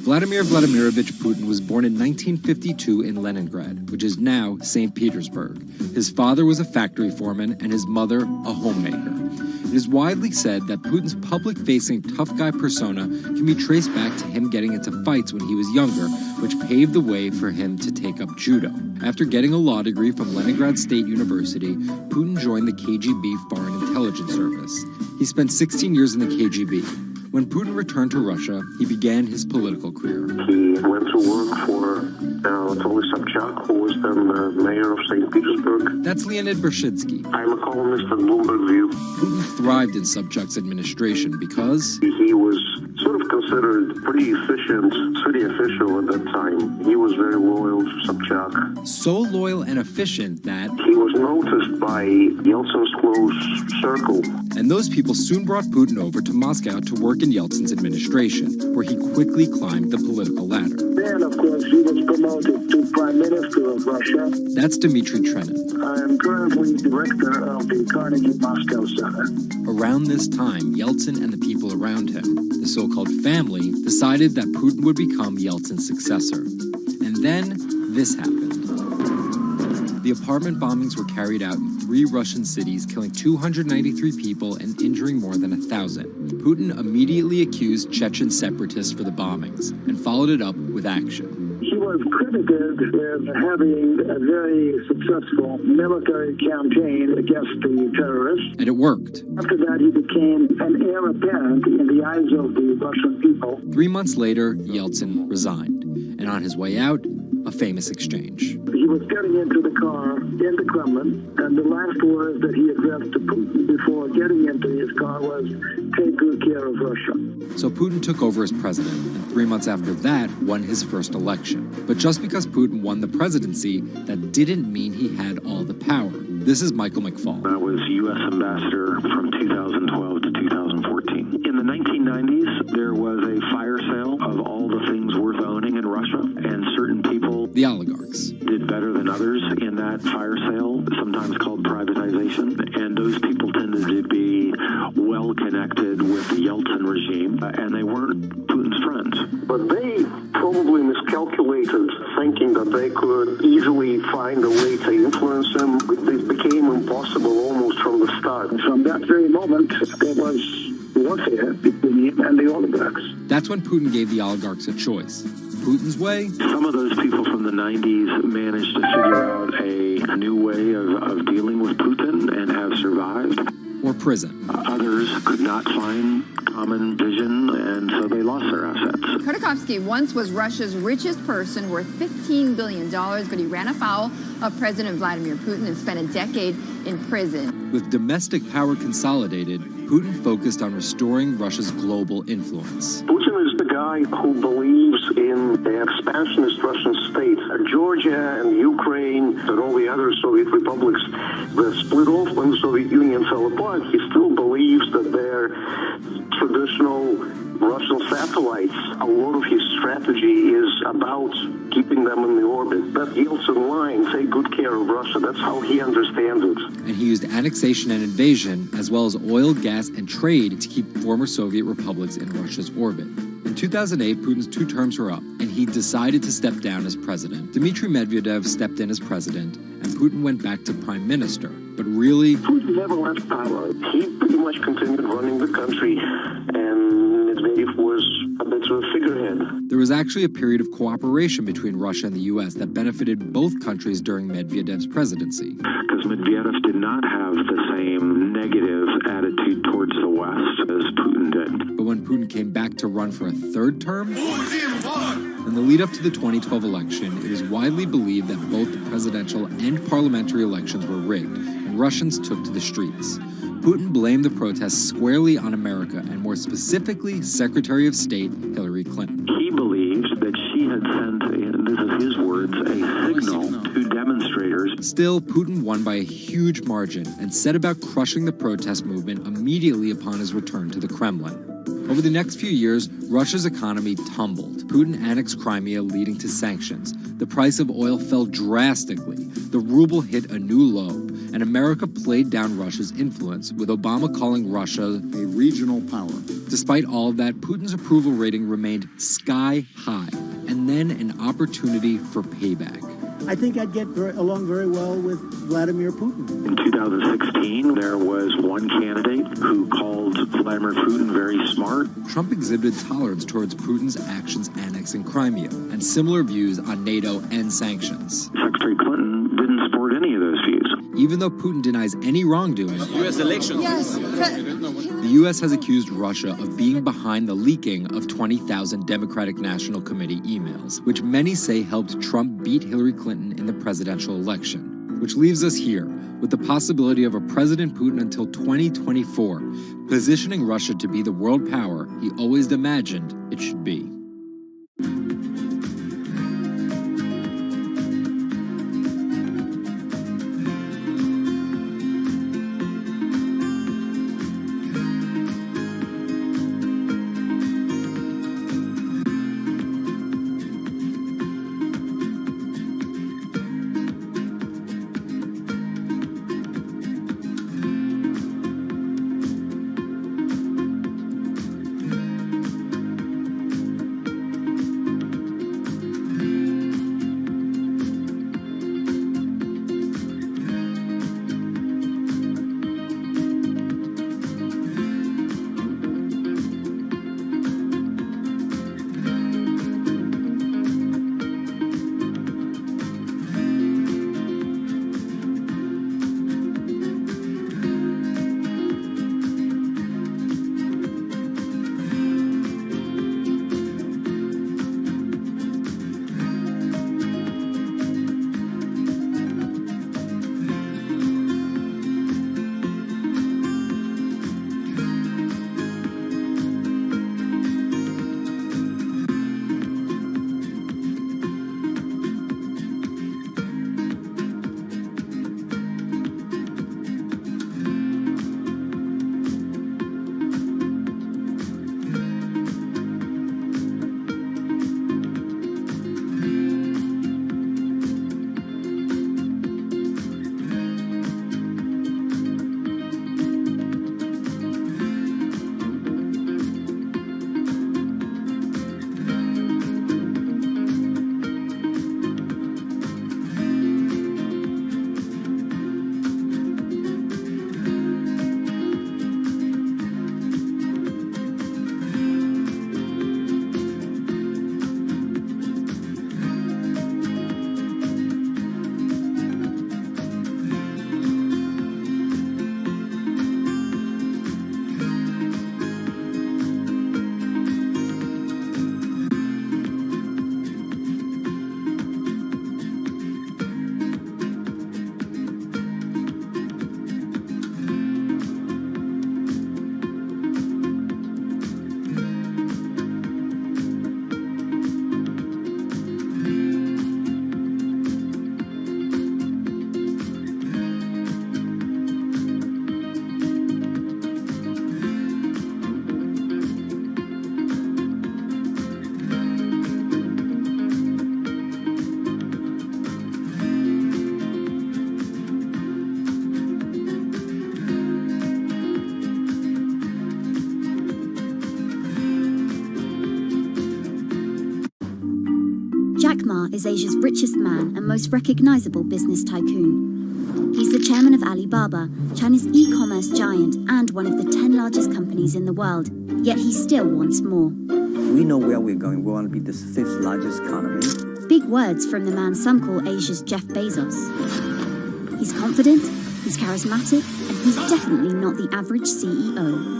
Vladimir Vladimirovich Putin was born in 1952 in Leningrad, which is now St. Petersburg. His father was a factory foreman and his mother a homemaker. It is widely said that Putin's public-facing tough guy persona can be traced back to him getting into fights when he was younger, which paved the way for him to take up judo. After getting a law degree from Leningrad State University, Putin joined the KGB Foreign Intelligence Service. He spent 16 years in the KGB. When Putin returned to Russia, he began his political career. He went to work for Anatoly Sobchak, who was then the mayor of St. Petersburg. That's Leonid Bershidsky. I'm a columnist at Bloomberg View. Putin thrived in Sobchak's administration because he was sort of considered pretty efficient city official at that time. He was very loyal to Sobchak. So loyal and efficient that he was noticed by Yeltsin's close circle. And those people soon brought Putin over to Moscow to work in Yeltsin's administration, where he quickly climbed the political ladder. Then, of course, he was promoted to Prime Minister of Russia. That's Dmitry Trenin. I am currently director of the Carnegie Moscow Center. Around this time, Yeltsin and the people around him, the so-called family, decided that Putin would become Yeltsin's successor. And then this happened. The apartment bombings were carried out in 3 Russian cities, killing 293 people and injuring more than 1,000. Putin immediately accused Chechen separatists for the bombings and followed it up with action. He was credited with having a very successful military campaign against the terrorists. And it worked. After that, he became an heir apparent in the eyes of the Russian people. 3 months later, Yeltsin resigned. And on his way out, a famous exchange. He was getting into the car in the Kremlin, and the last words that he addressed to Putin before getting into his car was, "Take good care of Russia." So Putin took over as president, and 3 months after that, won his first election. But just because Putin won the presidency, that didn't mean he had all the power. This is Michael McFaul. I was U.S. ambassador from 2012 to 2014. In the 1990s, there was a fire sale of all the things worth owning in Russia, and certain people, the oligarchs, did better than others in that fire sale, sometimes called privatization, and those people tended to be well connected with the Yeltsin regime, and they weren't Putin's friends. But they probably miscalculated, thinking that they could easily find a way to influence him. It became impossible almost from the start. From that very moment, there was warfare between him and the oligarchs. That's when Putin gave the oligarchs a choice. Putin's way? Some of those people from the 90s managed to figure out a new way of dealing with Putin and have survived. Or prison. Others could not find common vision, and so they lost their assets. Khodorkovsky once was Russia's richest person, worth $15 billion, but he ran afoul of President Vladimir Putin and spent a decade in prison. With domestic power consolidated, Putin focused on restoring Russia's global influence. Putin is the guy who believes in the expansionist Russian state. Georgia and Ukraine and all the other Soviet republics that split off when the Soviet Union fell apart, he still believes that they're traditional Russian satellites. A lot of his strategy is about keeping them in the orbit. That Yeltsin line, take good care of Russia, that's how he understands it. And he used annexation and invasion, as well as oil, gas, and trade to keep former Soviet republics in Russia's orbit. In 2008, Putin's 2 terms were up, and he decided to step down as president. Dmitry Medvedev stepped in as president, and Putin went back to prime minister. But really, Putin never left power. He pretty much continued running the country, and Medvedev was a bit of a figurehead. There was actually a period of cooperation between Russia and the U.S. that benefited both countries during Medvedev's presidency. Because Medvedev did not have the same negative attitude towards the West as Putin did. But when Putin came back to run for a 3rd term, in the lead up to the 2012 election, it was widely believed that both the presidential and parliamentary elections were rigged, and Russians took to the streets. Putin blamed the protests squarely on America, and more specifically, Secretary of State Hillary Clinton. He believed that she had sent, and this is his words, a signal to demonstrators. Still, Putin won by a huge margin and set about crushing the protest movement immediately upon his return to the Kremlin. Over the next few years, Russia's economy tumbled. Putin annexed Crimea, leading to sanctions. The price of oil fell drastically. The ruble hit a new low, and America played down Russia's influence, with Obama calling Russia a regional power. Despite all of that, Putin's approval rating remained sky high, and then an opportunity for payback. I think I'd get along very well with Vladimir Putin. In 2016, there was one candidate who called Vladimir Putin very smart. Trump exhibited tolerance towards Putin's actions annexing Crimea, and similar views on NATO and sanctions. Secretary Clinton didn't support any of those views. even though Putin denies any wrongdoing, U.S. elections. Yes. the U.S. has accused Russia of being behind the leaking of 20,000 Democratic National Committee emails, which many say helped Trump beat Hillary Clinton in the presidential election. Which leaves us here with the possibility of a President Putin until 2024, positioning Russia to be the world power he always imagined it should be. Jack Ma is Asia's richest man and most recognizable business tycoon. He's the chairman of Alibaba, China's e-commerce giant and one of the 10 largest companies in the world. Yet he still wants more. We know where we're going. We want to be the 5th largest economy. Big words from the man some call Asia's Jeff Bezos. He's confident, he's charismatic, and he's definitely not the average CEO.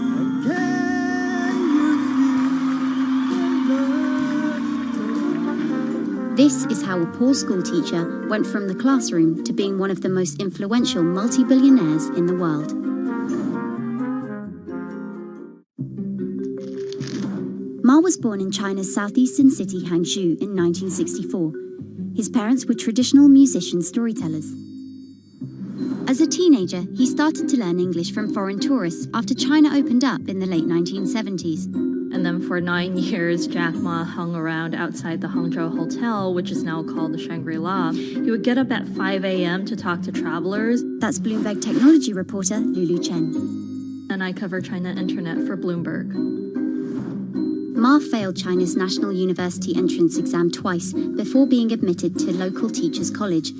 This is how a poor school teacher went from the classroom to being one of the most influential multi-billionaires in the world. Ma was born in China's southeastern city Hangzhou in 1964. His parents were traditional musician storytellers. As a teenager, he started to learn English from foreign tourists after China opened up in the late 1970s. And then for 9 years, Jack Ma hung around outside the Hangzhou Hotel, which is now called the Shangri-La. He would get up at 5 a.m. to talk to travelers. That's Bloomberg technology reporter Lulu Chen. And I cover China Internet for Bloomberg. Ma failed China's National University entrance exam twice before being admitted to local teachers' college.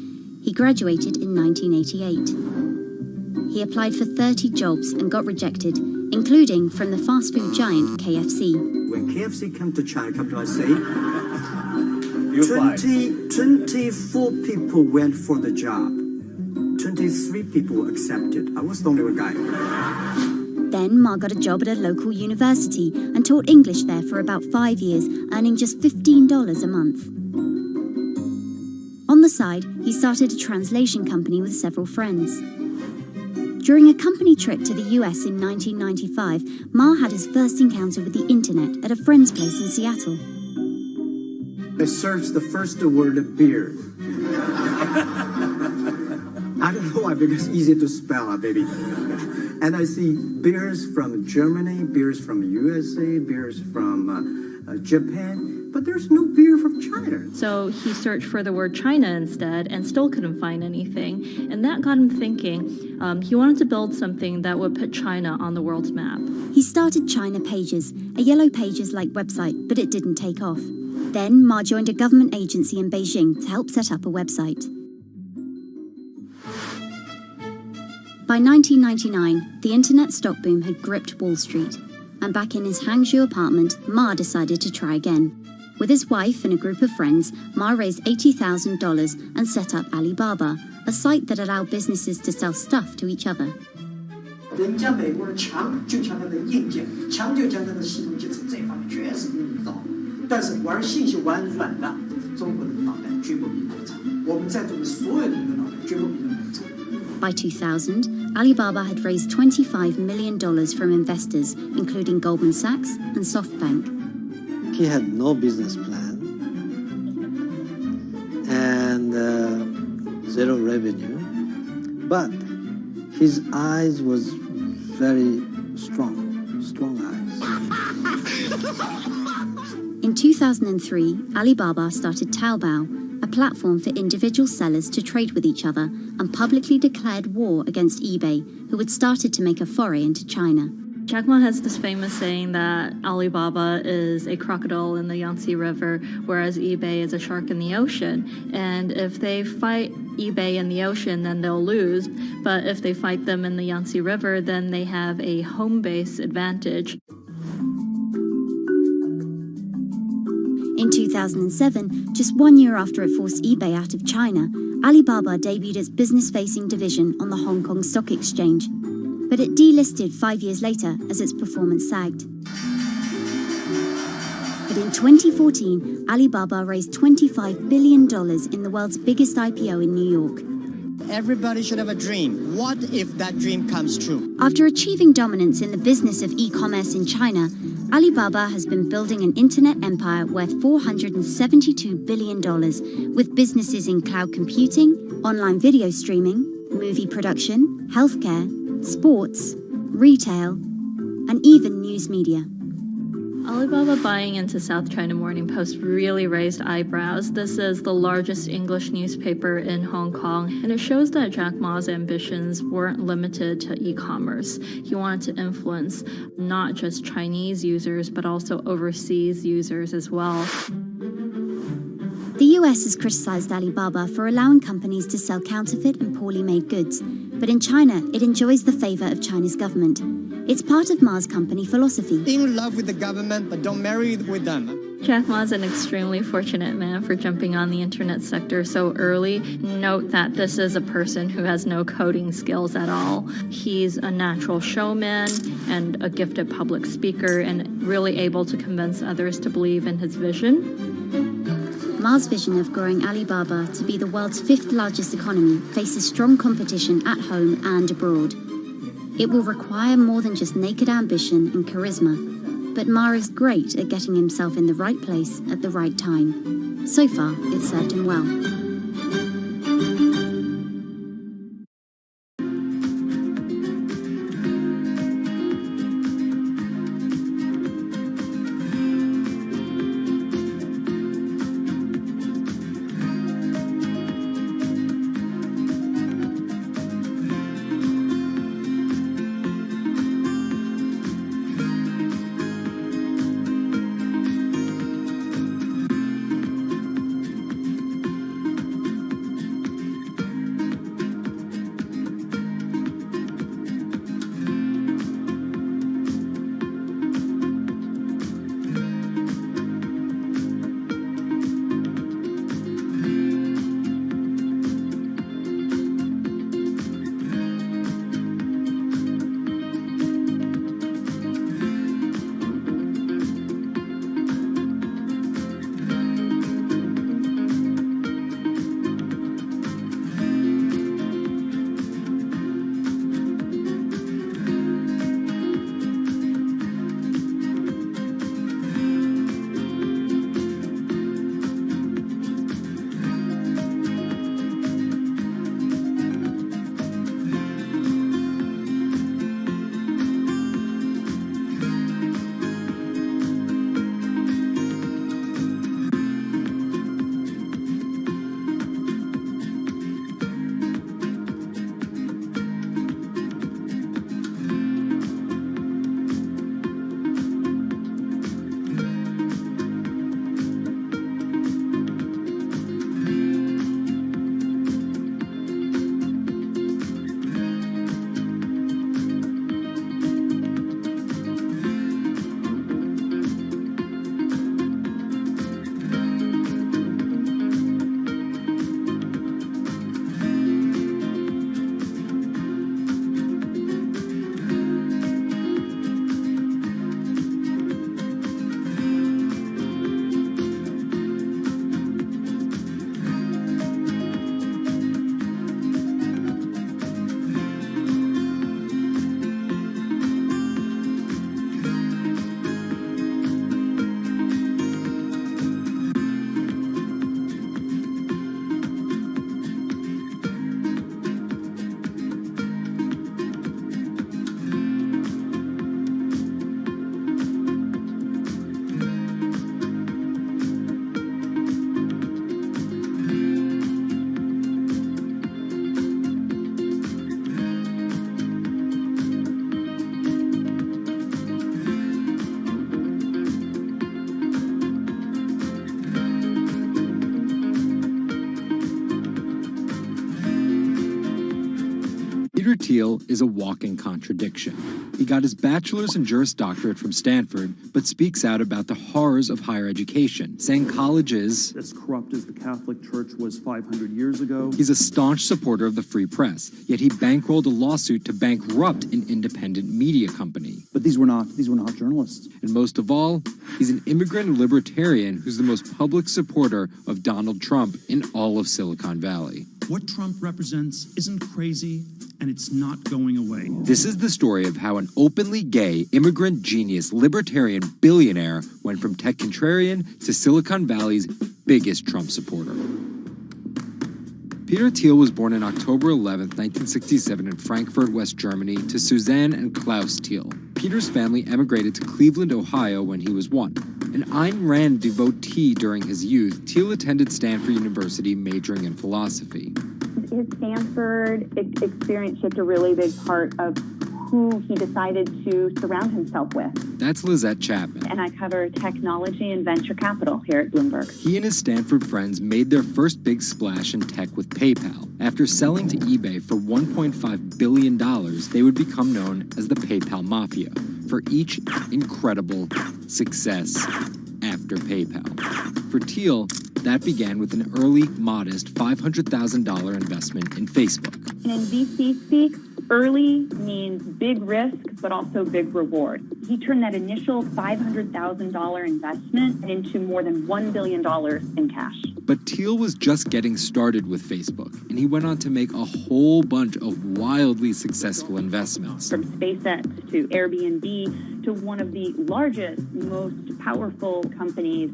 He graduated in 1988. He applied for 30 jobs and got rejected, including from the fast food giant KFC. When KFC came to China, come to us, say, 24 people went for the job. 23 people accepted. I was the only one guy. Then Ma got a job at a local university and taught English there for about 5 years, earning just $15 a month. On the side, he started a translation company with several friends. During a company trip to the US in 1995, Ma had his first encounter with the internet at a friend's place in Seattle. I searched the first word beer. I don't know why, because it's easy to spell, baby. And I see beers from Germany, beers from USA, beers from Japan, but there's no beer from China. So he searched for the word China instead and still couldn't find anything. And that got him thinking. He wanted to build something that would put China on the world's map. He started China Pages, a Yellow Pages-like website, but it didn't take off. Then Ma joined a government agency in Beijing to help set up a website. By 1999, the internet stock boom had gripped Wall Street, and back in his Hangzhou apartment, Ma decided to try again. With his wife and a group of friends, Ma raised $80,000 and set up Alibaba, a site that allowed businesses to sell stuff to each other. 人家美国人强就强它的硬件，强就强它的系统基础，这方面确实比你早。但是玩信息玩软的，中国人的脑袋绝不比他们差。我们在座的所有人的脑袋绝不比他们差。By 2000, Alibaba had raised $25 million from investors, including Goldman Sachs and SoftBank. He had no business plan and zero revenue, but his eyes was very strong eyes. In 2003, Alibaba started Taobao, a platform for individual sellers to trade with each other, and publicly declared war against eBay, who had started to make a foray into China. Jack Ma has this famous saying that Alibaba is a crocodile in the Yangtze River, whereas eBay is a shark in the ocean. And if they fight eBay in the ocean, then they'll lose. But if they fight them in the Yangtze River, then they have a home base advantage. In 2007, just 1 year after it forced eBay out of China, Alibaba debuted its business-facing division on the Hong Kong Stock Exchange. But it delisted 5 years later as its performance sagged. But in 2014, Alibaba raised $25 billion in the world's biggest IPO in New York. Everybody should have a dream. What if that dream comes true? After achieving dominance in the business of e-commerce in China, Alibaba has been building an internet empire worth $472 billion, with businesses in cloud computing, online video streaming, movie production, healthcare, sports, retail, and even news media. Alibaba buying into South China Morning Post really raised eyebrows. This is the largest English newspaper in Hong Kong, and it shows that Jack Ma's ambitions weren't limited to e-commerce. He wanted to influence not just Chinese users, but also overseas users as well. The US has criticized Alibaba for allowing companies to sell counterfeit and poorly made goods, but in China, it enjoys the favor of China's government. It's part of Ma's company philosophy. In love with the government, but don't marry with them. Jack Ma's an extremely fortunate man for jumping on the internet sector so early. Note that this is a person who has no coding skills at all. He's a natural showman and a gifted public speaker, and really able to convince others to believe in his vision. Ma's vision of growing Alibaba to be the world's 5th largest economy faces strong competition at home and abroad. It will require more than just naked ambition and charisma, but Ma is great at getting himself in the right place at the right time. So far, it's served him well. Peter Thiel is a walking contradiction. He got his bachelor's in Juris Doctorate from Stanford, but speaks out about the horrors of higher education, saying college is as corrupt as the Catholic Church was 500 years ago. He's a staunch supporter of the free press, yet he bankrolled a lawsuit to bankrupt an independent media company. But these were not journalists. And most of all, he's an immigrant libertarian who's the most public supporter of Donald Trump in all of Silicon Valley. What Trump represents isn't crazy, and it's not going away. This is the story of how an openly gay, immigrant genius, libertarian billionaire went from tech contrarian to Silicon Valley's biggest Trump supporter. Peter Thiel was born on October 11, 1967 in Frankfurt, West Germany, to Suzanne and Klaus Thiel. Peter's family emigrated to Cleveland, Ohio when he was 1. An Ayn Rand devotee during his youth, Thiel attended Stanford University majoring in philosophy. His Stanford experience shaped a really big part of who he decided to surround himself with. That's Lizette Chapman. And I cover technology and venture capital here at Bloomberg. He and his Stanford friends made their first big splash in tech with PayPal. After selling to eBay for $1.5 billion, they would become known as the PayPal Mafia for each incredible success after PayPal. For Thiel, that began with an early, modest $500,000 investment in Facebook. And in VC speak, early means big risk, but also big reward. He turned that initial $500,000 investment into more than $1 billion in cash. But Thiel was just getting started with Facebook, and he went on to make a whole bunch of wildly successful investments. From SpaceX to Airbnb to one of the largest, most powerful companies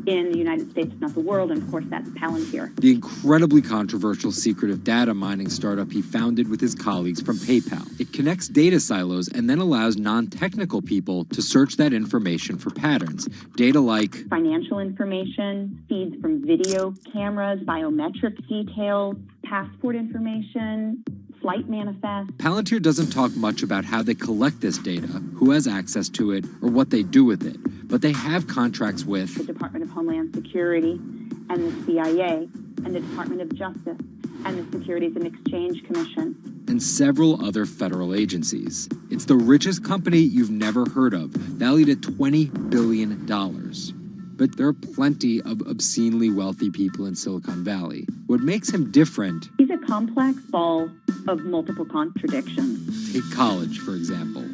in the United States, if not the world, and of course that's Palantir. The incredibly controversial secretive data mining startup he founded with his colleagues from PayPal. It connects data silos and then allows non-technical people to search that information for patterns. Data like financial information, feeds from video cameras, biometric details, passport information, flight manifest. Palantir doesn't talk much about how they collect this data, who has access to it, or what they do with it. But they have contracts with the Department of Homeland Security and the CIA and the Department of Justice and the Securities and Exchange Commission. And several other federal agencies. It's the richest company you've never heard of, valued at $20 billion. But there are plenty of obscenely wealthy people in Silicon Valley. What makes him different... He's a complex ball of multiple contradictions. Take college, for example.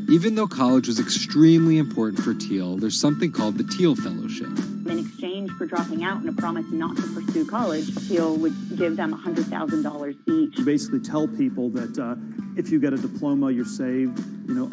Even though college was extremely important for Thiel, there's something called the Thiel Fellowship. In exchange for dropping out and a promise not to pursue college, Thiel would give them $100,000 each. You basically tell people that if you get a diploma, you're saved.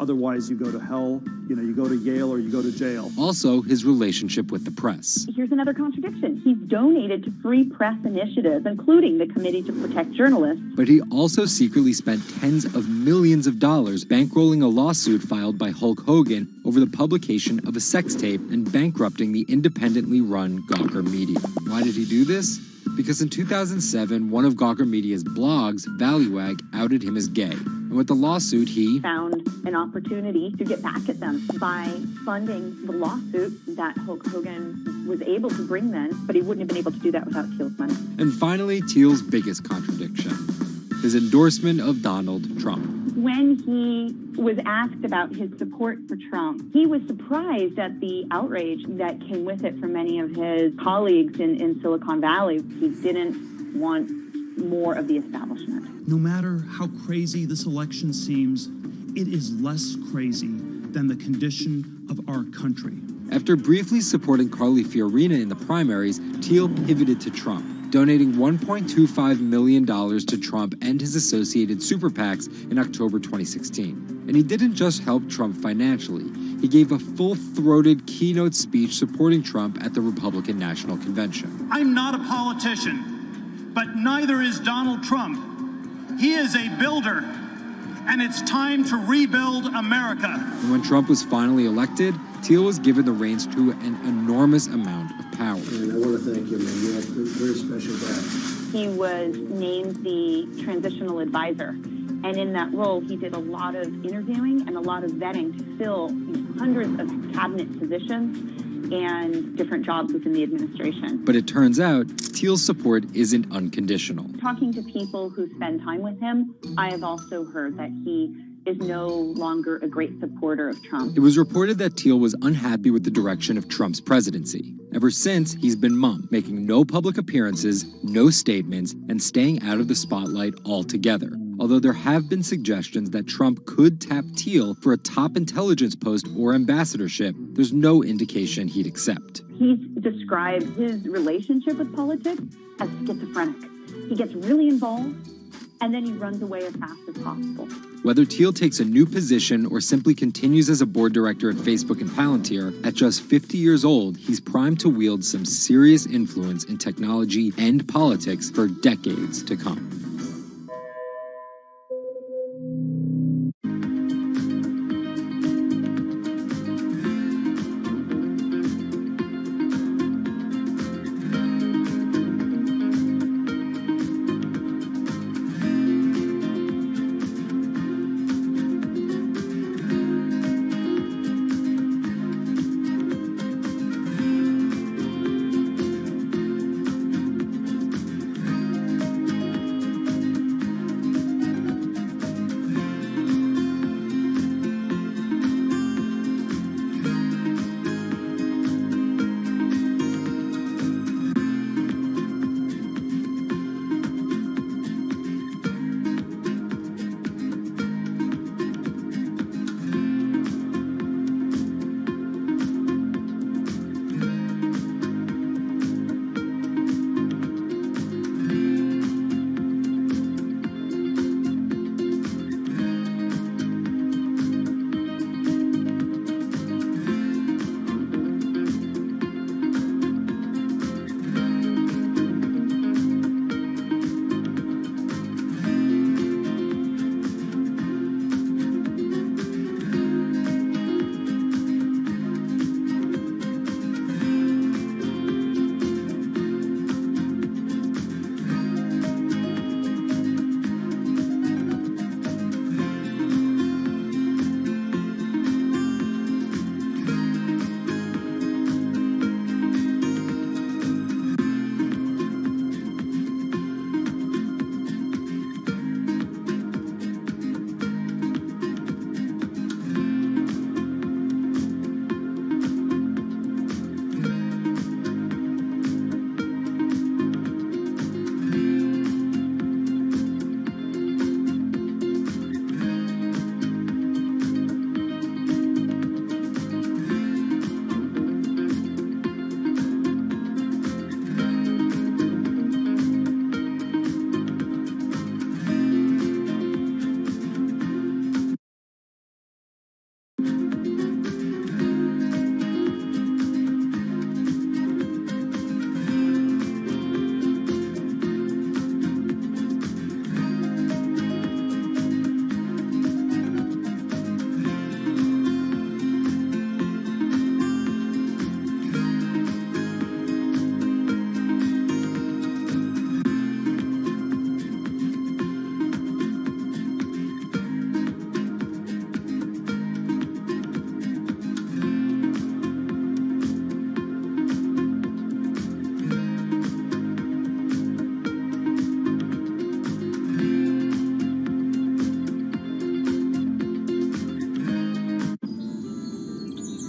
Otherwise you go to hell. You go to Yale or you go to jail. Also, his relationship with the press. Here's another contradiction. He's donated to free press initiatives, including the Committee to Protect Journalists. But he also secretly spent tens of millions of dollars bankrolling a lawsuit filed by Hulk Hogan over the publication of a sex tape and bankrupting the independently run Gawker Media. Why did he do this? Because in 2007, one of Gawker Media's blogs, ValueAg, outed him as gay. And with the lawsuit, he found an opportunity to get back at them by funding the lawsuit that Hulk Hogan was able to bring then, but he wouldn't have been able to do that without Thiel's money. And finally, Thiel's biggest contradiction, his endorsement of Donald Trump. When he was asked about his support for Trump, he was surprised at the outrage that came with it from many of his colleagues in Silicon Valley. He didn't want more of the establishment. No matter how crazy this election seems, it is less crazy than the condition of our country. After briefly supporting Carly Fiorina in the primaries, Thiel pivoted to Trump, donating $1.25 million to Trump and his associated super PACs in October 2016. And he didn't just help Trump financially. He gave a full-throated keynote speech supporting Trump at the Republican National Convention. I'm not a politician, but neither is Donald Trump. He is a builder, and it's time to rebuild America. And when Trump was finally elected, Thiel was given the reins to an enormous amount of power. And I want to thank you, man. You have a very special dad. He was named the transitional advisor. And in that role, he did a lot of interviewing and a lot of vetting to fill hundreds of cabinet positions and different jobs within the administration. But it turns out Thiel's support isn't unconditional. Talking to people who spend time with him, I have also heard that he is no longer a great supporter of Trump. It was reported that Thiel was unhappy with the direction of Trump's presidency. Ever since, he's been mum, making no public appearances, no statements, and staying out of the spotlight altogether. Although there have been suggestions that Trump could tap Thiel for a top intelligence post or ambassadorship, there's no indication he'd accept. He's described his relationship with politics as schizophrenic. He gets really involved, and then he runs away as fast as possible. Whether Thiel takes a new position or simply continues as a board director at Facebook and Palantir, at just 50 years old, he's primed to wield some serious influence in technology and politics for decades to come.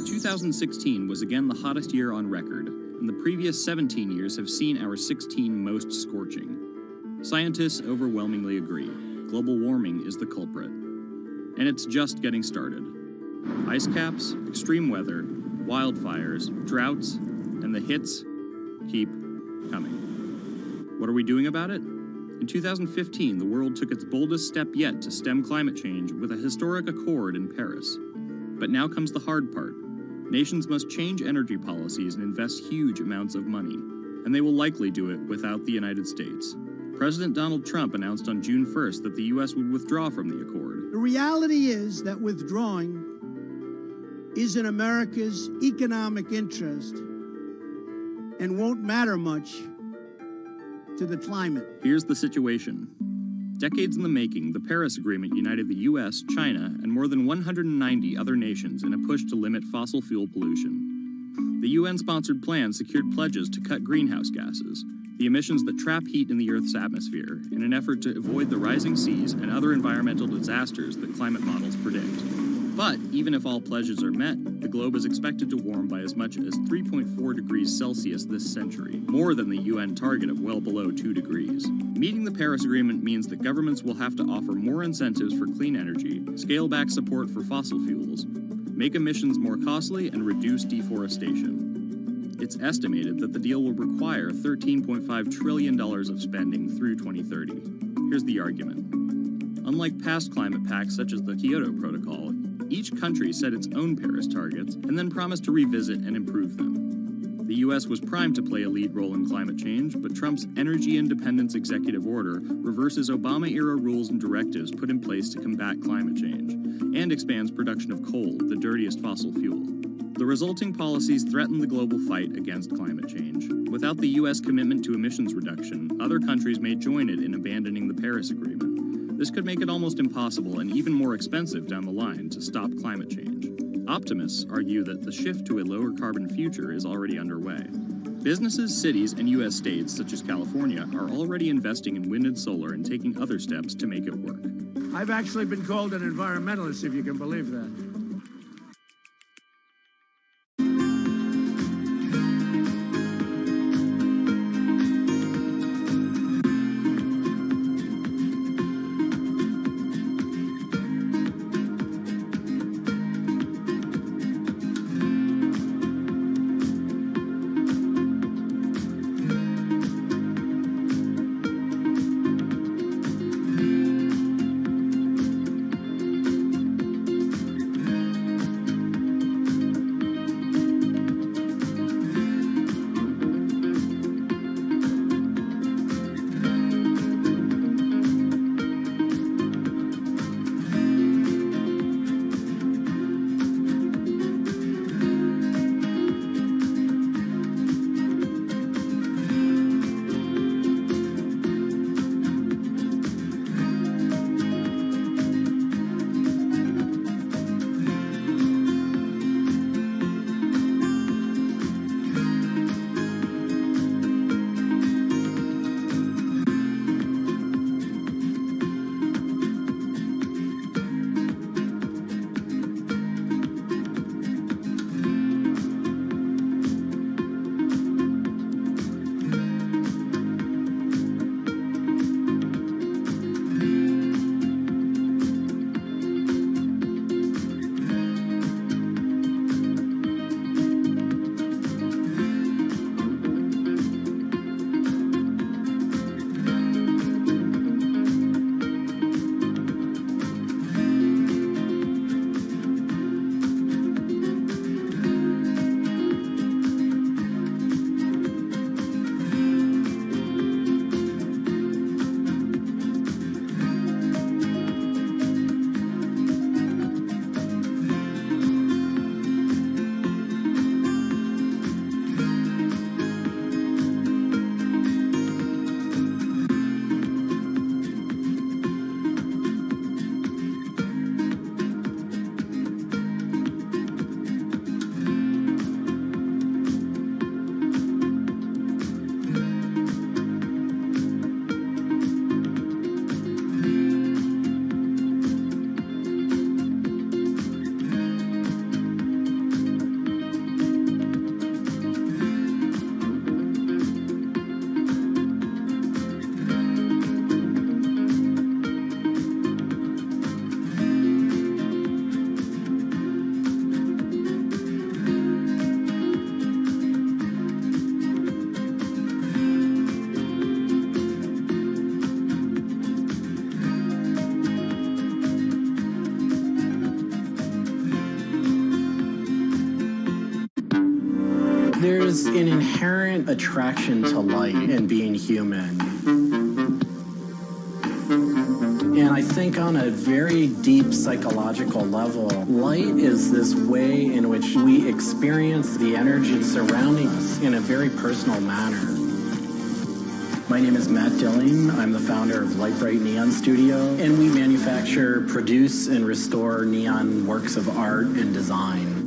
Two 2016 was again the hottest year on record, and the previous 17 years have seen our 16 most scorching. Scientists overwhelmingly agree. Global warming is the culprit. And it's just getting started. Ice caps, extreme weather, wildfires, droughts, and the hits keep coming. What are we doing about it? In 2015, the world took its boldest step yet to stem climate change with a historic accord in Paris. But now comes the hard part. Nations must change energy policies and invest huge amounts of money, and they will likely do it without the United States. President Donald Trump announced on June 1st that the U.S. would withdraw from the accord. The reality is that withdrawing is in America's economic interest and won't matter much to the climate. Here's the situation. Decades in the making, the Paris Agreement united the US, China, and more than 190 other nations in a push to limit fossil fuel pollution. The UN-sponsored plan secured pledges to cut greenhouse gases, the emissions that trap heat in the Earth's atmosphere, in an effort to avoid the rising seas and other environmental disasters that climate models predict. But even if all pledges are met, the globe is expected to warm by as much as 3.4 degrees Celsius this century, more than the UN target of well below 2 degrees. Meeting the Paris Agreement means that governments will have to offer more incentives for clean energy, scale back support for fossil fuels, make emissions more costly, and reduce deforestation. It's estimated that the deal will require $13.5 trillion of spending through 2030. Here's the argument. Unlike past climate pacts such as the Kyoto Protocol, each country set its own Paris targets and then promised to revisit and improve them. The US was primed to play a lead role in climate change, but Trump's energy independence executive order reverses Obama-era rules and directives put in place to combat climate change, and expands production of coal, the dirtiest fossil fuel. The resulting policies threaten the global fight against climate change. Without the US commitment to emissions reduction, other countries may join it in abandoning the Paris Agreement. This could make it almost impossible and even more expensive down the line to stop climate change. Optimists argue that the shift to a lower carbon future is already underway. Businesses, cities, and US states, such as California, are already investing in wind and solar and taking other steps to make it work. I've actually been called an environmentalist, if you can believe that. There's an inherent attraction to light and being human. And I think on a very deep psychological level, light is this way in which we experience the energy surrounding us in a very personal manner. My name is Matt Dilling. I'm the founder of Light Bright Neon Studio, and we manufacture, produce, and restore neon works of art and design.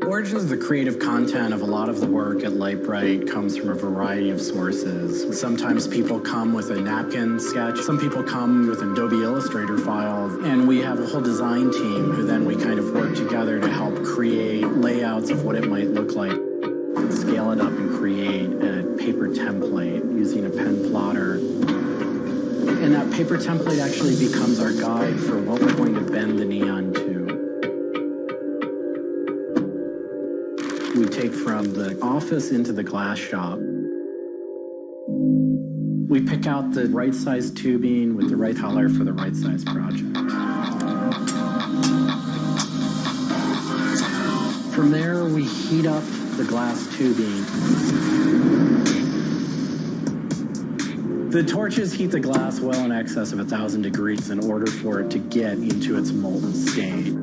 Origins of the creative content of a lot of the work at Light Bright comes from a variety of sources. Sometimes people come with a napkin sketch. Some people come with an Adobe Illustrator file. And we have a whole design team who then we kind of work together to help create layouts of what it might look like. Scale it up and create a paper template using a pen plotter. And that paper template actually becomes our guide for what we're going to bend the neon to. We take from the office into the glass shop. We pick out the right size tubing with the right color for the right size project. From there, we heat up the glass tubing. The torches heat the glass well in excess of 1,000 degrees in order for it to get into its molten state.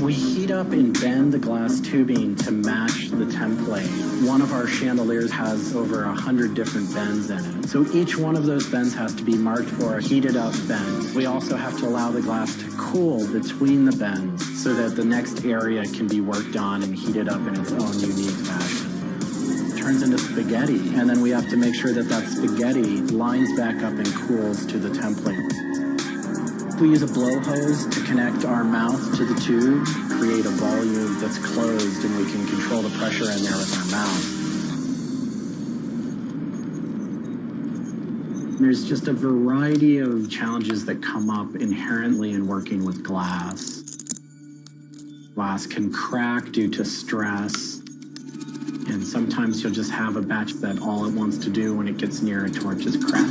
We heat up and bend the glass tubing to match the template. One of our chandeliers has over 100 different bends in it. So each one of those bends has to be marked for a heated up bend. We also have to allow the glass to cool between the bends so that the next area can be worked on and heated up in its own unique fashion. It turns into spaghetti, and then we have to make sure that that spaghetti lines back up and cools to the template. We use a blow hose to connect our mouth to the tube, create a volume that's closed, and we can control the pressure in there with our mouth. There's just a variety of challenges that come up inherently in working with glass. Glass can crack due to stress, and sometimes you'll just have a batch that all it wants to do when it gets near a torch is crack.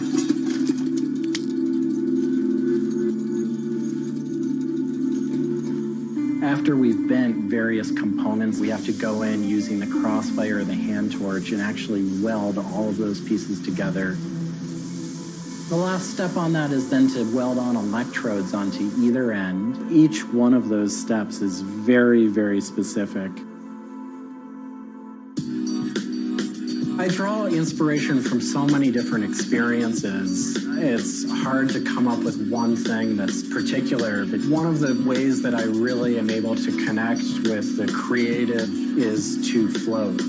After we've bent various components, we have to go in using the crossfire or the hand torch and actually weld all of those pieces together. The last step on that is then to weld on electrodes onto either end. Each one of those steps is very, very specific. I draw inspiration from so many different experiences. It's hard to come up with one thing that's particular, but one of the ways that I really am able to connect with the creative is to float.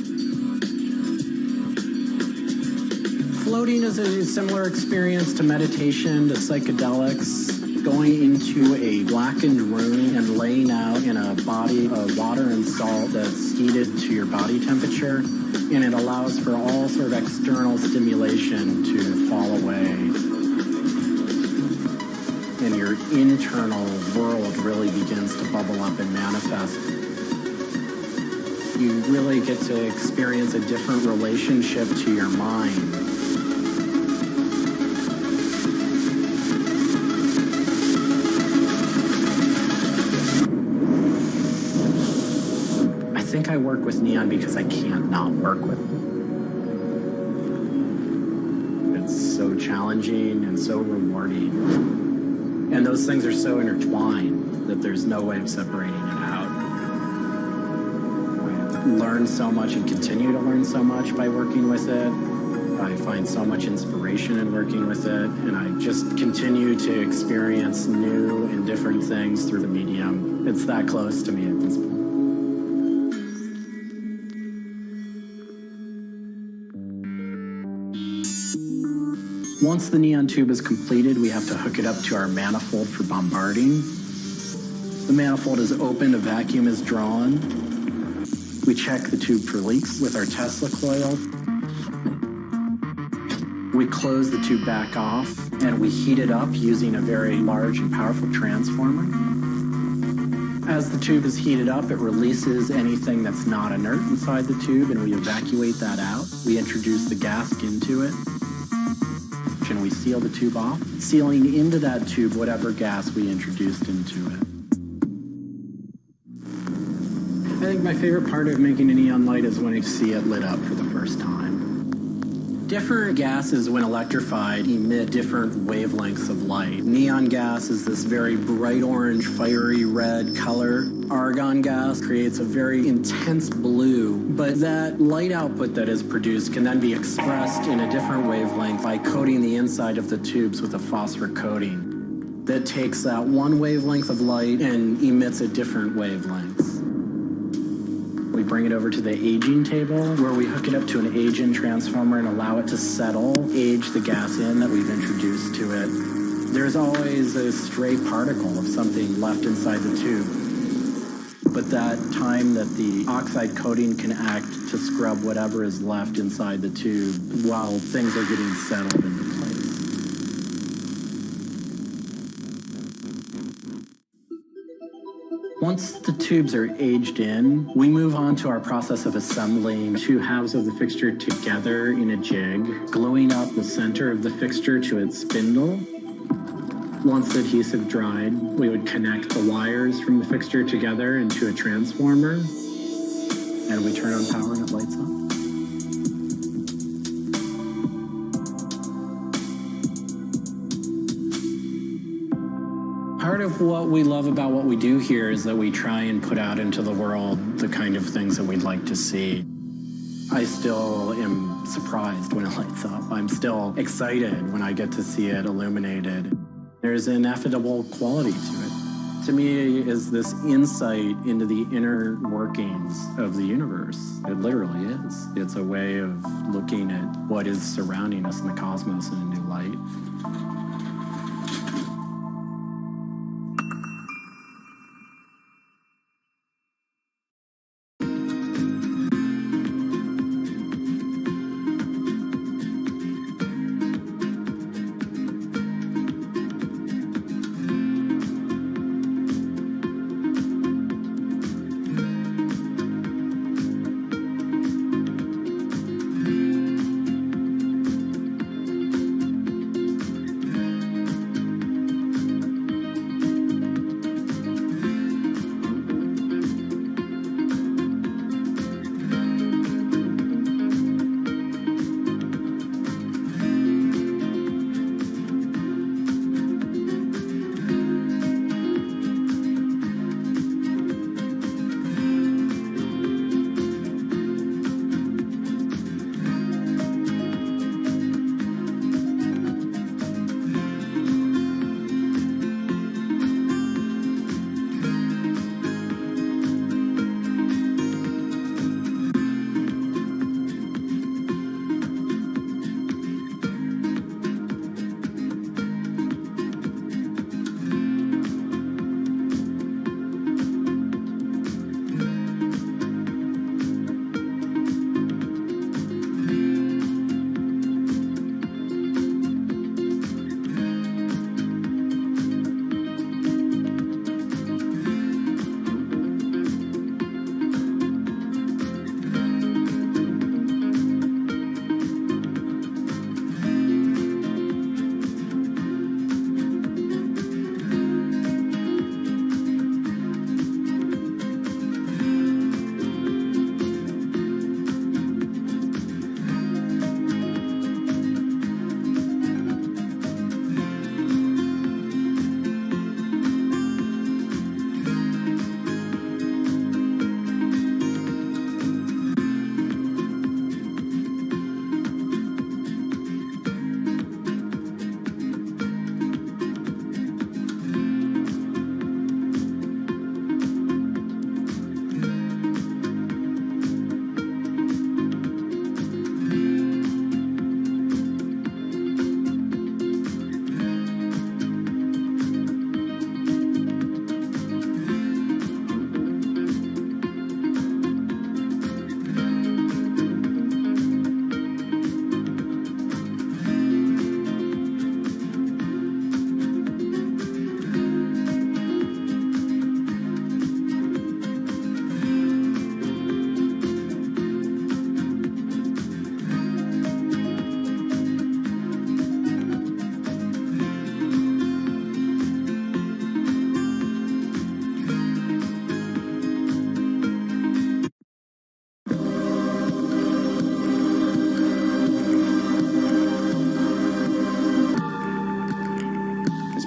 Floating is a similar experience to meditation, to psychedelics. Going into a blackened room and laying out in a body of water and salt that's heated to your body temperature, and it allows for all sort of external stimulation to fall away. And your internal world really begins to bubble up and manifest. You really get to experience a different relationship to your mind. I think I work with neon because I can't not work with it. It's so challenging and so rewarding. And those things are so intertwined that there's no way of separating it out. I learn so much and continue to learn so much by working with it. I find so much inspiration in working with it, and I just continue to experience new and different things through the medium. It's that close to me at this point. Once the neon tube is completed, we have to hook it up to our manifold for bombarding. The manifold is opened, a vacuum is drawn. We check the tube for leaks with our Tesla coil. We close the tube back off, and we heat it up using a very large and powerful transformer. As the tube is heated up, it releases anything that's not inert inside the tube, and we evacuate that out. We introduce the gas into it, and we seal the tube off, sealing into that tube whatever gas we introduced into it. I think my favorite part of making a neon light is when you see it lit up for the first time. Different gases, when electrified, emit different wavelengths of light. Neon gas is this very bright orange, fiery red color. Argon gas creates a very intense blue, but that light output that is produced can then be expressed in a different wavelength by coating the inside of the tubes with a phosphor coating that takes that one wavelength of light and emits at different wavelengths. We bring it over to the aging table where we hook it up to an age-in transformer and allow it to settle, age the gas in that we've introduced to it. There's always a stray particle of something left inside the tube. But that time that the oxide coating can act to scrub whatever is left inside the tube while things are getting settled into place. Once the tubes are aged in, we move on to our process of assembling two halves of the fixture together in a jig, gluing up the center of the fixture to its spindle. Once the adhesive dried, we would connect the wires from the fixture together into a transformer, and we turn on power and it lights up. Part of what we love about what we do here is that we try and put out into the world the kind of things that we'd like to see. I still am surprised when it lights up. I'm still excited when I get to see it illuminated. There's an ineffable quality to it. To me, is this insight into the inner workings of the universe. It literally is. It's a way of looking at what is surrounding us in the cosmos in a new light.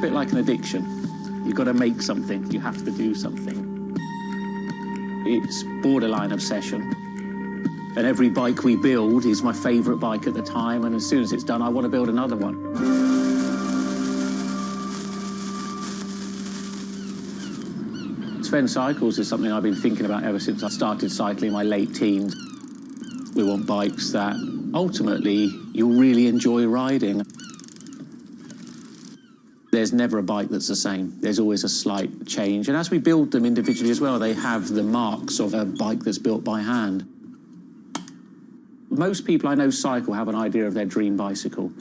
bit like an addiction. You've got to make something. You have to do something. It's borderline obsession. And every bike we build is my favourite bike at the time, and as soon as it's done, I want to build another one. Sven Cycles is something I've been thinking about ever since I started cycling in my late teens. We want bikes that ultimately you'll really enjoy riding. There's never a bike that's the same. There's always a slight change. And as we build them individually as well, they have the marks of a bike that's built by hand. Most people I know cycle have an idea of their dream bicycle,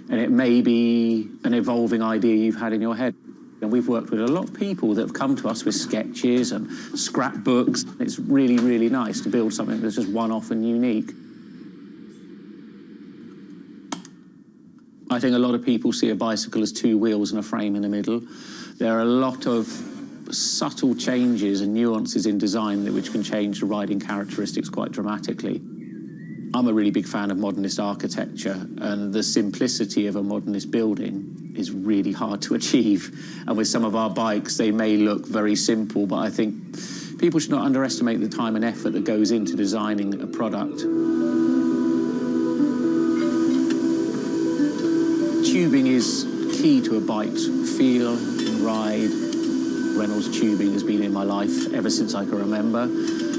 and it may be an evolving idea you've had in your head. And we've worked with a lot of people that have come to us with sketches and scrapbooks. It's really, really nice to build something that's just one-off and unique. I think a lot of people see a bicycle as two wheels and a frame in the middle. There are a lot of subtle changes and nuances in design which can change the riding characteristics quite dramatically. I'm a really big fan of modernist architecture, and the simplicity of a modernist building is really hard to achieve. And with some of our bikes, they may look very simple, but I think people should not underestimate the time and effort that goes into designing a product. Tubing is key to a bike's feel and ride. Reynolds tubing has been in my life ever since I can remember.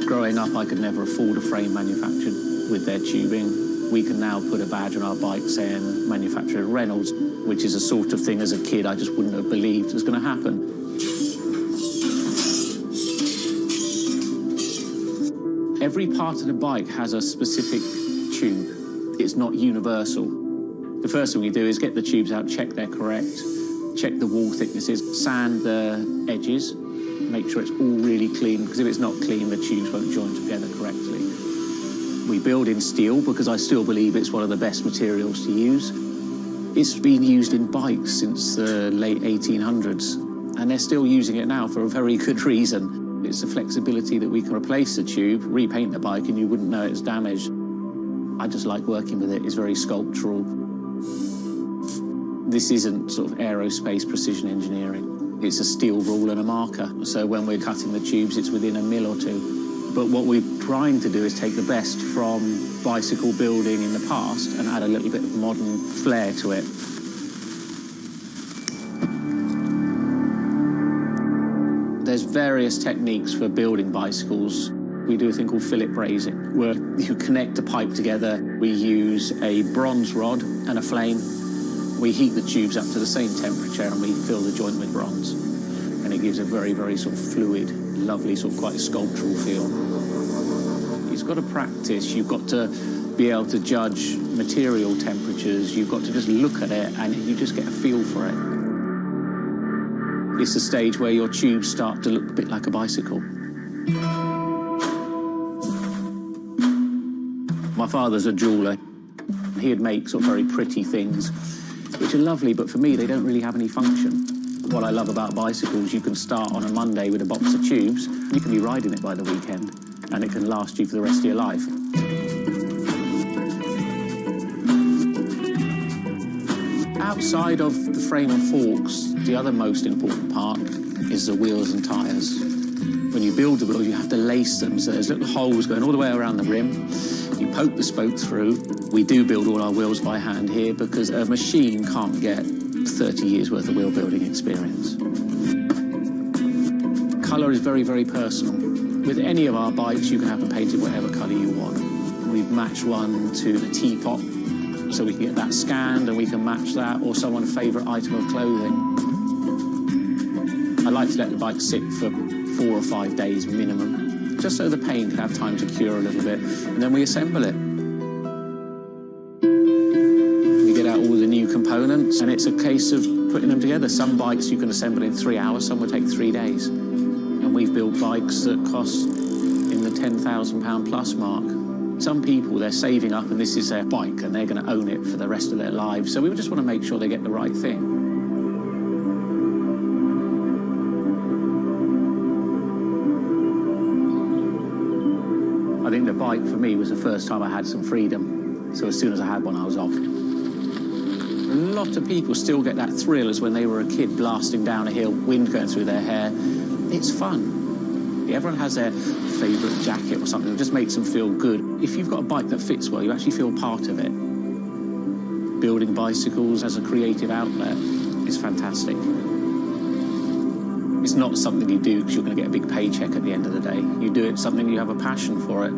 Growing up, I could never afford a frame manufactured with their tubing. We can now put a badge on our bike saying manufactured Reynolds, which is a sort of thing as a kid I just wouldn't have believed was going to happen. Every part of the bike has a specific tube. It's not universal. The first thing we do is get the tubes out, check they're correct, check the wall thicknesses, sand the edges, make sure it's all really clean, because if it's not clean, the tubes won't join together correctly. We build in steel because I still believe it's one of the best materials to use. It's been used in bikes since the late 1800s, and they're still using it now for a very good reason. It's the flexibility that we can replace the tube, repaint the bike, and you wouldn't know it's damaged. I just like working with it. It's very sculptural. This isn't sort of aerospace precision engineering. It's a steel rule and a marker. So when we're cutting the tubes, it's within a mil or two. But what we're trying to do is take the best from bicycle building in the past and add a little bit of modern flair to it. There's various techniques for building bicycles. We do a thing called fillet brazing, where you connect a pipe together. We use a bronze rod and a flame. We heat the tubes up to the same temperature and we fill the joint with bronze. And it gives a very, very sort of fluid, lovely, sort of quite sculptural feel. You've got to practice. You've got to be able to judge material temperatures. You've got to just look at it and you just get a feel for it. It's the stage where your tubes start to look a bit like a bicycle. My father's a jeweller. He'd make sort of very pretty things, which are lovely, but for me, they don't really have any function. What I love about bicycles, you can start on a Monday with a box of tubes, you can be riding it by the weekend, and it can last you for the rest of your life. Outside of the frame and forks, the other most important part is the wheels and tyres. When you build the wheels, you have to lace them, so there's little holes going all the way around the rim. You poke the spoke through. We do build all our wheels by hand here because a machine can't get 30 years worth of wheel building experience. Colour is very, very personal. With any of our bikes, you can have them painted whatever colour you want. We've matched one to a teapot, so we can get that scanned and we can match that, or someone's favourite item of clothing. I like to let the bike sit for 4 or 5 days minimum, just so the paint can have time to cure a little bit, and then we assemble it. We get out all the new components, and it's a case of putting them together. Some bikes you can assemble in 3 hours, some will take 3 days. And we've built bikes that cost in the £10,000 plus mark. Some people, they're saving up and this is their bike and they're going to own it for the rest of their lives. So we just want to make sure they get the right thing. I think the bike for me was the first time I had some freedom. So as soon as I had one, I was off. A lot of people still get that thrill as when they were a kid blasting down a hill, wind going through their hair. It's fun. Everyone has their favourite jacket or something that just makes them feel good. If you've got a bike that fits well, you actually feel part of it. Building bicycles as a creative outlet is fantastic. It's not something you do because you're going to get a big paycheck at the end of the day. You do it something you have a passion for it.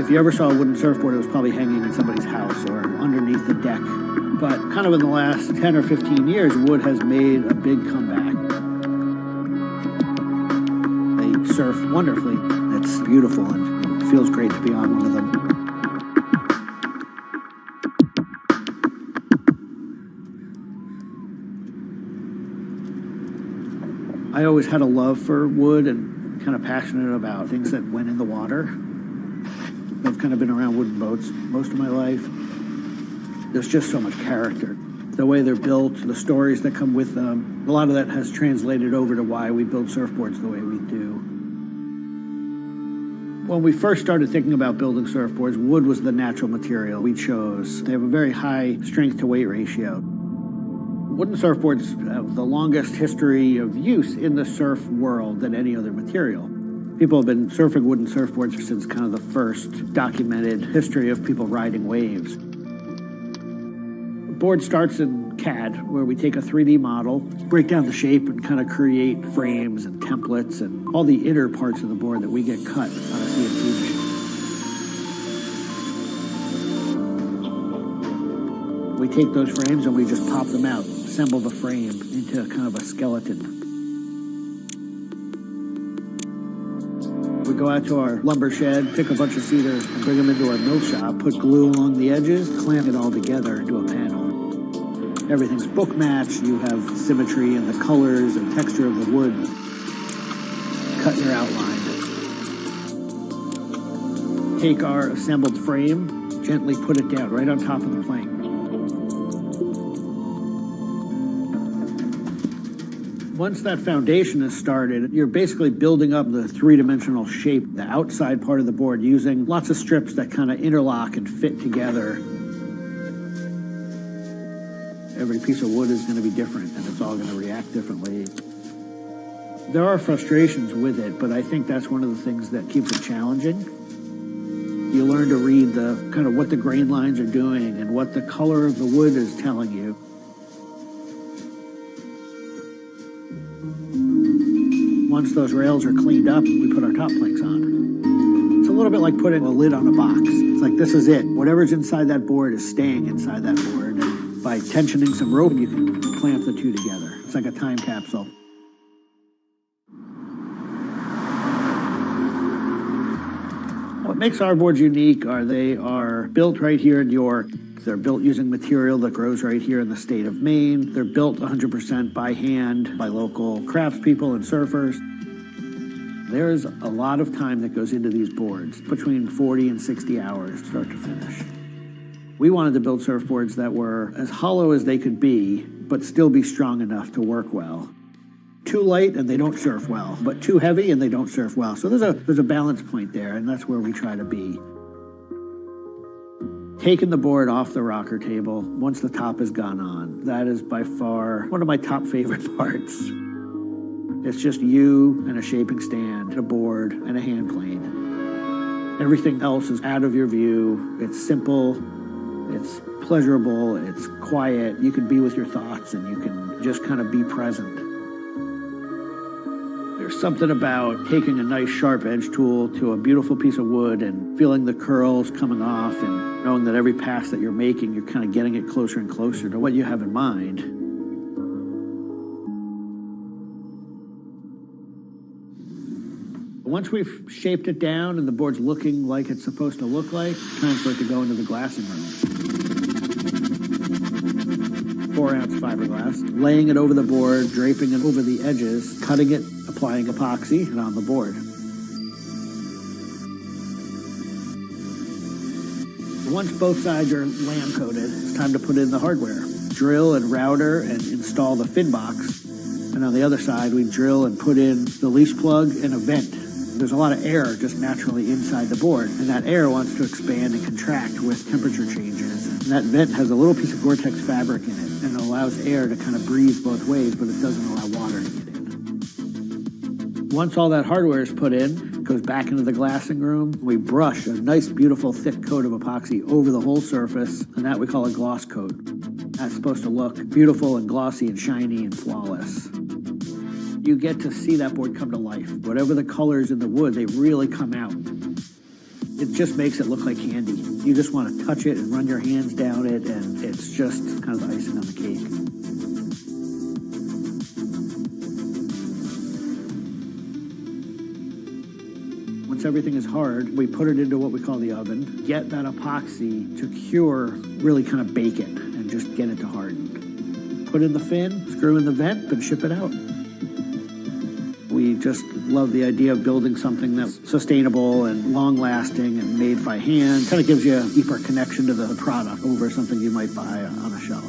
If you ever saw a wooden surfboard, it was probably hanging in somebody's house or underneath the deck. But kind of in the last 10 or 15 years, wood has made a big comeback. They surf wonderfully. It's beautiful and it feels great to be on one of them. I always had a love for wood and kind of passionate about things that went in the water. I've kind of been around wooden boats most of my life. There's just so much character. The way they're built, the stories that come with them, a lot of that has translated over to why we build surfboards the way we do. When we first started thinking about building surfboards, wood was the natural material we chose. They have a very high strength to weight ratio. Wooden surfboards have the longest history of use in the surf world than any other material. People have been surfing wooden surfboards since kind of the first documented history of people riding waves. The board starts in CAD, where we take a 3D model, break down the shape, and kind of create frames and templates and all the inner parts of the board that we get cut on a CNC machine. We take those frames and we just pop them out, assemble the frame into kind of a skeleton. We go out to our lumber shed, pick a bunch of cedar, and bring them into our mill shop, put glue along the edges, clamp it all together into a panel. Everything's book matched, you have symmetry in the colors and texture of the wood. Cut your outline. Take our assembled frame, gently put it down right on top of the plank. Once that foundation is started, you're basically building up the three-dimensional shape, the outside part of the board, using lots of strips that kind of interlock and fit together. Every piece of wood is going to be different, and it's all going to react differently. There are frustrations with it, but I think that's one of the things that keeps it challenging. You learn to read the kind of what the grain lines are doing and what the color of the wood is telling you. Once those rails are cleaned up, we put our top planks on. It's a little bit like putting a lid on a box. It's like, this is it. Whatever's inside that board is staying inside that board. And by tensioning some rope, you can clamp the two together. It's like a time capsule. What makes our boards unique are they are built right here in York. They're built using material that grows right here in the state of Maine. They're built 100% by hand by local craftspeople and surfers. There's a lot of time that goes into these boards, between 40 and 60 hours start to finish. We wanted to build surfboards that were as hollow as they could be, but still be strong enough to work well. Too light and they don't surf well, but too heavy and they don't surf well. So there's a balance point there, and that's where we try to be. Taking the board off the rocker table once the top has gone on, that is by far one of my top favorite parts. It's just you and a shaping stand, a board, and a hand plane. Everything else is out of your view. It's simple, it's pleasurable, it's quiet. You can be with your thoughts and you can just kind of be present. There's something about taking a nice sharp edge tool to a beautiful piece of wood and feeling the curls coming off and knowing that every pass that you're making, you're kind of getting it closer and closer to what you have in mind. Once we've shaped it down and the board's looking like it's supposed to look like, it's time for it to go into the glassing room. 4-ounce fiberglass, laying it over the board, draping it over the edges, cutting it, applying epoxy, and on the board. Once both sides are lamb coated, it's time to put in the hardware. Drill and router and install the fin box. And on the other side, we drill and put in the leash plug and a vent. There's a lot of air just naturally inside the board, and that air wants to expand and contract with temperature changes. And that vent has a little piece of Gore-Tex fabric in it, and it allows air to kind of breathe both ways, but it doesn't allow water to get in. Once all that hardware is put in, it goes back into the glassing room. We brush a nice, beautiful, thick coat of epoxy over the whole surface, and that we call a gloss coat. That's supposed to look beautiful and glossy and shiny and flawless. You get to see that board come to life. Whatever the colors in the wood, they really come out. It just makes it look like candy. You just want to touch it and run your hands down it, and it's just kind of the icing on the cake. Once everything is hard, we put it into what we call the oven, get that epoxy to cure, really kind of bake it, and just get it to harden. Put in the fin, screw in the vent, and ship it out. We just love the idea of building something that's sustainable and long-lasting and made by hand. Kind of gives you a deeper connection to the product over something you might buy on a shelf.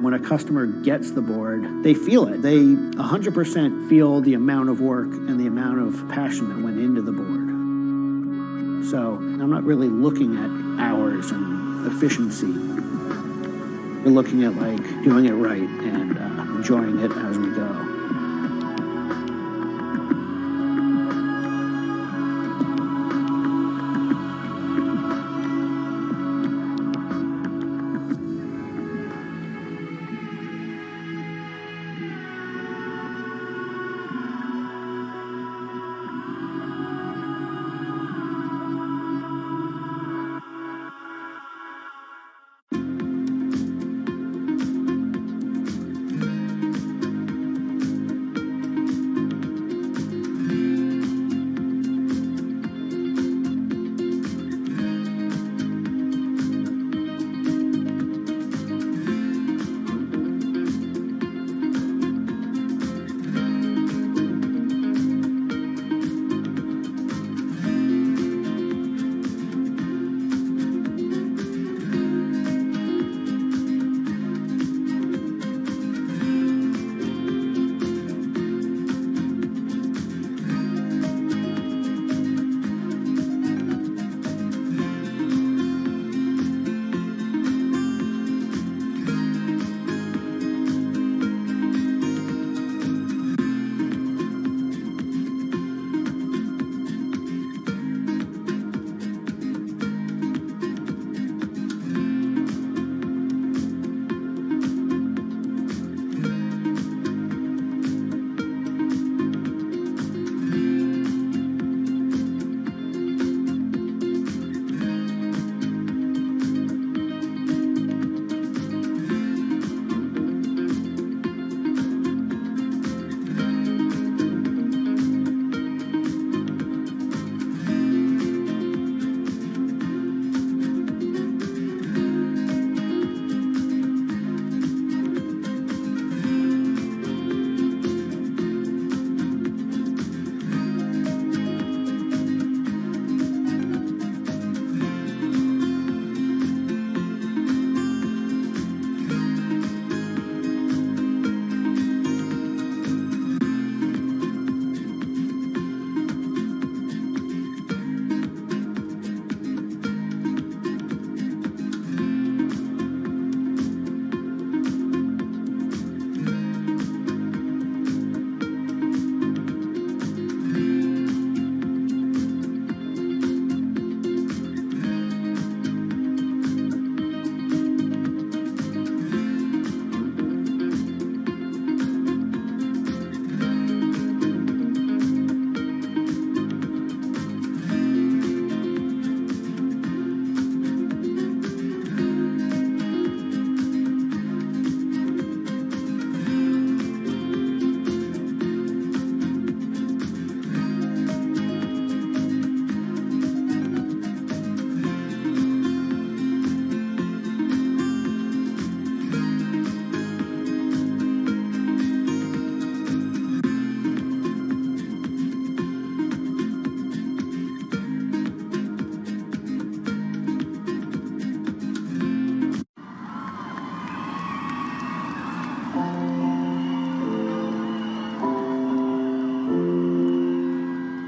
When a customer gets the board, they feel it. They 100% feel the amount of work and the amount of passion that went into the board. So I'm not really looking at hours and efficiency. We're looking at like doing it right and enjoying it as we go.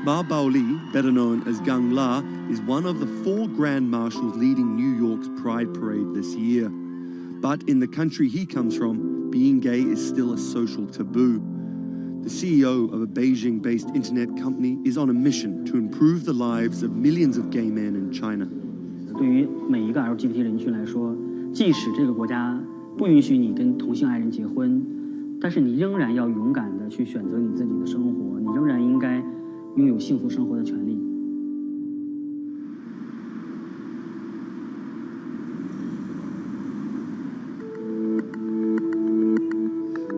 Ma Baoli, better known as Gang La, is one of the 4 Grand Marshals leading New York's Pride Parade this year. But in the country he comes from, being gay is still a social taboo. The CEO of a Beijing-based internet company is on a mission to improve the lives of millions of gay men in China. 对于每一个 LGBT 人群来说，即使这个国家不允许你跟同性爱人结婚，但是你仍然要勇敢地去选择你自己的生活，你仍然应该拥有幸福生活的权利。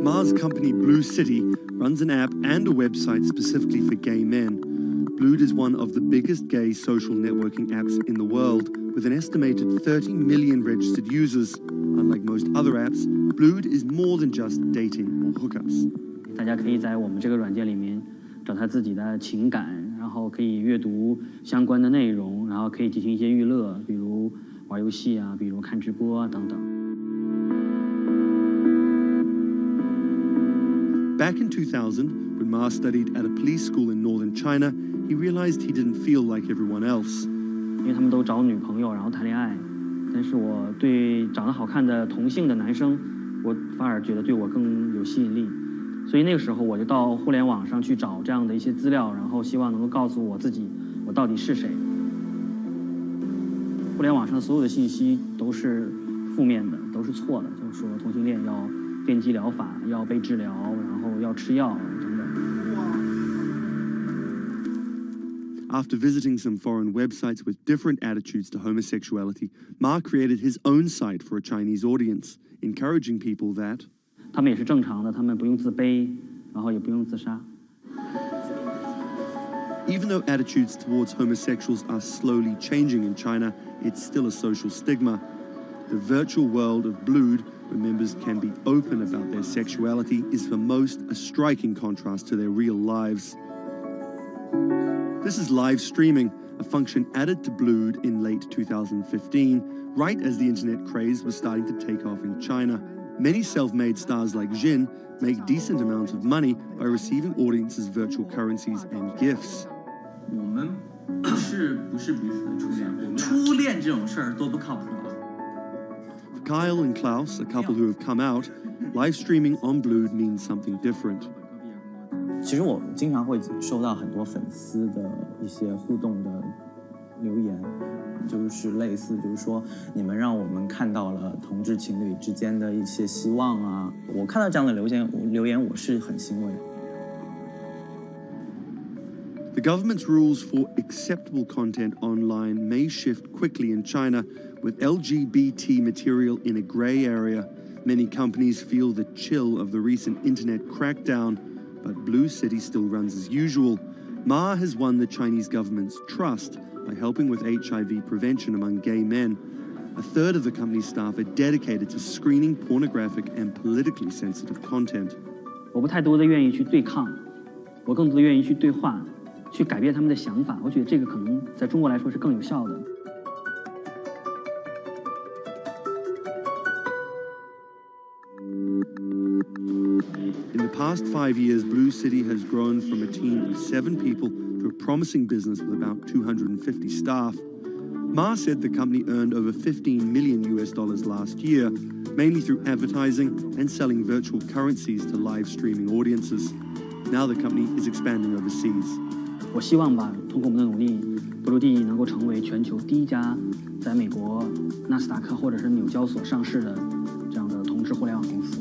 Ma's company Blue City runs an app and a website specifically for gay men. Blued is one of the biggest gay social networking apps in the world, with an estimated 30 million registered users. Unlike most other apps, Blued is more than just dating or hookups. 大家可以在我们这个软件里面找他自己的情感，然后可以阅读相关的内容，然后可以进行一些娱乐，比如玩游戏啊，比如看直播啊等等。Back in 2000, when Ma studied at a police school in northern China, he realized he didn't feel like everyone else. 因为他们都找女朋友，然后谈恋爱，但是我对长得好看的同性的男生，我反而觉得对我更有吸引力。所以那个时候我就到互联网上去找这样的一些资料，然后希望能够告诉我自己我到底是谁。互联网上所有的信息都是负面的，都是错的，就是说同性恋要电击疗法，要被治疗，然后要吃药等等。After visiting some foreign websites with different attitudes to homosexuality, Ma created his own site for a Chinese audience, encouraging people that 他们也是正常的，他们不用自卑，然后也不用自杀。Even though attitudes towards homosexuals are slowly changing in China, it's still a social stigma. The virtual world of Blued, where members can be open about their sexuality, is for most a striking contrast to their real lives. This is live streaming, a function added to Blued in late 2015, right as the internet craze was starting to take off in China. Many self-made stars like Jin make decent amounts of money by receiving audiences' virtual currencies and gifts. 我们不是彼此的初恋，我们初恋这种事儿多不靠谱啊。For Kyle and Klaus, a couple who have come out, live streaming on Blued means something different. 其实我经常会收到很多粉丝的一些互动的留言，就是类似就是说你们让我们看到了同志情侣之间的一些希望啊，我看到这样的留言我是很欣慰。The government's rules for acceptable content online may shift quickly in China, with LGBT material in a grey area. Many companies feel the chill of the recent internet crackdown, but Blue City still runs as usual. Ma has won the Chinese government's trust by helping with HIV prevention among gay men. A third of the company's staff are dedicated to screening pornographic and politically sensitive content. 我不太多的愿意去对抗，我更多的愿意去对话，去改变他们的想法。我觉得这个可能在中国来说是更有效的。In the past 5 years, Blue City has grown from a team of 7 people to a promising business with about 250 staff. Ma said the company earned over $15 million last year, mainly through advertising and selling virtual currencies to live streaming audiences. Now the company is expanding overseas. 我希望吧，通过我们的努力，Blue能够成为全球第一家在美国纳斯达克或者是纽交所上市的这样的同志互联网公司。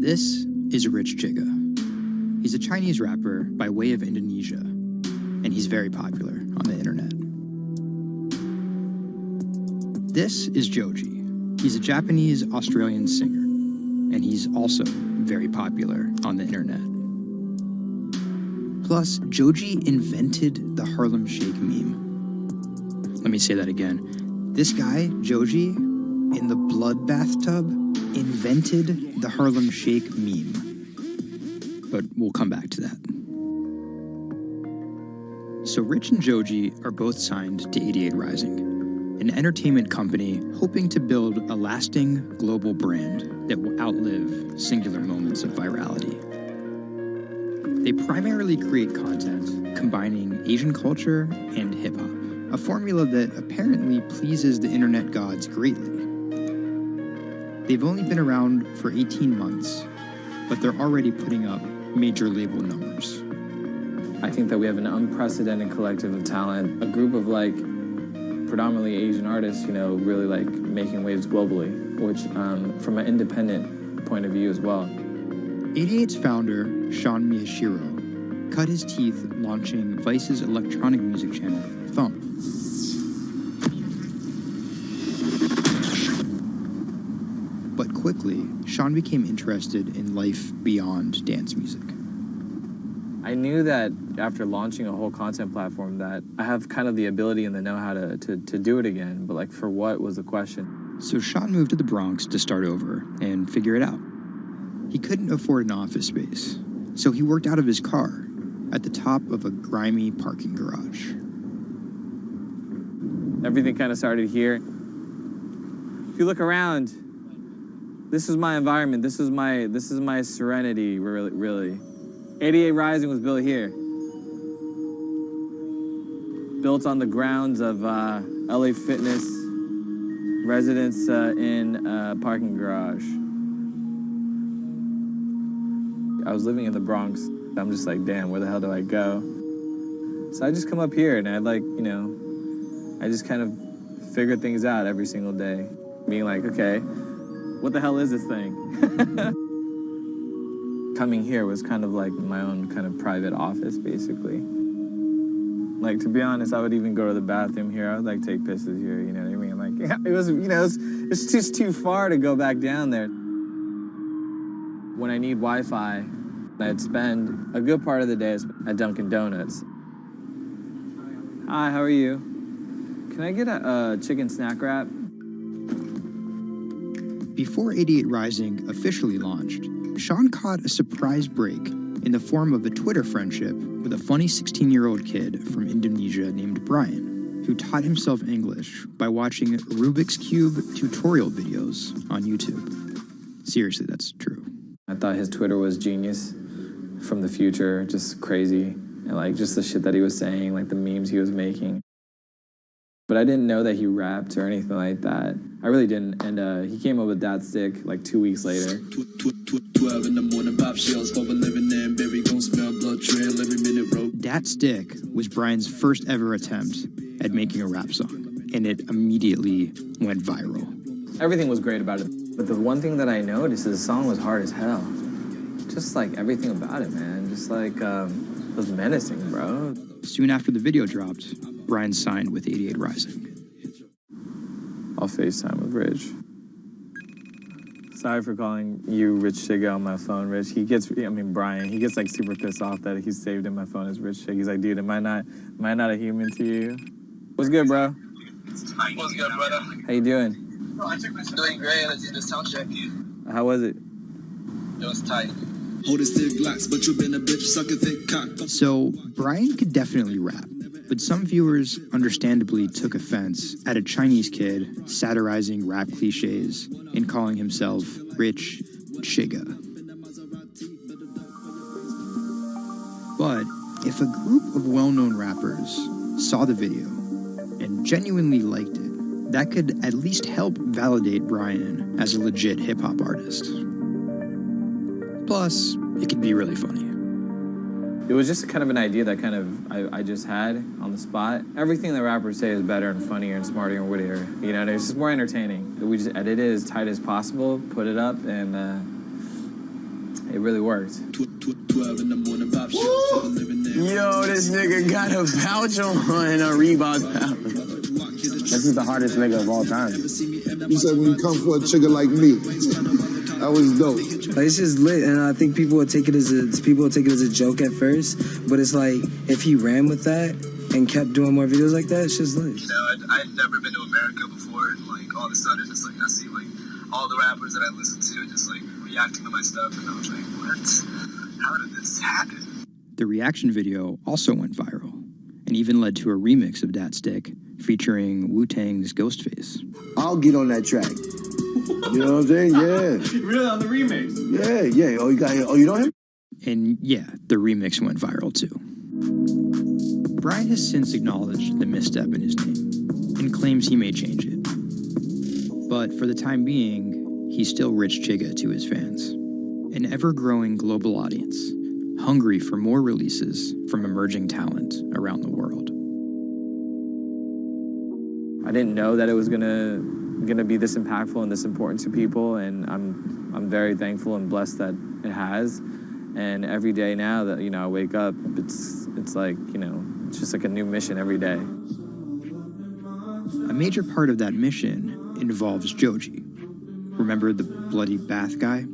This is Rich Chiga. He's a Chinese rapper by way of Indonesia, and he's very popular on the internet. This is Joji. He's a Japanese-Australian singer, and he's also very popular on the internet. Plus, Joji invented the Harlem Shake meme. Let me say that again. This guy, Joji, in the blood bathtub, invented the Harlem Shake meme. But we'll come back to that. So Rich and Joji are both signed to 88 Rising, an entertainment company hoping to build a lasting global brand that will outlive singular moments of virality. They primarily create content combining Asian culture and hip-hop, a formula that apparently pleases the internet gods greatly. They've only been around for 18 months, but they're already putting up major label numbers. I think that we have an unprecedented collective of talent, a group of like predominantly Asian artists, you know, really like making waves globally, which from an independent point of view as well. 88's founder, Sean Miyashiro, cut his teeth launching Vice's electronic music channel, Thump. But quickly, Sean became interested in life beyond dance music. I knew that after launching a whole content platform that I have kind of the ability and the know-how to do it again, but like for what was the question. So Sean moved to the Bronx to start over and figure it out. He couldn't afford an office space, so he worked out of his car at the top of a grimy parking garage. Everything kind of started here. If you look around, this is my environment. This is my serenity, really. 88 Rising was built here. Built on the grounds of LA Fitness, residence in a parking garage. I was living in the Bronx. I'm just like, damn, where the hell do I go? So I just come up here and I I just kind of figure things out every single day. Being like, okay, what the hell is this thing? Coming here was kind of like my own kind of private office, basically. Like, to be honest, I would even go to the bathroom here. I would like take pisses here, you know what I mean? Like, it was, it's just too far to go back down there. When I need Wi-Fi, I'd spend a good part of the day at Dunkin' Donuts. Hi, how are you? Can I get a chicken snack wrap? Before 88 Rising officially launched, Sean caught a surprise break in the form of a Twitter friendship with a funny 16-year-old kid from Indonesia named Brian, who taught himself English by watching Rubik's Cube tutorial videos on YouTube. Seriously, that's true. I thought his Twitter was genius, from the future, just crazy. And like just the shit that he was saying, like the memes he was making. But I didn't know that he rapped or anything like that. I really didn't. And he came up with that stick like 2 weeks later. 12 in the morning, pop shells for a living and berry gon' smell blood trail every minute road. Dat Stick was Brian's first ever attempt at making a rap song, and it immediately went viral. Everything was great about it. But the one thing that I noticed is the song was hard as hell. Just like everything about it, man. Just like, it was menacing, bro. Soon after the video dropped, Brian signed with 88 Rising. I'll FaceTime with Rich. Sorry for calling you Rich Chiga on my phone, Rich. Brian, he gets like super pissed off that he's saved in my phone as Rich Chiga. He's like, dude, am I not a human to you? What's good, bro? What's good, brother? How you doing? Doing great. I did the sound check. How was it? It was tight. Hold his thick blocks, but you been a bitch, suck a thick cock. So, Brian could definitely rap, but some viewers understandably took offense at a Chinese kid satirizing rap cliches and calling himself Rich Chiga. But if a group of well-known rappers saw the video and genuinely liked it, that could at least help validate Brian as a legit hip-hop artist. Plus, it could be really funny. It was just kind of an idea that I just had on the spot. Everything that rappers say is better and funnier and smarter and wittier. You know, it's just more entertaining. We just edit it as tight as possible, put it up, and it really worked. 12 in the morning, pop shit. Yo, this nigga got a pouch on and a Reebok pouch. This is the hardest nigga of all time. You said when you come for a trigger like me, that was dope. Like, it's just lit, and I think people will take it as a joke at first, but it's like if he ran with that and kept doing more videos like that, it's just lit. You know, I'd never been to America before, and like all of a sudden, it's like I see like all the rappers that I listen to just like reacting to my stuff, and I was like, what? How did this happen? The reaction video also went viral, and even led to a remix of Dat Stick featuring Wu-Tang's Ghostface. I'll get on that track. You know what I'm saying? Yeah. Really, on the remix? Yeah. Oh, you know him? And yeah, the remix went viral too. Brian has since acknowledged the misstep in his name and claims he may change it. But for the time being, he's still Rich Chigga to his fans. An ever-growing global audience, hungry for more releases from emerging talent around the world. I didn't know that it was gonna be this impactful and this important to people, and I'm very thankful and blessed that it has. And every day now that I wake up, it's like it's just like a new mission every day. A major part of that mission involves Joji. Remember the bloody bath guy?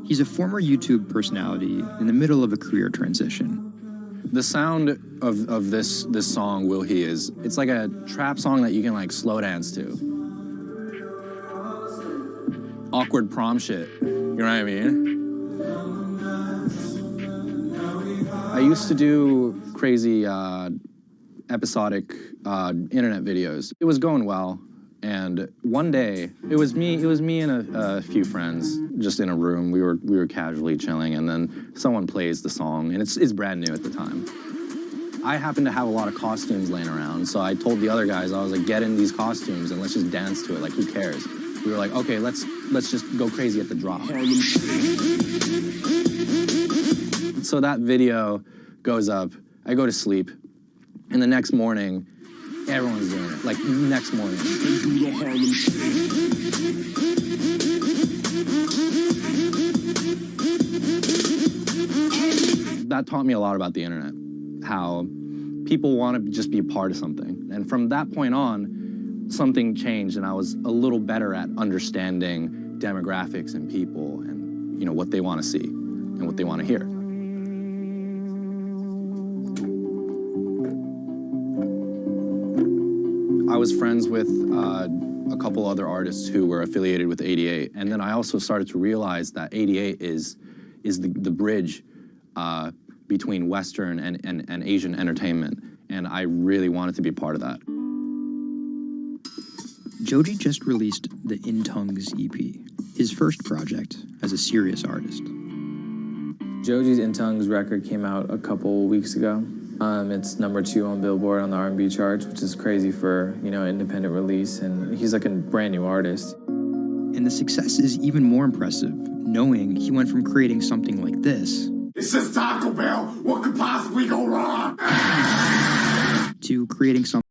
He's a former YouTube personality in the middle of a career transition. The sound of this song, Will He, it's like a trap song that you can like slow dance to. Awkward prom shit, you know what I mean? I used to do crazy episodic internet videos. It was going well, and one day it was me and a few friends just in a room. We were casually chilling, and then someone plays the song, and it's brand new at the time. I happened to have a lot of costumes laying around, so I told the other guys, I was like, get in these costumes and let's just dance to it. Like, who cares? We were like, okay, let's just go crazy at the drop. So that video goes up. I go to sleep, and the next morning, everyone's doing it. Like, next morning. That taught me a lot about the internet, how people want to just be a part of something. And from that point on, something changed, and I was a little better at understanding demographics and people and, what they want to see and what they want to hear. I was friends with a couple other artists who were affiliated with 88, and then I also started to realize that 88 is the bridge between Western and Asian entertainment, and I really wanted to be a part of that. Joji just released the In Tongues EP, his first project as a serious artist. Joji's In Tongues record came out a couple weeks ago. It's #2 on Billboard on the R&B charts, which is crazy for, independent release, and he's like a brand new artist. And the success is even more impressive, knowing he went from creating something like this, It's just Taco Bell. What could possibly go wrong? to creating something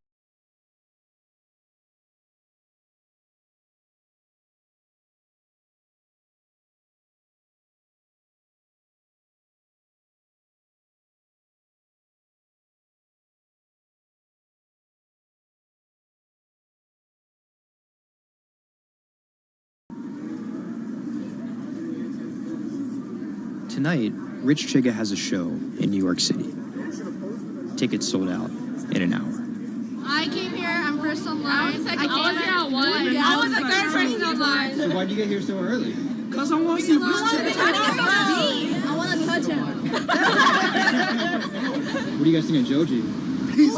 Tonight, Rich Chigga has a show in New York City. Tickets sold out in an hour. I came here, I'm first online. I was here at 1. I was the third person online. So why'd you get here so early? Because I want to see Rich Chigga. I want to touch him. What do you guys think of Joji? He's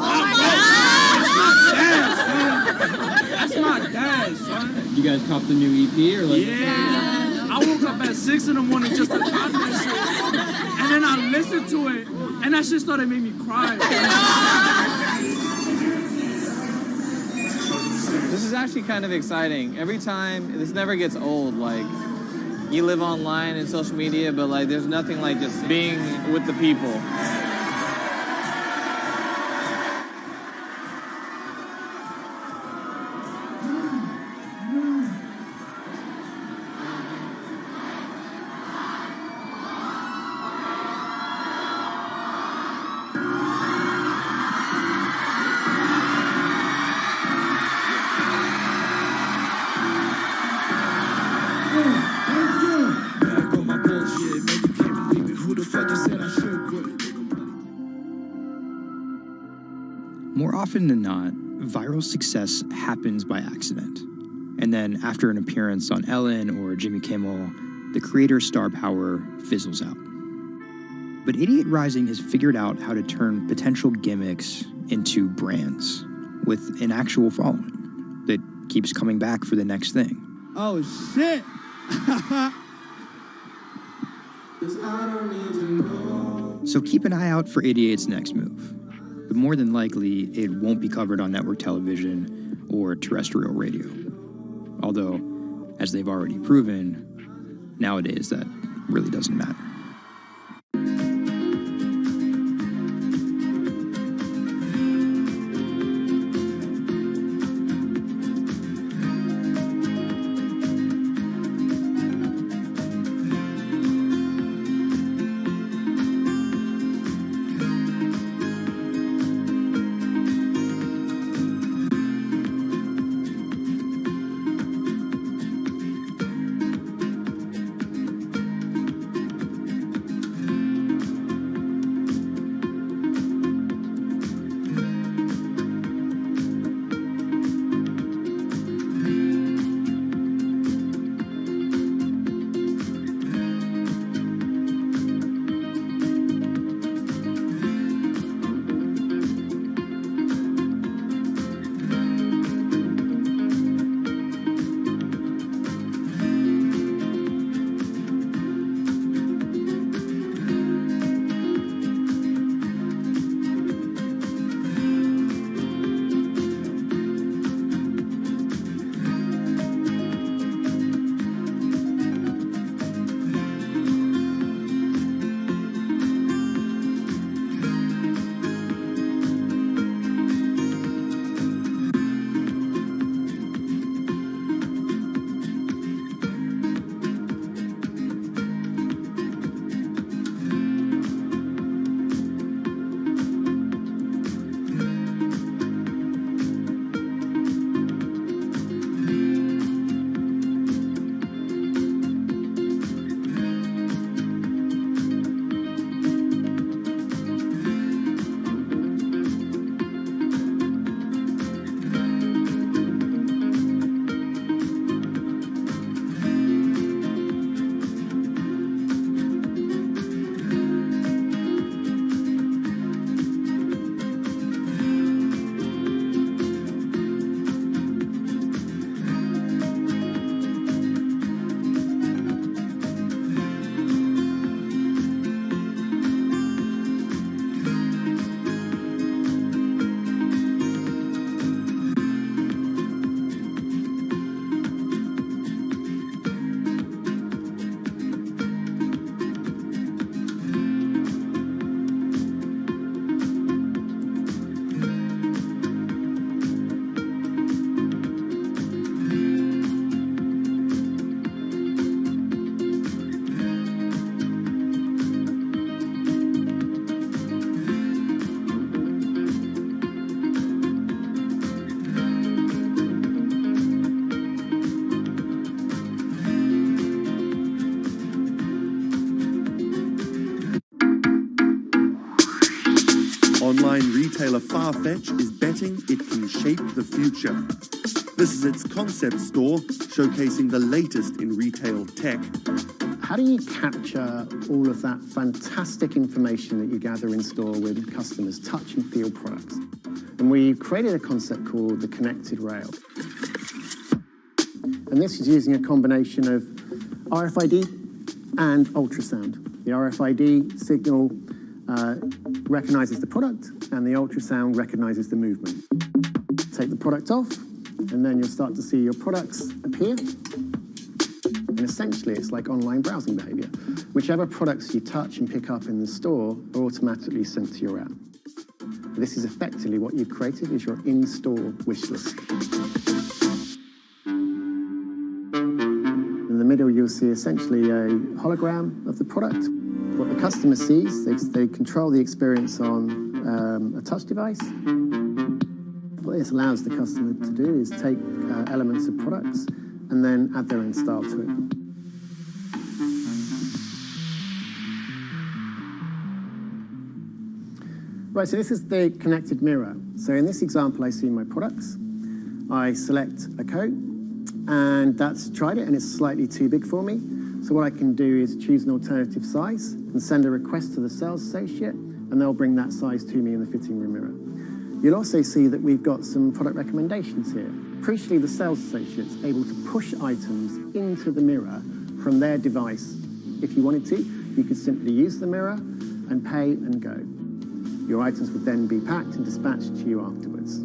That's my dad, son. You guys cop the new EP or like? Yeah. I woke up at 6 in the morning just to cop that shit. And then I listened to it, and that shit started making me cry. This is actually kind of exciting. Every time, this never gets old. Like, you live online and social media, but like, there's nothing like just being with the people. often than not, viral success happens by accident. And then after an appearance on Ellen or Jimmy Kimmel, the creator's star power fizzles out. But Idiot Rising has figured out how to turn potential gimmicks into brands with an actual following that keeps coming back for the next thing. Oh, shit! So keep an eye out for Idiot's next move. But more than likely, it won't be covered on network television or terrestrial radio. Although, as they've already proven, nowadays that really doesn't matter. Online retailer Farfetch is betting it can shape the future. This is its concept store, showcasing the latest in retail tech. How do you capture all of that fantastic information that you gather in store with customers, touch and feel products? And we created a concept called the Connected Rail. And this is using a combination of RFID and ultrasound. The RFID signal recognizes the product, and the ultrasound recognizes the movement. Take the product off, and then you'll start to see your products appear. And essentially, it's like online browsing behavior. Whichever products you touch and pick up in the store are automatically sent to your app. This is effectively what you've created is your in-store wish list. In the middle, you'll see essentially a hologram of the product. What the customer sees, they control the experience on a touch device. What this allows the customer to do is take elements of products and then add their own style to it. Right, so this is the connected mirror. So in this example, I see my products. I select a coat, and that's tried it, and it's slightly too big for me. So what I can do is choose an alternative size and send a request to the sales associate, and they'll bring that size to me in the fitting room mirror. You'll also see that we've got some product recommendations here. Crucially, the sales associate's able to push items into the mirror from their device. If you wanted to, you could simply use the mirror and pay and go. Your items would then be packed and dispatched to you afterwards.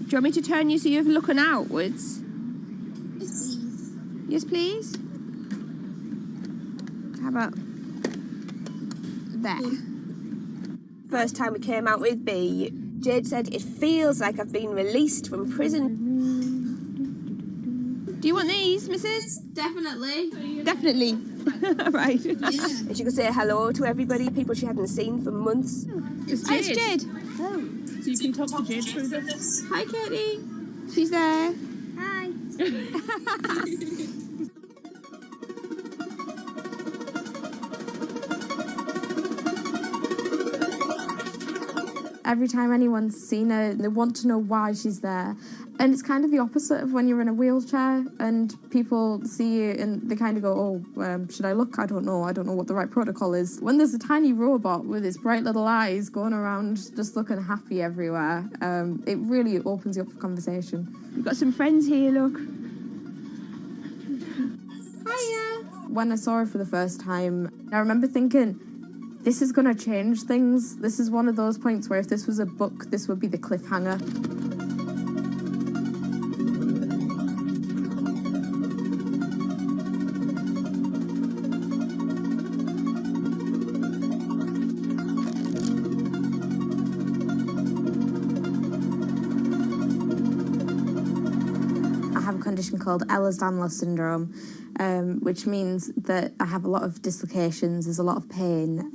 Do you want me to turn you so you're looking outwards? Yes, please. How about there? First time we came out with B, Jade said, "It feels like I've been released from prison." Do you want these, Mrs.? Definitely. Definitely. Right. Yeah. And she could say hello to everybody, people she hadn't seen for months. It's Jade. It's Jade. Oh. So you can talk to Jade through this. Hi, Katie. She's there. Hi. Every time anyone's seen her, they want to know why she's there. And it's kind of the opposite of when you're in a wheelchair and people see you and they kind of go, oh, should I look? I don't know what the right protocol is. When there's a tiny robot with its bright little eyes going around just looking happy everywhere, it really opens you up for conversation. You've got some friends here, look. Hiya. When I saw her for the first time, I remember thinking, this is going to change things. This is one of those points where if this was a book, this would be the cliffhanger. condition called Ehlers-Danlos syndrome, which means that I have a lot of dislocations, there's a lot of pain,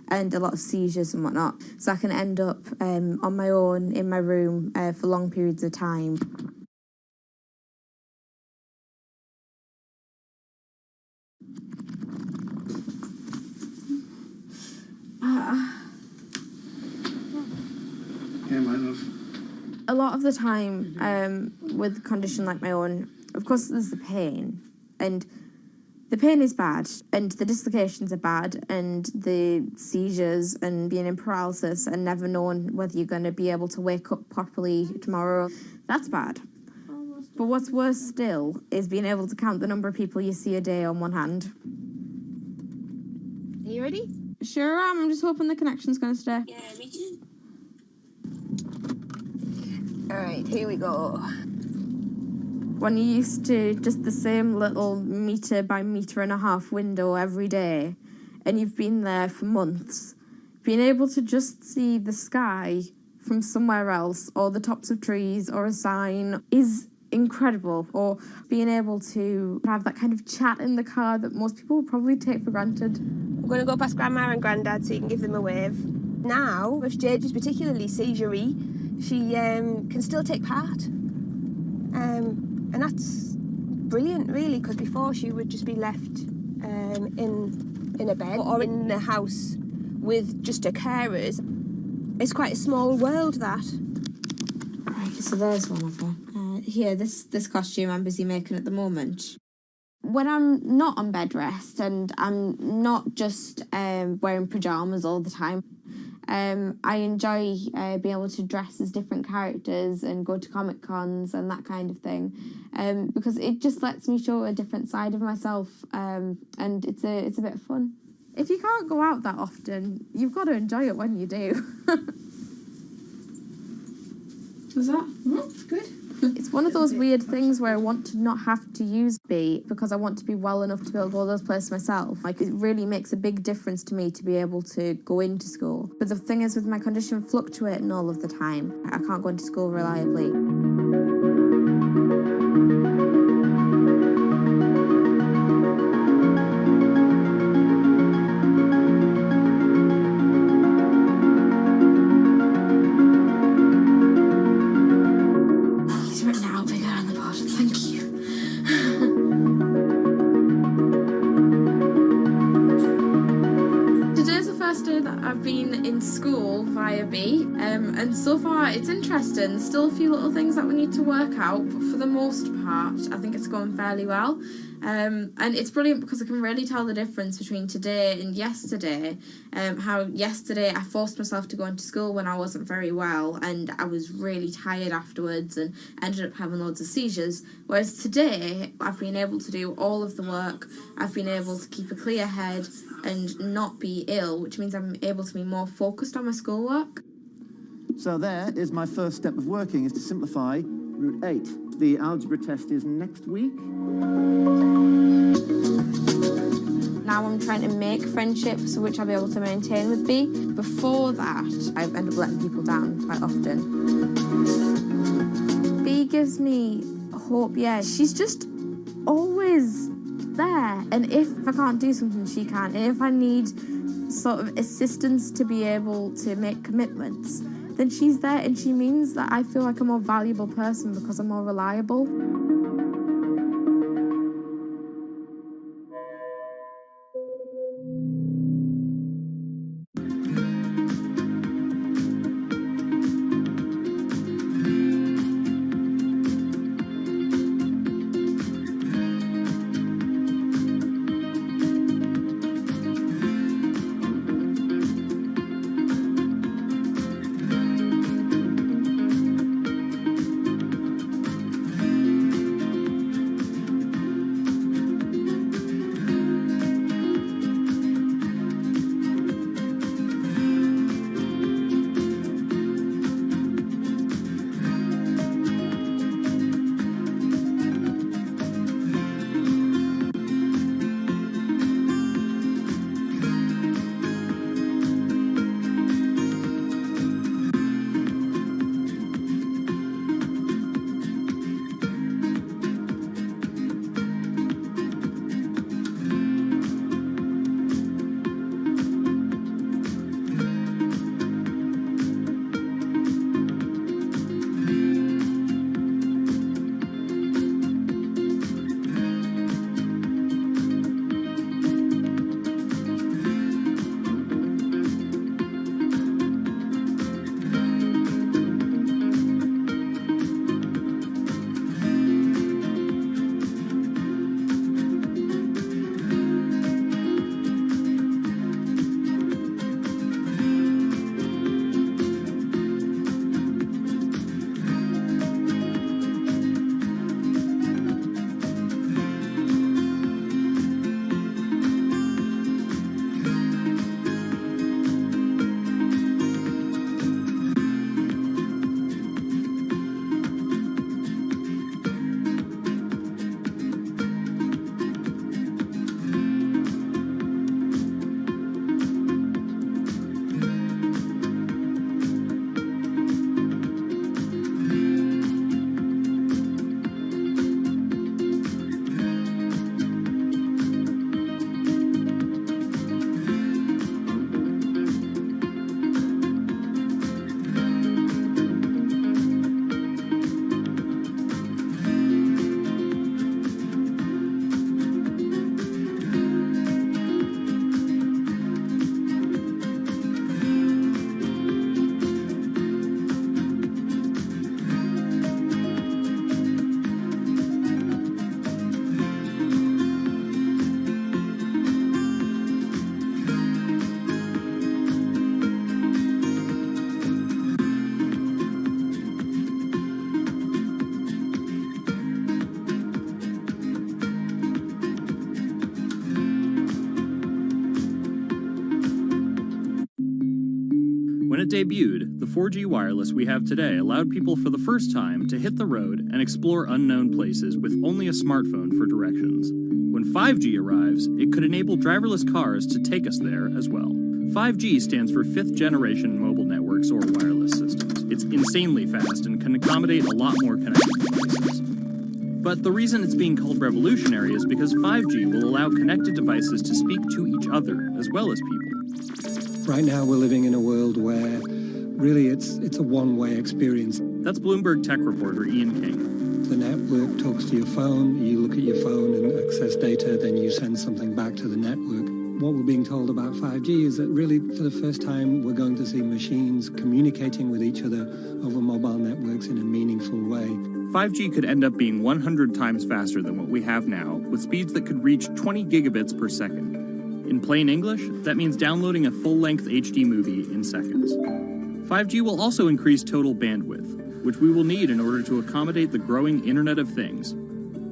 and a lot of seizures and whatnot. So I can end up on my own in my room for long periods of time. Yeah, my love. A lot of the time, with a condition like my own, of course there's the pain, and the pain is bad, and the dislocations are bad, and the seizures and being in paralysis and never knowing whether you're going to be able to wake up properly tomorrow, that's bad. But what's worse still is being able to count the number of people you see a day on one hand. Are you ready? Sure am, I'm just hoping the connection's going to stay. Yeah, me too. Alright, here we go. When you're used to just the same little metre by metre and a half window every day, and you've been there for months, being able to just see the sky from somewhere else, or the tops of trees, or a sign, is incredible. Or being able to have that kind of chat in the car that most people would probably take for granted. I'm going to go past Grandma and Grandad so you can give them a wave. Now, if Jade is particularly seizure-y, she can still take part. And that's brilliant, really, because before she would just be left in a bed or in a house with just her carers. It's quite a small world, that. Right, so there's one of them. Here, this costume I'm busy making at the moment. When I'm not on bed rest and I'm not just wearing pyjamas all the time, I enjoy being able to dress as different characters and go to Comic Cons and that kind of thing, because it just lets me show a different side of myself, and it's a bit of fun. If you can't go out that often, you've got to enjoy it when you do. Was that? Good. It's one of those weird things where I want to not have to use B because I want to be well enough to be able to go to those places myself. Like, it really makes a big difference to me to be able to go into school. But the thing is, with my condition fluctuating all of the time, I can't go into school reliably. And so far it's interesting. There's still a few little things that we need to work out, but for the most part I think it's going fairly well, and it's brilliant because I can really tell the difference between today and yesterday. How yesterday I forced myself to go into school when I wasn't very well and I was really tired afterwards and ended up having loads of seizures, whereas today I've been able to do all of the work. I've been able to keep a clear head and not be ill, which means I'm able to be more focused on my schoolwork. So there is my first step of working, is to simplify root 8. The algebra test is next week. Now I'm trying to make friendships which I'll be able to maintain with B. Before that, I end up letting people down quite often. B gives me hope, yeah. She's just always there. And if I can't do something, she can. And if I need sort of assistance to be able to make commitments, then she's there, and she means that I feel like a more valuable person because I'm more reliable. it debuted, the 4G wireless we have today allowed people for the first time to hit the road and explore unknown places with only a smartphone for directions. When 5G arrives, it could enable driverless cars to take us there as well. 5G stands for 5th generation mobile networks or wireless systems. It's insanely fast and can accommodate a lot more connected devices. But the reason it's being called revolutionary is because 5G will allow connected devices to speak to each other as well as people. Right now we're living in a world where really it's a one-way experience. That's Bloomberg tech reporter Ian King. The network talks to your phone, you look at your phone and access data, then you send something back to the network. What we're being told about 5G is that really for the first time we're going to see machines communicating with each other over mobile networks in a meaningful way. 5G could end up being 100 times faster than what we have now, with speeds that could reach 20 gigabits per second. In plain English, that means downloading a full-length HD movie in seconds. 5G will also increase total bandwidth, which we will need in order to accommodate the growing Internet of Things.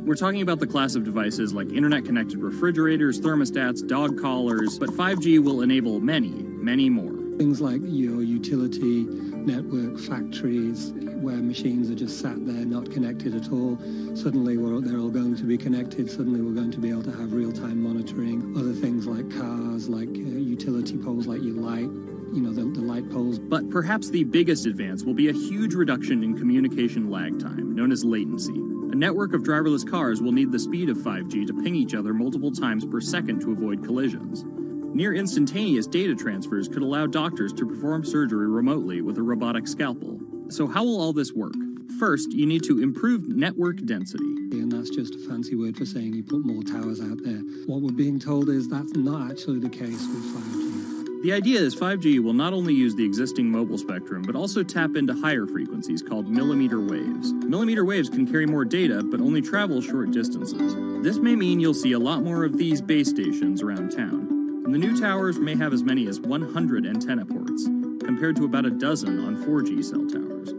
We're talking about the class of devices like internet-connected refrigerators, thermostats, dog collars, but 5G will enable many, many more. Things like your utility network, factories, where machines are just sat there not connected at all. Suddenly they're all going to be connected. Suddenly we're going to be able to have real-time monitoring. Other things like cars, like utility poles, like your light, the light poles. But perhaps the biggest advance will be a huge reduction in communication lag time, known as latency. A network of driverless cars will need the speed of 5G to ping each other multiple times per second to avoid collisions. Near instantaneous data transfers could allow doctors to perform surgery remotely with a robotic scalpel. So how will all this work? First, you need to improve network density. And that's just a fancy word for saying you put more towers out there. What we're being told is that's not actually the case with 5G. The idea is 5G will not only use the existing mobile spectrum, but also tap into higher frequencies called millimeter waves. Millimeter waves can carry more data, but only travel short distances. This may mean you'll see a lot more of these base stations around town. And the new towers may have as many as 100 antenna ports, compared to about a dozen on 4G cell towers.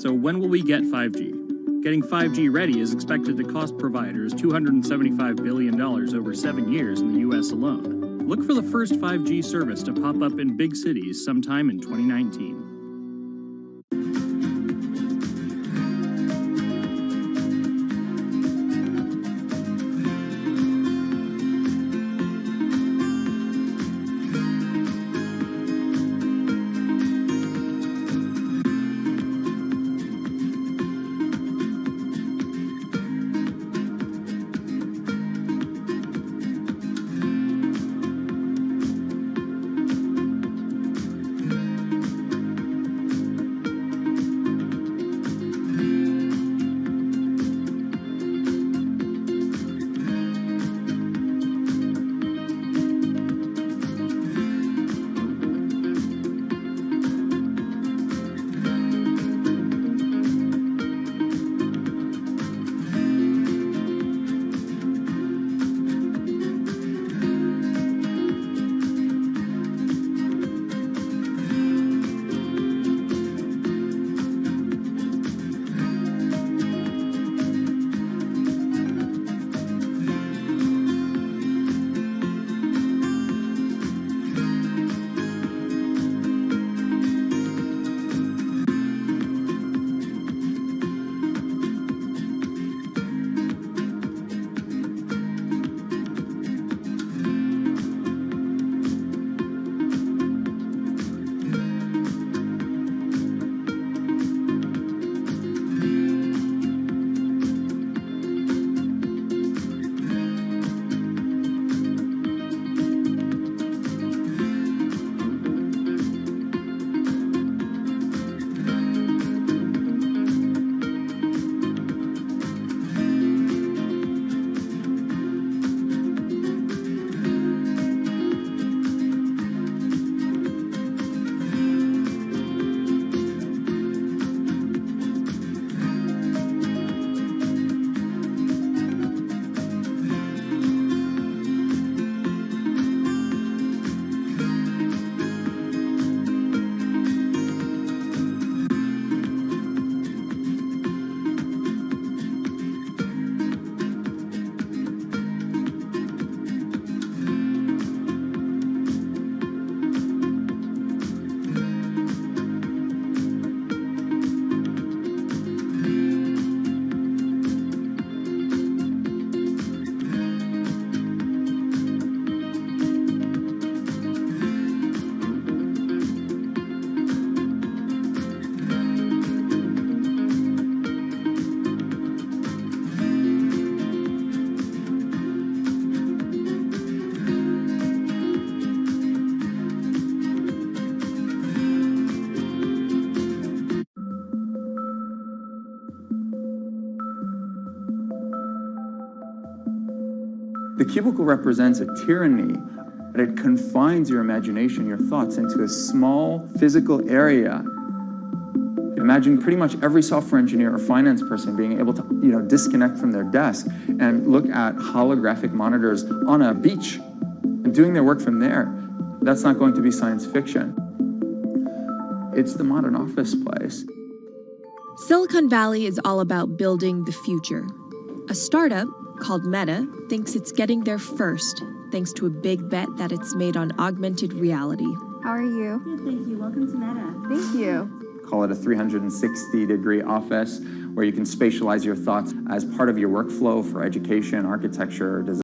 So when will we get 5G? Getting 5G ready is expected to cost providers $275 billion over 7 years in the US alone. Look for the first 5G service to pop up in big cities sometime in 2019. The cubicle represents a tyranny. It confines your imagination, your thoughts, into a small physical area. Imagine pretty much every software engineer or finance person being able to, disconnect from their desk and look at holographic monitors on a beach and doing their work from there. That's not going to be science fiction. It's the modern office place. Silicon Valley is all about building the future. A startup called Meta thinks it's getting there first, thanks to a big bet that it's made on augmented reality. How are you? Good, thank you. Welcome to Meta. Thank you. Call it a 360-degree office where you can spatialize your thoughts as part of your workflow for education, architecture, design.